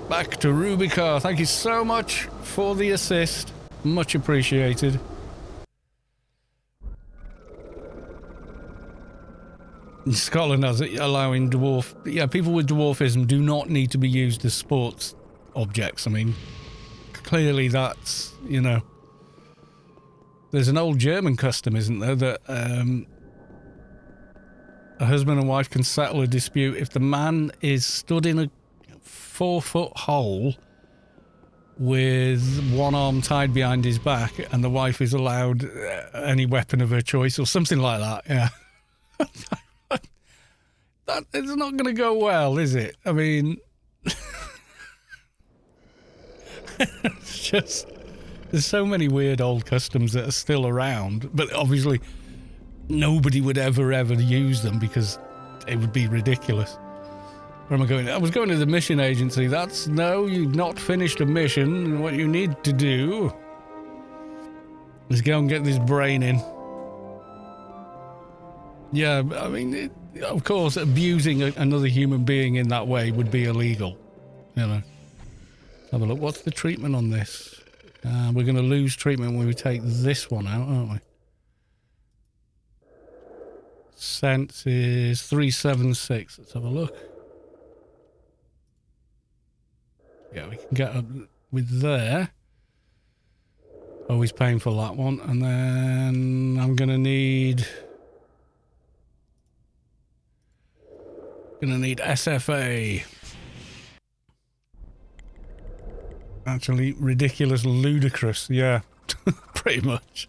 Back to Rubicar. Thank you so much for the assist. Much appreciated. Scotland has it allowing dwarf... Yeah, people with dwarfism do not need to be used as sports objects. I mean, clearly that's, you know... There's an old German custom, isn't there, that a husband and wife can settle a dispute if the man is stood in a 4-foot hole with one arm tied behind his back and the wife is allowed any weapon of her choice or something like that, yeah. That it's not going to go well, is it? I mean, it's just, there's so many weird old customs that are still around, but obviously nobody would ever use them because it would be ridiculous. Where am I going? I was going to the mission agency. That's, no, you've not finished a mission. What you need to do is go and get this brain in. Yeah, I mean, of course, abusing another human being in that way would be illegal. You know. Have a look. What's the treatment on this? We're going to lose treatment when we take this one out, aren't we? Sense is 376. Let's have a look. Yeah, we can get up with there. Always painful, that one. And then I'm going to need... Gonna need SFA. Actually, ridiculous, ludicrous, yeah. Pretty much.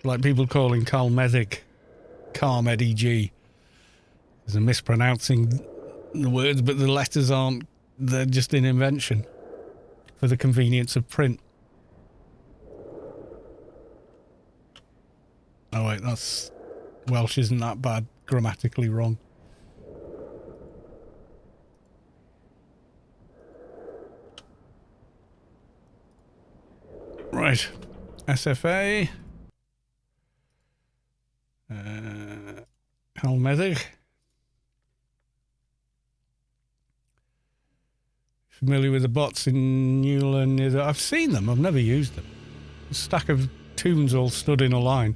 Like people calling Calamity Carmed EG. There's a mispronouncing the words, but the letters aren't, they're just an invention for the convenience of print. Oh wait, that's... Welsh isn't that bad, grammatically wrong. Right. SFA. Helmetic. Familiar with the bots in Newland? I've seen them, I've never used them. A stack of tunes all stood in a line.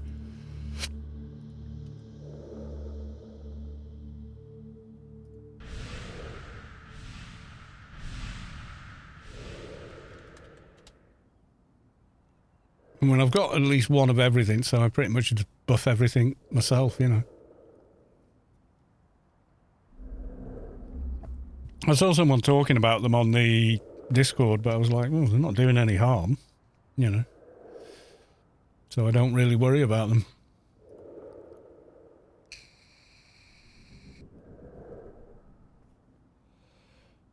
I mean, I've got at least one of everything, so I pretty much just buff everything myself, you know. I saw someone talking about them on the Discord, but I was like, well, they're not doing any harm, you know. So I don't really worry about them.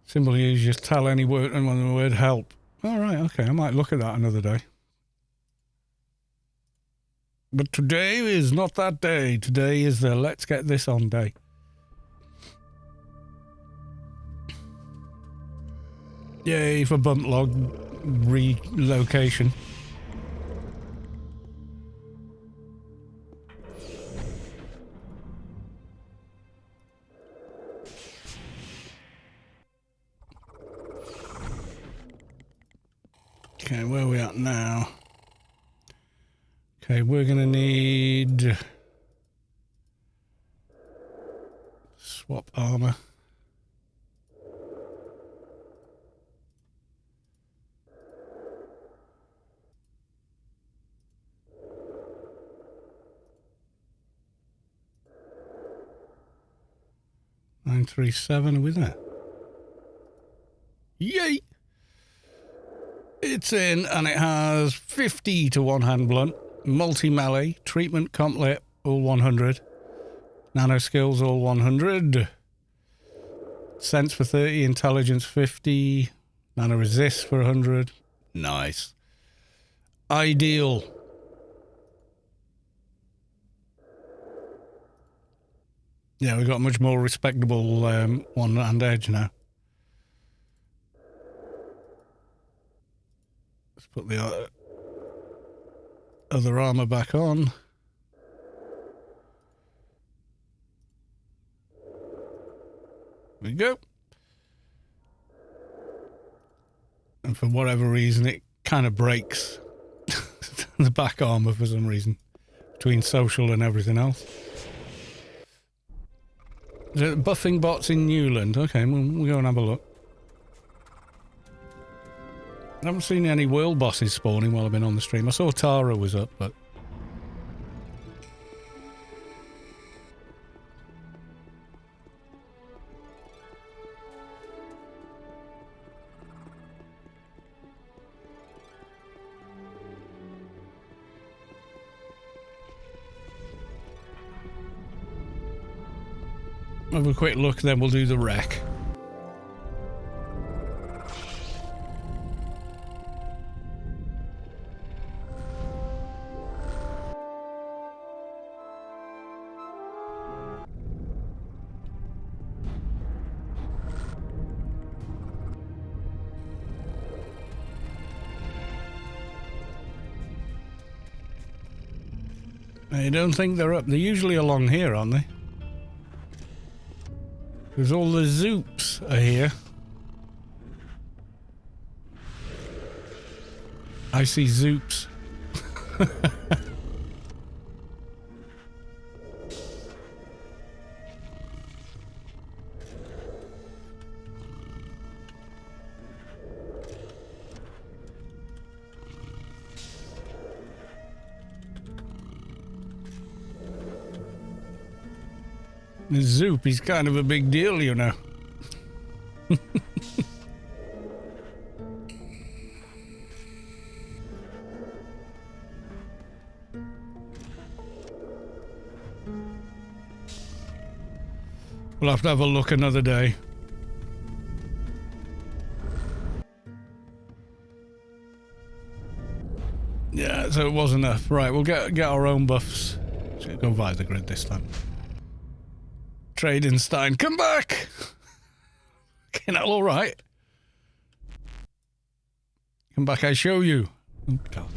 Symbol used, just tell any word and when the word help. All right, okay, I might look at that another day. But today is not that day. Today is the let's get this on day. Yay for bump log relocation. Okay, where are we at now? Okay, we're going to need swap armor. 937, are we there? Yay! It's in, and it has 50 to one-hand blunt, multi-melee, treatment, comp lit, all 100. Nano skills, all 100. Sense for 30, intelligence 50, nano resist for 100. Nice. Ideal. Yeah, we've got a much more respectable one-hand edge now. Let's put the other armor back on. There we go. And for whatever reason, it kind of breaks the back armor for some reason, between social and everything else. Is it buffing bots in Newland? Okay, we'll go and have a look. I haven't seen any world bosses spawning while I've been on the stream. I saw Tara was up, but... have a quick look, then we'll do the Reck. I don't think they're up. They're usually along here, aren't they? Because all the Zoops are here. I see Zoops. The Zoop, he's kind of a big deal, you know. We'll have to have a look another day. Yeah, so it was enough. Right, we'll get our own buffs. Should go via the grid this time. Tradenstein, come back! Okay, that all right? Come back, I show you. Oh, God.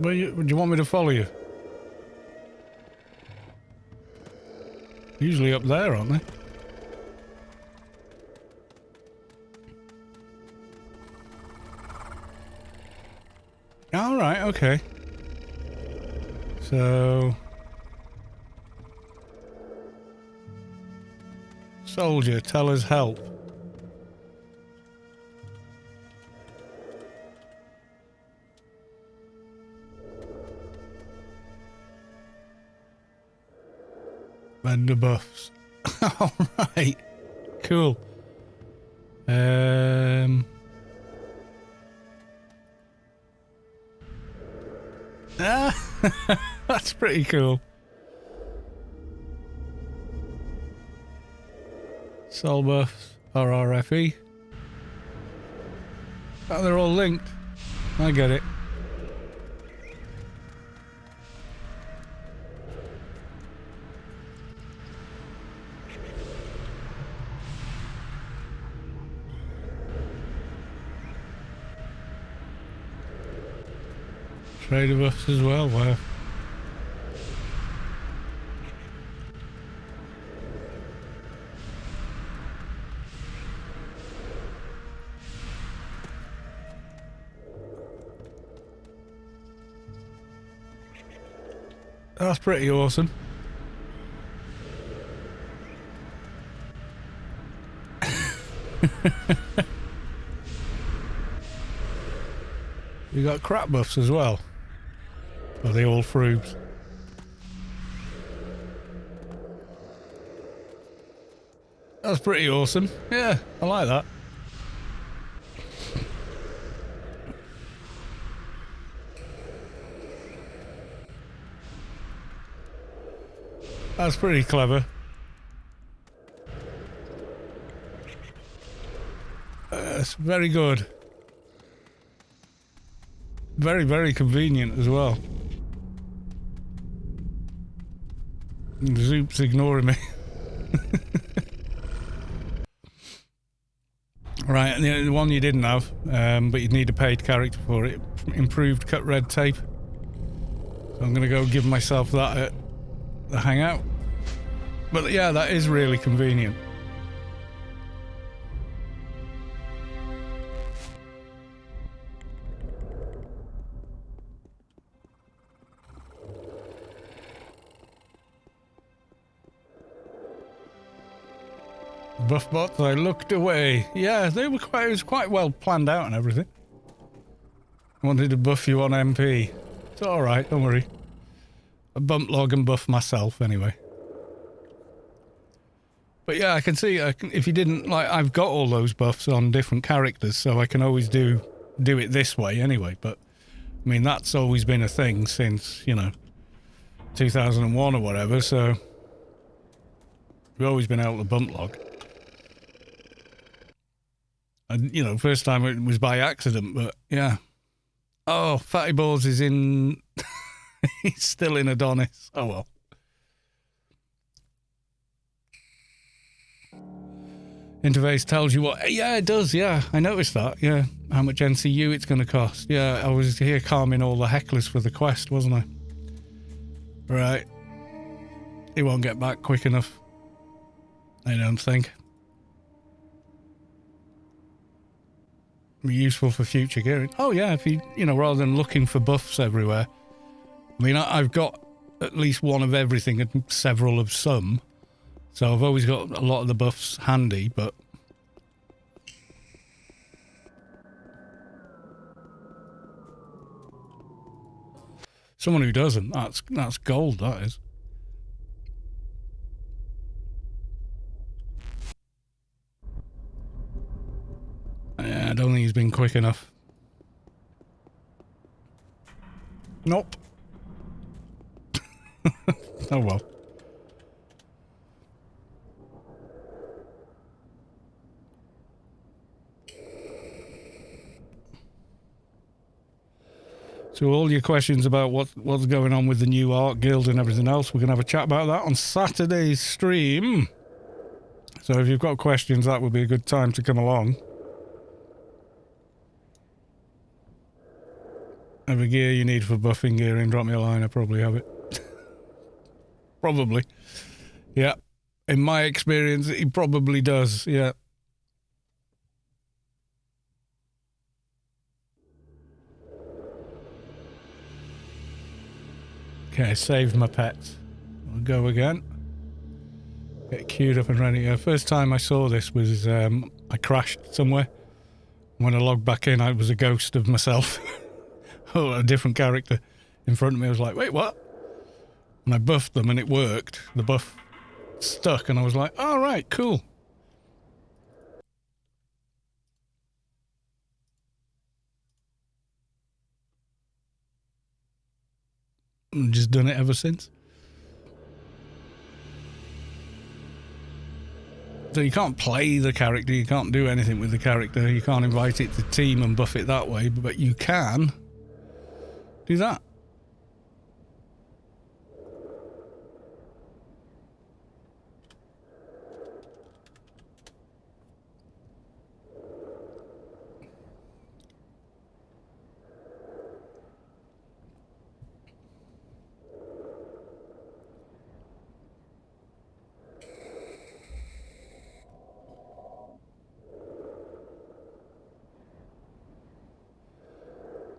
Where do you want me to follow you? Usually up there, aren't they? All right, okay. So... Soldier, tell us help. Vendor buffs. All right. Cool. That's pretty cool. Soul buffs, RRFE. Oh, they're all linked. I get it. Trader buffs as well, wow. That's pretty awesome. You got crap buffs as well. Are they all frubes? That's pretty awesome. Yeah, I like that. That's pretty clever. That's very good. Very, very convenient as well. Zoop's ignoring me. Right, and the one you didn't have, but you'd need a paid character for it. Improved cut red tape. So I'm going to go give myself that at the hangout. But yeah, that is really convenient. Buff bots, I looked away. Yeah, they were quite, it was quite well planned out and everything. I wanted to buff you on MP. It's alright, don't worry. I bump log and buff myself anyway. But yeah, I can see, if you didn't, like, I've got all those buffs on different characters, so I can always do it this way anyway. But, I mean, that's always been a thing since, you know, 2001 or whatever, so we've always been able to bump log. And, you know, first time it was by accident, but yeah. Oh, Phattybaws is in... He's still in Adonis. Oh, well. Interface tells you what... Yeah, it does, yeah. I noticed that, yeah. How much NCU it's going to cost. Yeah, I was here calming all the hecklers for the quest, wasn't I? Right. He won't get back quick enough. I don't think. Be useful for future gearing. Oh yeah, if you know, rather than looking for buffs everywhere. I mean, I've got at least one of everything and several of some, so I've always got a lot of the buffs handy. But someone who doesn't, that's gold. That is. Yeah, I don't think he's been quick enough. Nope. Oh well. So all your questions about what's going on with the new art guild and everything else, we're going to have a chat about that on Saturday's stream. So if you've got questions, that would be a good time to come along. Every gear you need for buffing gearing, drop me a line, I probably have it. Probably. Yeah. In my experience, he probably does, yeah. Okay, saved my pets. I'll go again. Get queued up and ready. First time I saw this was, I crashed somewhere. When I logged back in, I was a ghost of myself. Oh, a different character in front of me. I was like, wait, what? And I buffed them and it worked. The buff stuck and I was like, all right, cool. And just done it ever since. So you can't play the character, you can't do anything with the character, you can't invite it to team and buff it that way, but you can do that.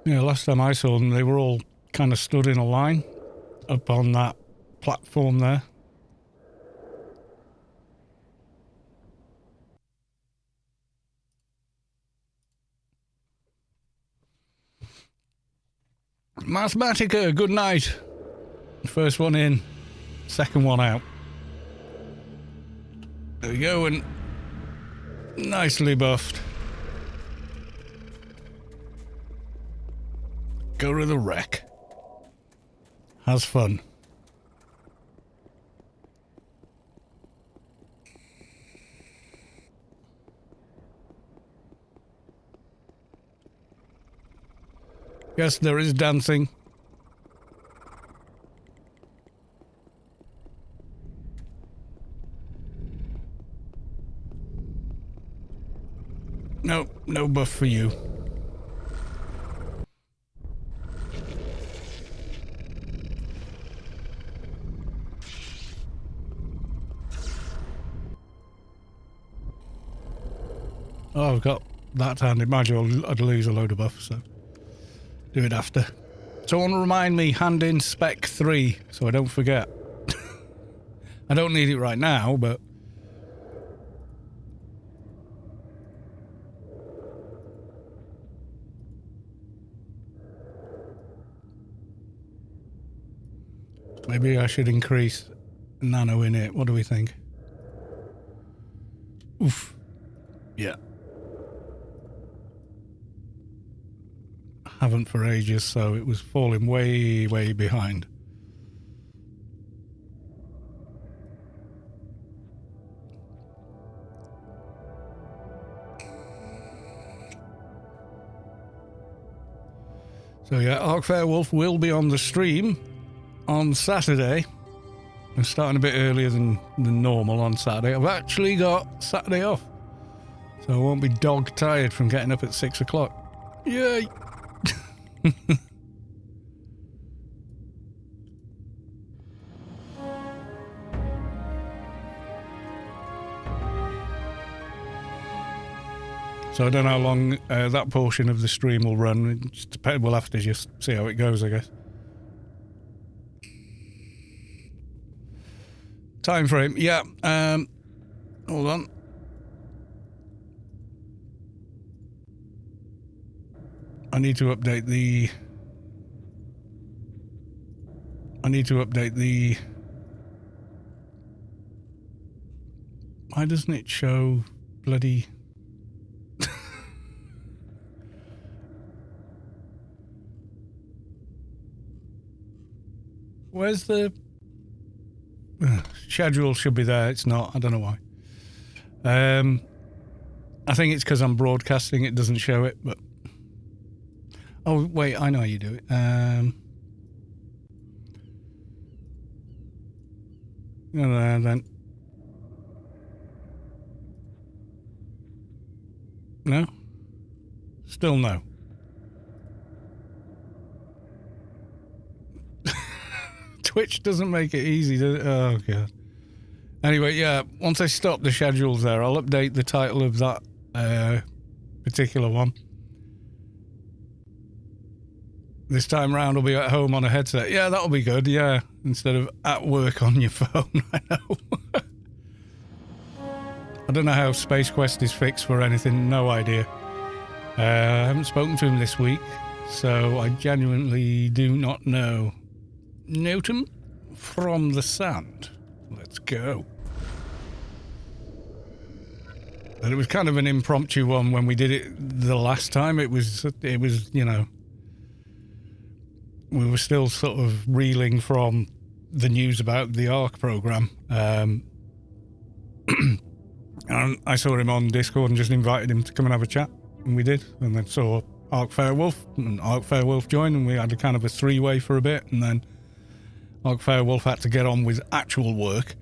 Yeah, last time I saw them, they were all kind of stood in a line. up on that platform there. Mathematica, good night. First one in, second one out. There we go, and nicely buffed. Go to the Reck. Has fun. Yes, there is dancing. No, no buff for you. Oh, I've got that hand. Imagine I'd lose a load of buff, so do it after. Someone remind me, hand in spec 3, so I don't forget. I don't need it right now, but... maybe I should increase nano in it. What do we think? Oof. Yeah. Haven't for ages, so it was falling way, way behind. So yeah, Wolf will be on the stream on Saturday. I'm starting a bit earlier than normal on Saturday. I've actually got Saturday off, so I won't be dog tired from getting up at 6 o'clock. Yay! So I don't know how long that portion of the stream will run. It just depends. We'll have to just see how it goes, I guess. Time frame, yeah. Hold on. I need to update the... Why doesn't it show bloody... Where's the... schedule should be there. It's not. I don't know why. I think it's because I'm broadcasting. It doesn't show it, but... Oh, wait. I know how you do it. Then... No? Still no. Twitch doesn't make it easy, does it? Oh, God. Anyway, yeah, once I stop the schedules there, I'll update the title of that particular one. This time round, I'll be at home on a headset. Yeah, that'll be good, yeah. Instead of at work on your phone, I know. I don't know how Space Quest is fixed for anything, no idea. I haven't spoken to him this week, so I genuinely do not know. Notum from the sand. Let's go. And it was kind of an impromptu one when we did it the last time. It was, you know, we were still sort of reeling from the news about the ARC program. And I saw him on Discord and just invited him to come and have a chat. And we did. And then saw Arc Fairwolf. And Arc Fairwolf joined, and we had a kind of a three-way for a bit. And then Arc Fairwolf had to get on with actual work.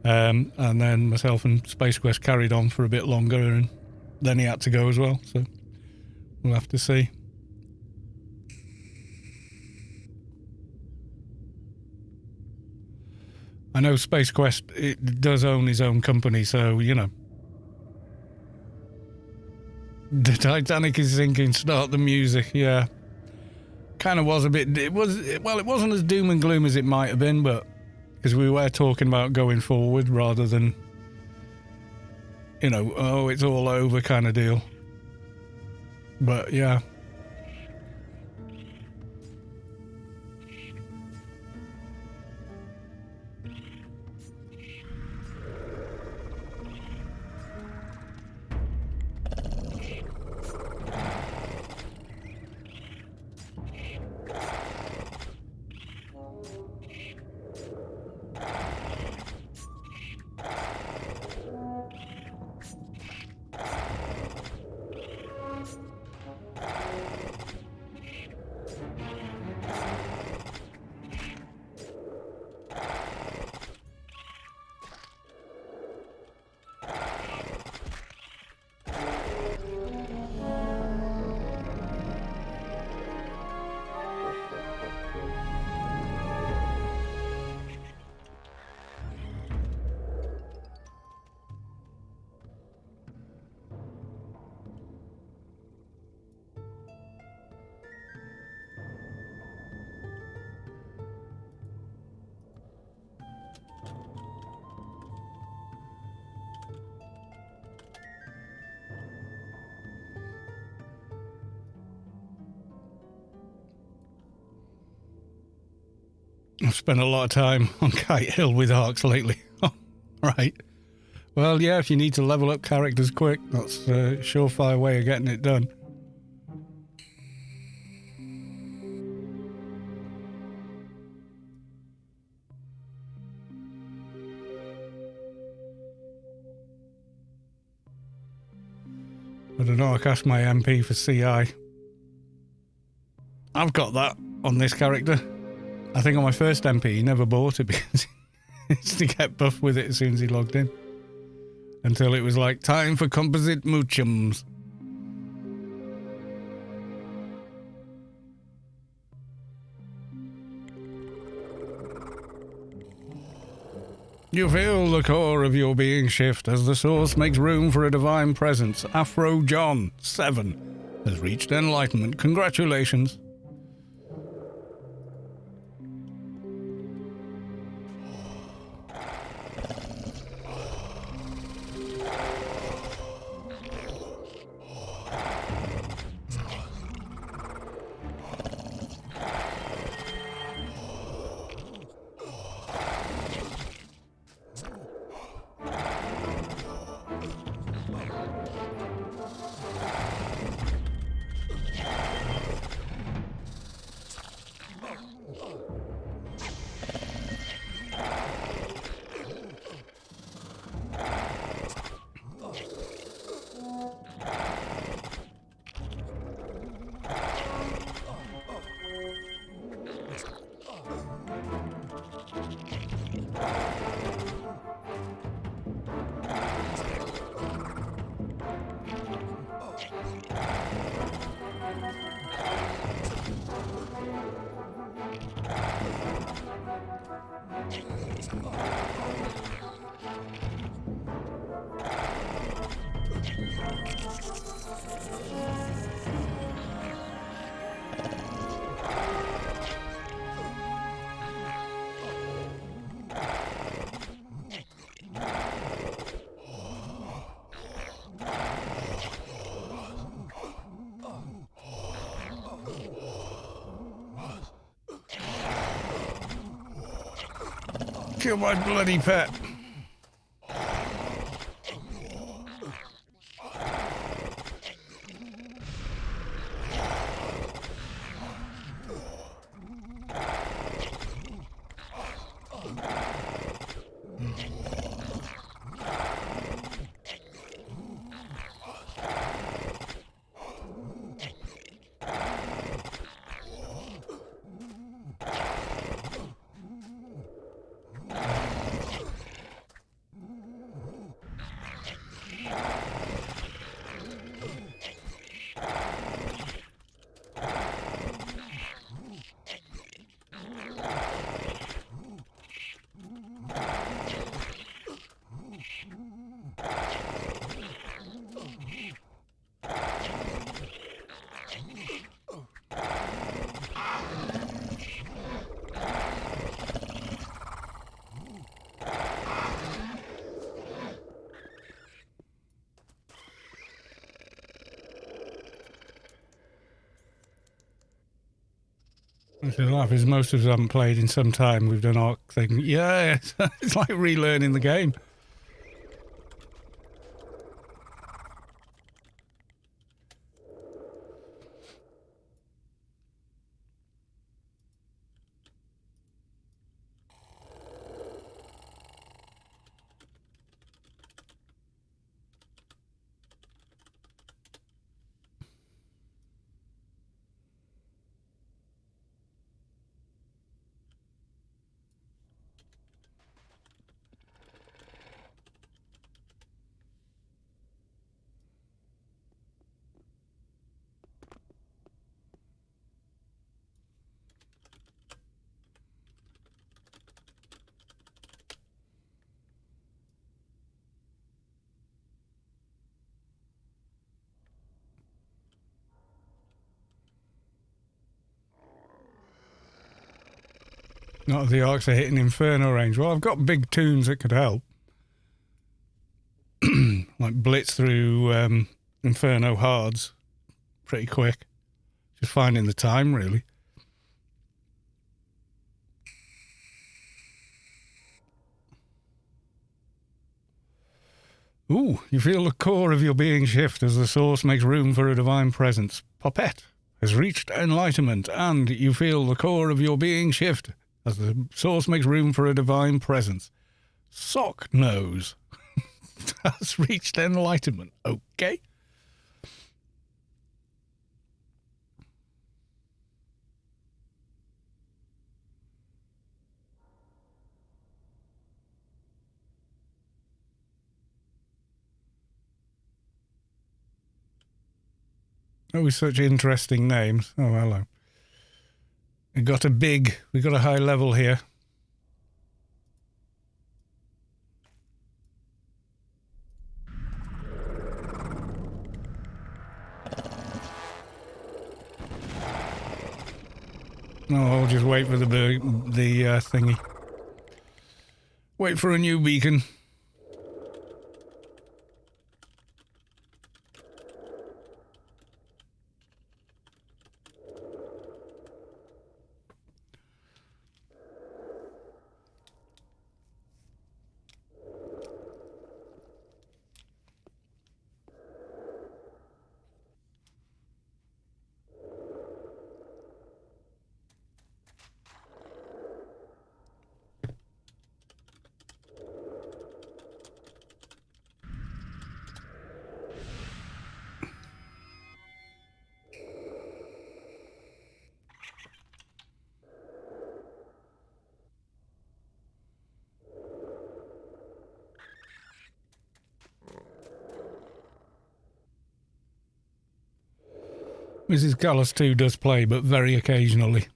And then myself and Space Quest carried on for a bit longer, and then he had to go as well. So we'll have to see. I know Space Quest, it does own his own company, so, you know. The Titanic is sinking, start the music, yeah. kind of was a bit... It wasn't as doom and gloom as it might have been, but... Because we were talking about going forward rather than... You know, oh, it's all over kind of deal. But, yeah. I've spent a lot of time on Kite Hill with Arcs lately. Right. Well, yeah, if you need to level up characters quick, that's a surefire way of getting it done. I don't know, I cast my MP for CI. I've got that on this character. I think on my first MP he never bought it because he used to get buffed with it as soon as he logged in. Until it was like, time for composite moochums. You feel the core of your being shift as the source makes room for a divine presence. Afro John, 7, has reached Enlightenment. Congratulations. Kill my bloody pet. Which is laugh is most of us haven't played in some time. We've done Arc thing. Yeah, it's like relearning the game. Not if the Arcs are hitting Inferno range. Well, I've got big tunes that could help. Like blitz through Inferno hards pretty quick. Just finding the time, really. Ooh, you feel the core of your being shift as the source makes room for a divine presence. Popette has reached enlightenment, and you feel the core of your being shift as the source makes room for a divine presence. Sock nose has reached enlightenment. Okay. Oh, such interesting names. Oh, hello. We got a high level here. No, I'll just wait for the thingy. Wait for a new beacon. Mrs. Callis too does play, but very occasionally.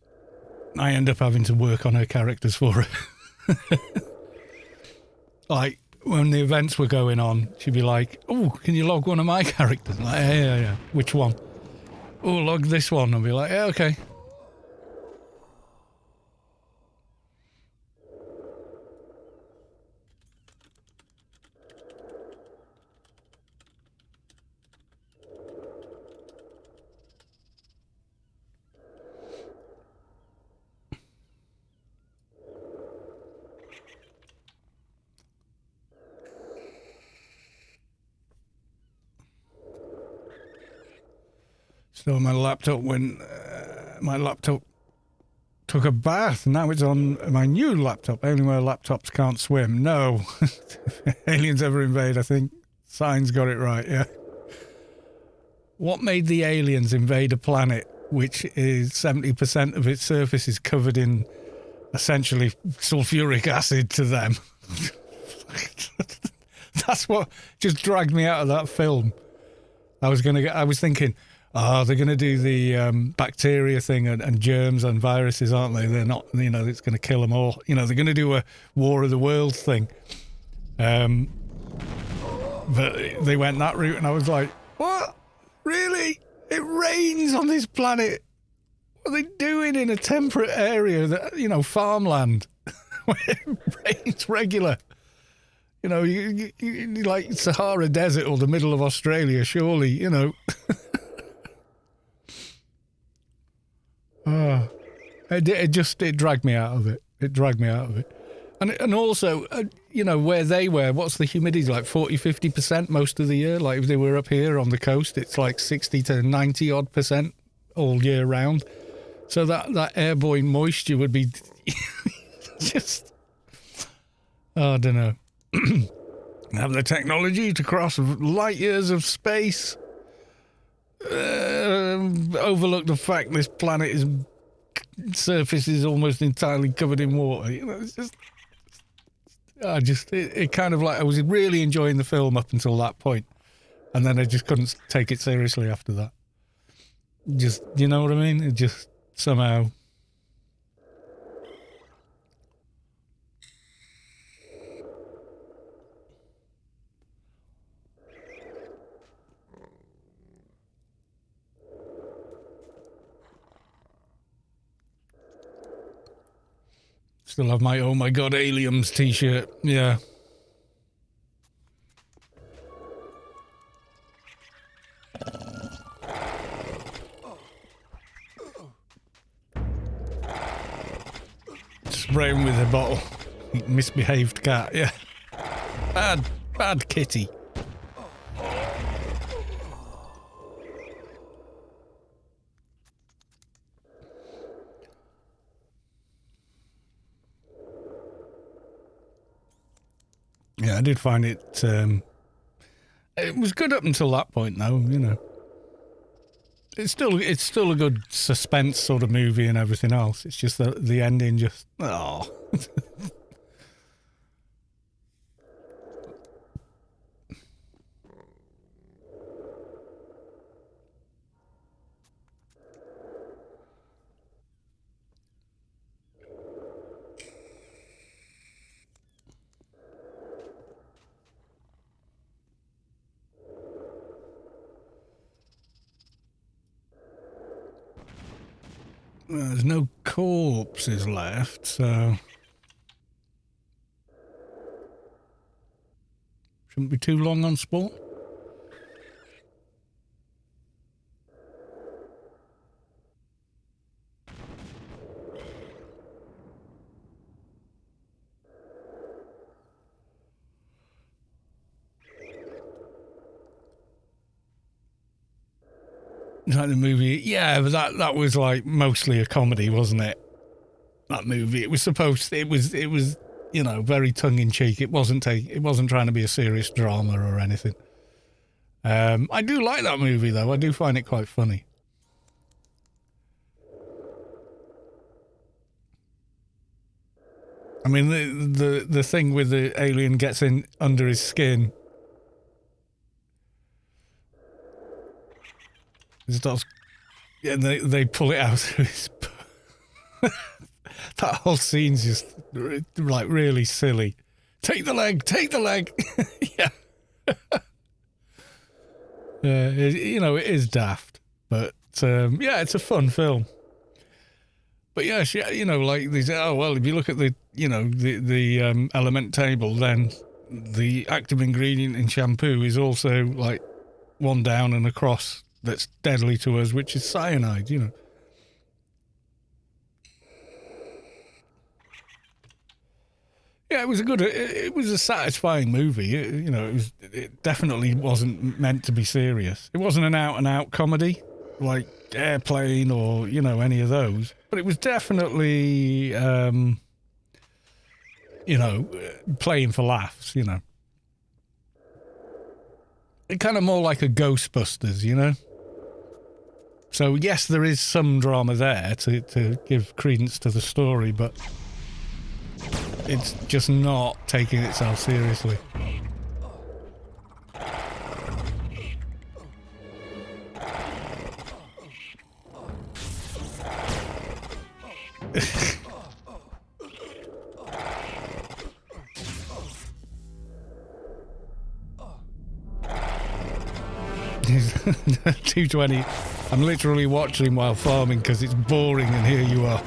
I end up having to work on her characters for her. Like, when the events were going on, she'd be like, oh, can you log one of my characters? I'm like, yeah. Which one? Oh, log this one. I'll be like, yeah, okay. So my laptop took a bath. Now it's on my new laptop. Only where laptops can't swim. No. Aliens ever invade, I think. Sign's got it right, yeah. What made the aliens invade a planet which is 70% of its surface is covered in essentially sulfuric acid to them? That's what just dragged me out of that film. I was thinking, they're going to do the bacteria thing and germs and viruses, aren't they? They're not, it's going to kill them all. They're going to do a War of the Worlds thing. But they went that route, and I was like, what? Really? It rains on this planet? What are they doing in a temperate area that, farmland, where it rains regular? You like Sahara Desert or the middle of Australia, surely, Oh. It dragged me out of it. It dragged me out of it. And also, you know, where they were, what's the humidity, like 40, 50% most of the year? Like if they were up here on the coast, it's like 60 to 90 odd percent all year round. So that airborne moisture would be just, I don't know. Have the technology to cross light years of space, overlook the fact this planet's surface is almost entirely covered in water. You know, it's just, it kind of like, I was really enjoying the film up until that point, and then I just couldn't take it seriously after that. Just, you know what I mean? It just somehow. Still have my "Oh my God, Aliens" t-shirt. Yeah. Spray him with a bottle. Misbehaved cat, yeah. Bad kitty. Yeah, I did find it, it was good up until that point though, you know. It's still a good suspense sort of movie and everything else. It's just the ending just, oh. There's no corpses left, so shouldn't be too long on Spawn. Like the movie, yeah, but that was like mostly a comedy, wasn't it? That movie, it was, you know, very tongue in cheek. It wasn't trying to be a serious drama or anything. I do like that movie though. I do find it quite funny. I mean, the thing with the alien gets in under his skin. Yeah, they pull it out of his. That whole scene's just like really silly. Take the leg. Yeah. You know, it is daft, but yeah, it's a fun film. But yeah, you know, like these. Oh well, if you look at the element table, then the active ingredient in shampoo is also like one down and across. That's deadly to us, which is cyanide, you know. Yeah, it was a satisfying movie. You know, it definitely wasn't meant to be serious. It wasn't an out-and-out comedy like Airplane or, you know, any of those. But it was definitely, you know, playing for laughs, you know. It kind of more like a Ghostbusters, you know. So, yes, there is some drama there to give credence to the story, but it's just not taking itself seriously. $2.20. I'm literally watching while farming because it's boring, and here you are.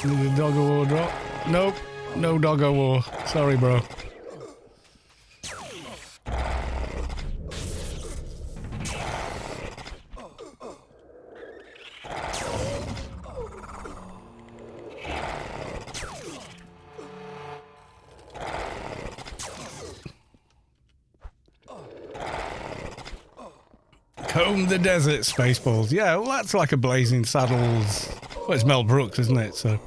The doggo war drop? Nope, no doggo war. Sorry, bro. Comb the desert, Spaceballs. Yeah, well, that's like a Blazing Saddles. Well, it's Mel Brooks, isn't it? So.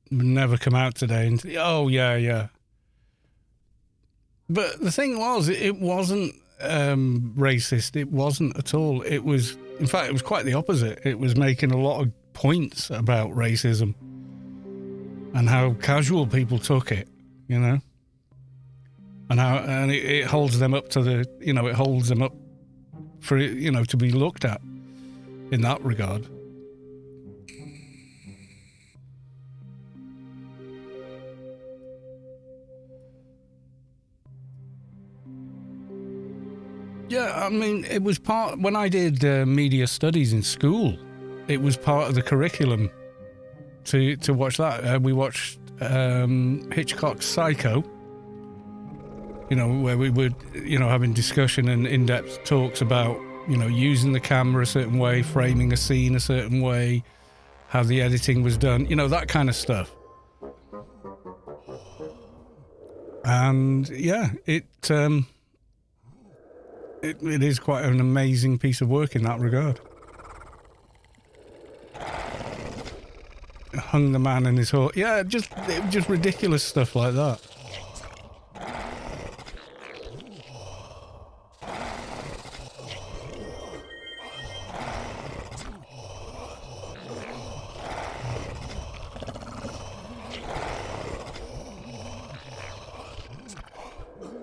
Never come out today. And, oh, yeah. But the thing was, it wasn't racist. It wasn't at all. It was, in fact, it was quite the opposite. It was making a lot of points about racism and how casual people took it, you know, and how it holds them up to the, you know, it holds them up for, you know, to be looked at in that regard. Yeah, I mean, it was part, when I did media studies in school, it was part of the curriculum to watch that. We watched Hitchcock's Psycho, you know, where we would, you know, having discussion and in-depth talks about, you know, using the camera a certain way, framing a scene a certain way, how the editing was done, you know, that kind of stuff. And yeah, it is quite an amazing piece of work in that regard. Hung the man in his horse. Yeah, just ridiculous stuff like that.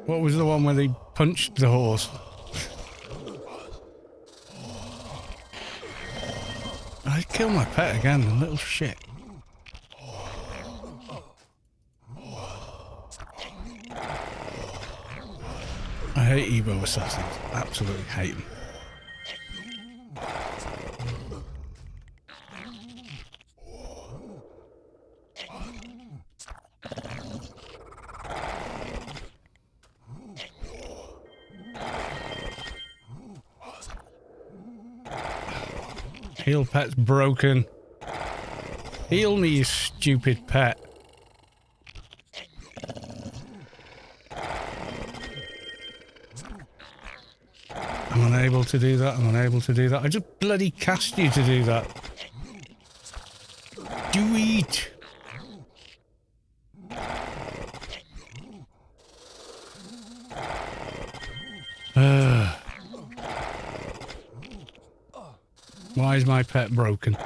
What was the one where they punched the horse? I killed my pet again, the little shit. I hate Evo assassins. Absolutely hate them. Heal pet's broken. Heal me, you stupid pet. I'm unable to do that. I'm unable to do that. I just bloody cast you to do that. Do it. Why is my pet broken?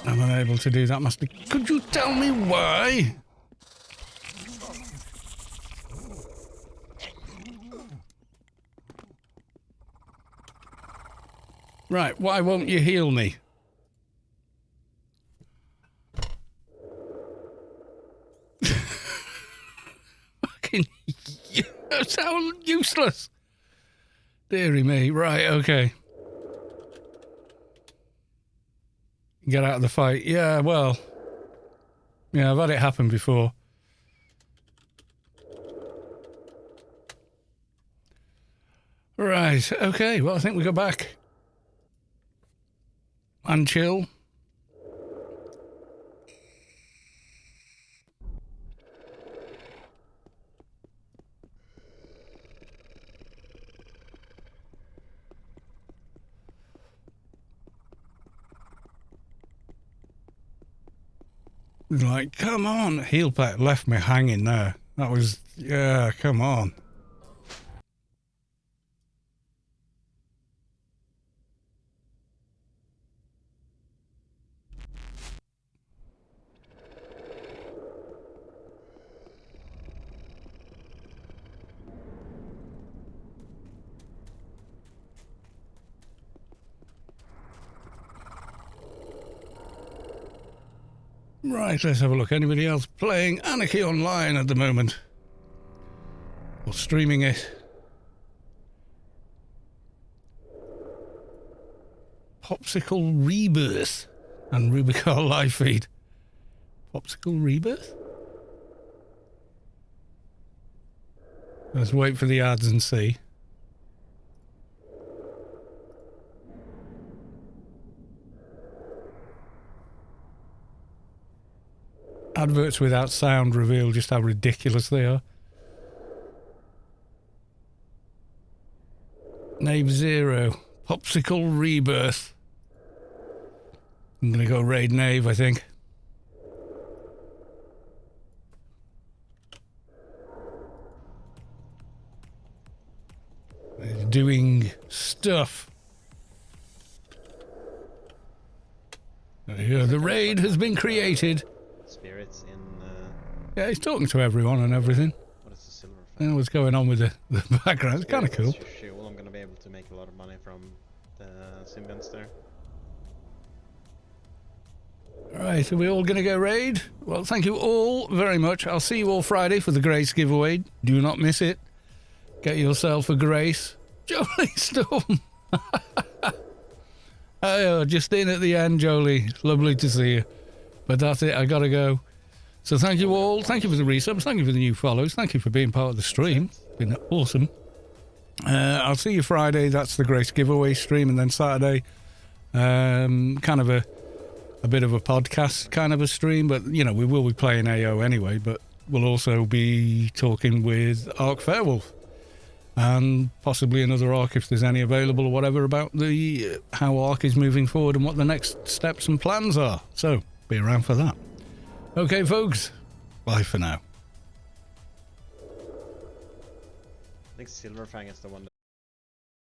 I'm unable to do that, Master. Could you tell me why? Right, why won't you heal me? Fucking so useless. Deary me. Right, okay. Get out of the fight. Yeah, well. Yeah, I've had it happen before. Right, okay. Well, I think we go back. And chill. Like, come on. Heel pet left me hanging there. That was, yeah, come on. Right, let's have a look. Anybody else playing Anarchy online at the moment? Or streaming it? Popsicle Rebirth and Rubicar live feed. Popsicle Rebirth? Let's wait for the ads and see. Adverts without sound reveal just how ridiculous they are. Nave 0. Popsicle Rebirth. I'm going to go raid Nave, I think. They're doing stuff. The raid has been created. Spirits in... Yeah, he's talking to everyone and everything. What is the silver I don't know what's going on with the background. It's kind of cool. Well, I'm gonna be able to make a lot of money from the Symbiants there. Alright, are we all going to go raid? Well, thank you all very much. I'll see you all Friday for the Grace giveaway. Do not miss it. Get yourself a Grace. Jolie Storm! Oh, just in at the end, Jolie. Lovely to see you. But that's it, I gotta go. So thank you all. Thank you for the resubs. Thank you for the new follows. Thank you for being part of the stream. It's been awesome. I'll see you Friday. That's the Grace giveaway stream. And then Saturday, kind of a bit of a podcast kind of a stream. But, you know, we will be playing AO anyway. But we'll also be talking with Ark Fairwolf. And possibly another Ark if there's any available or whatever about the how Ark is moving forward and what the next steps and plans are. So be around for that. Okay, folks. Bye for now. I think Silverfang is the one that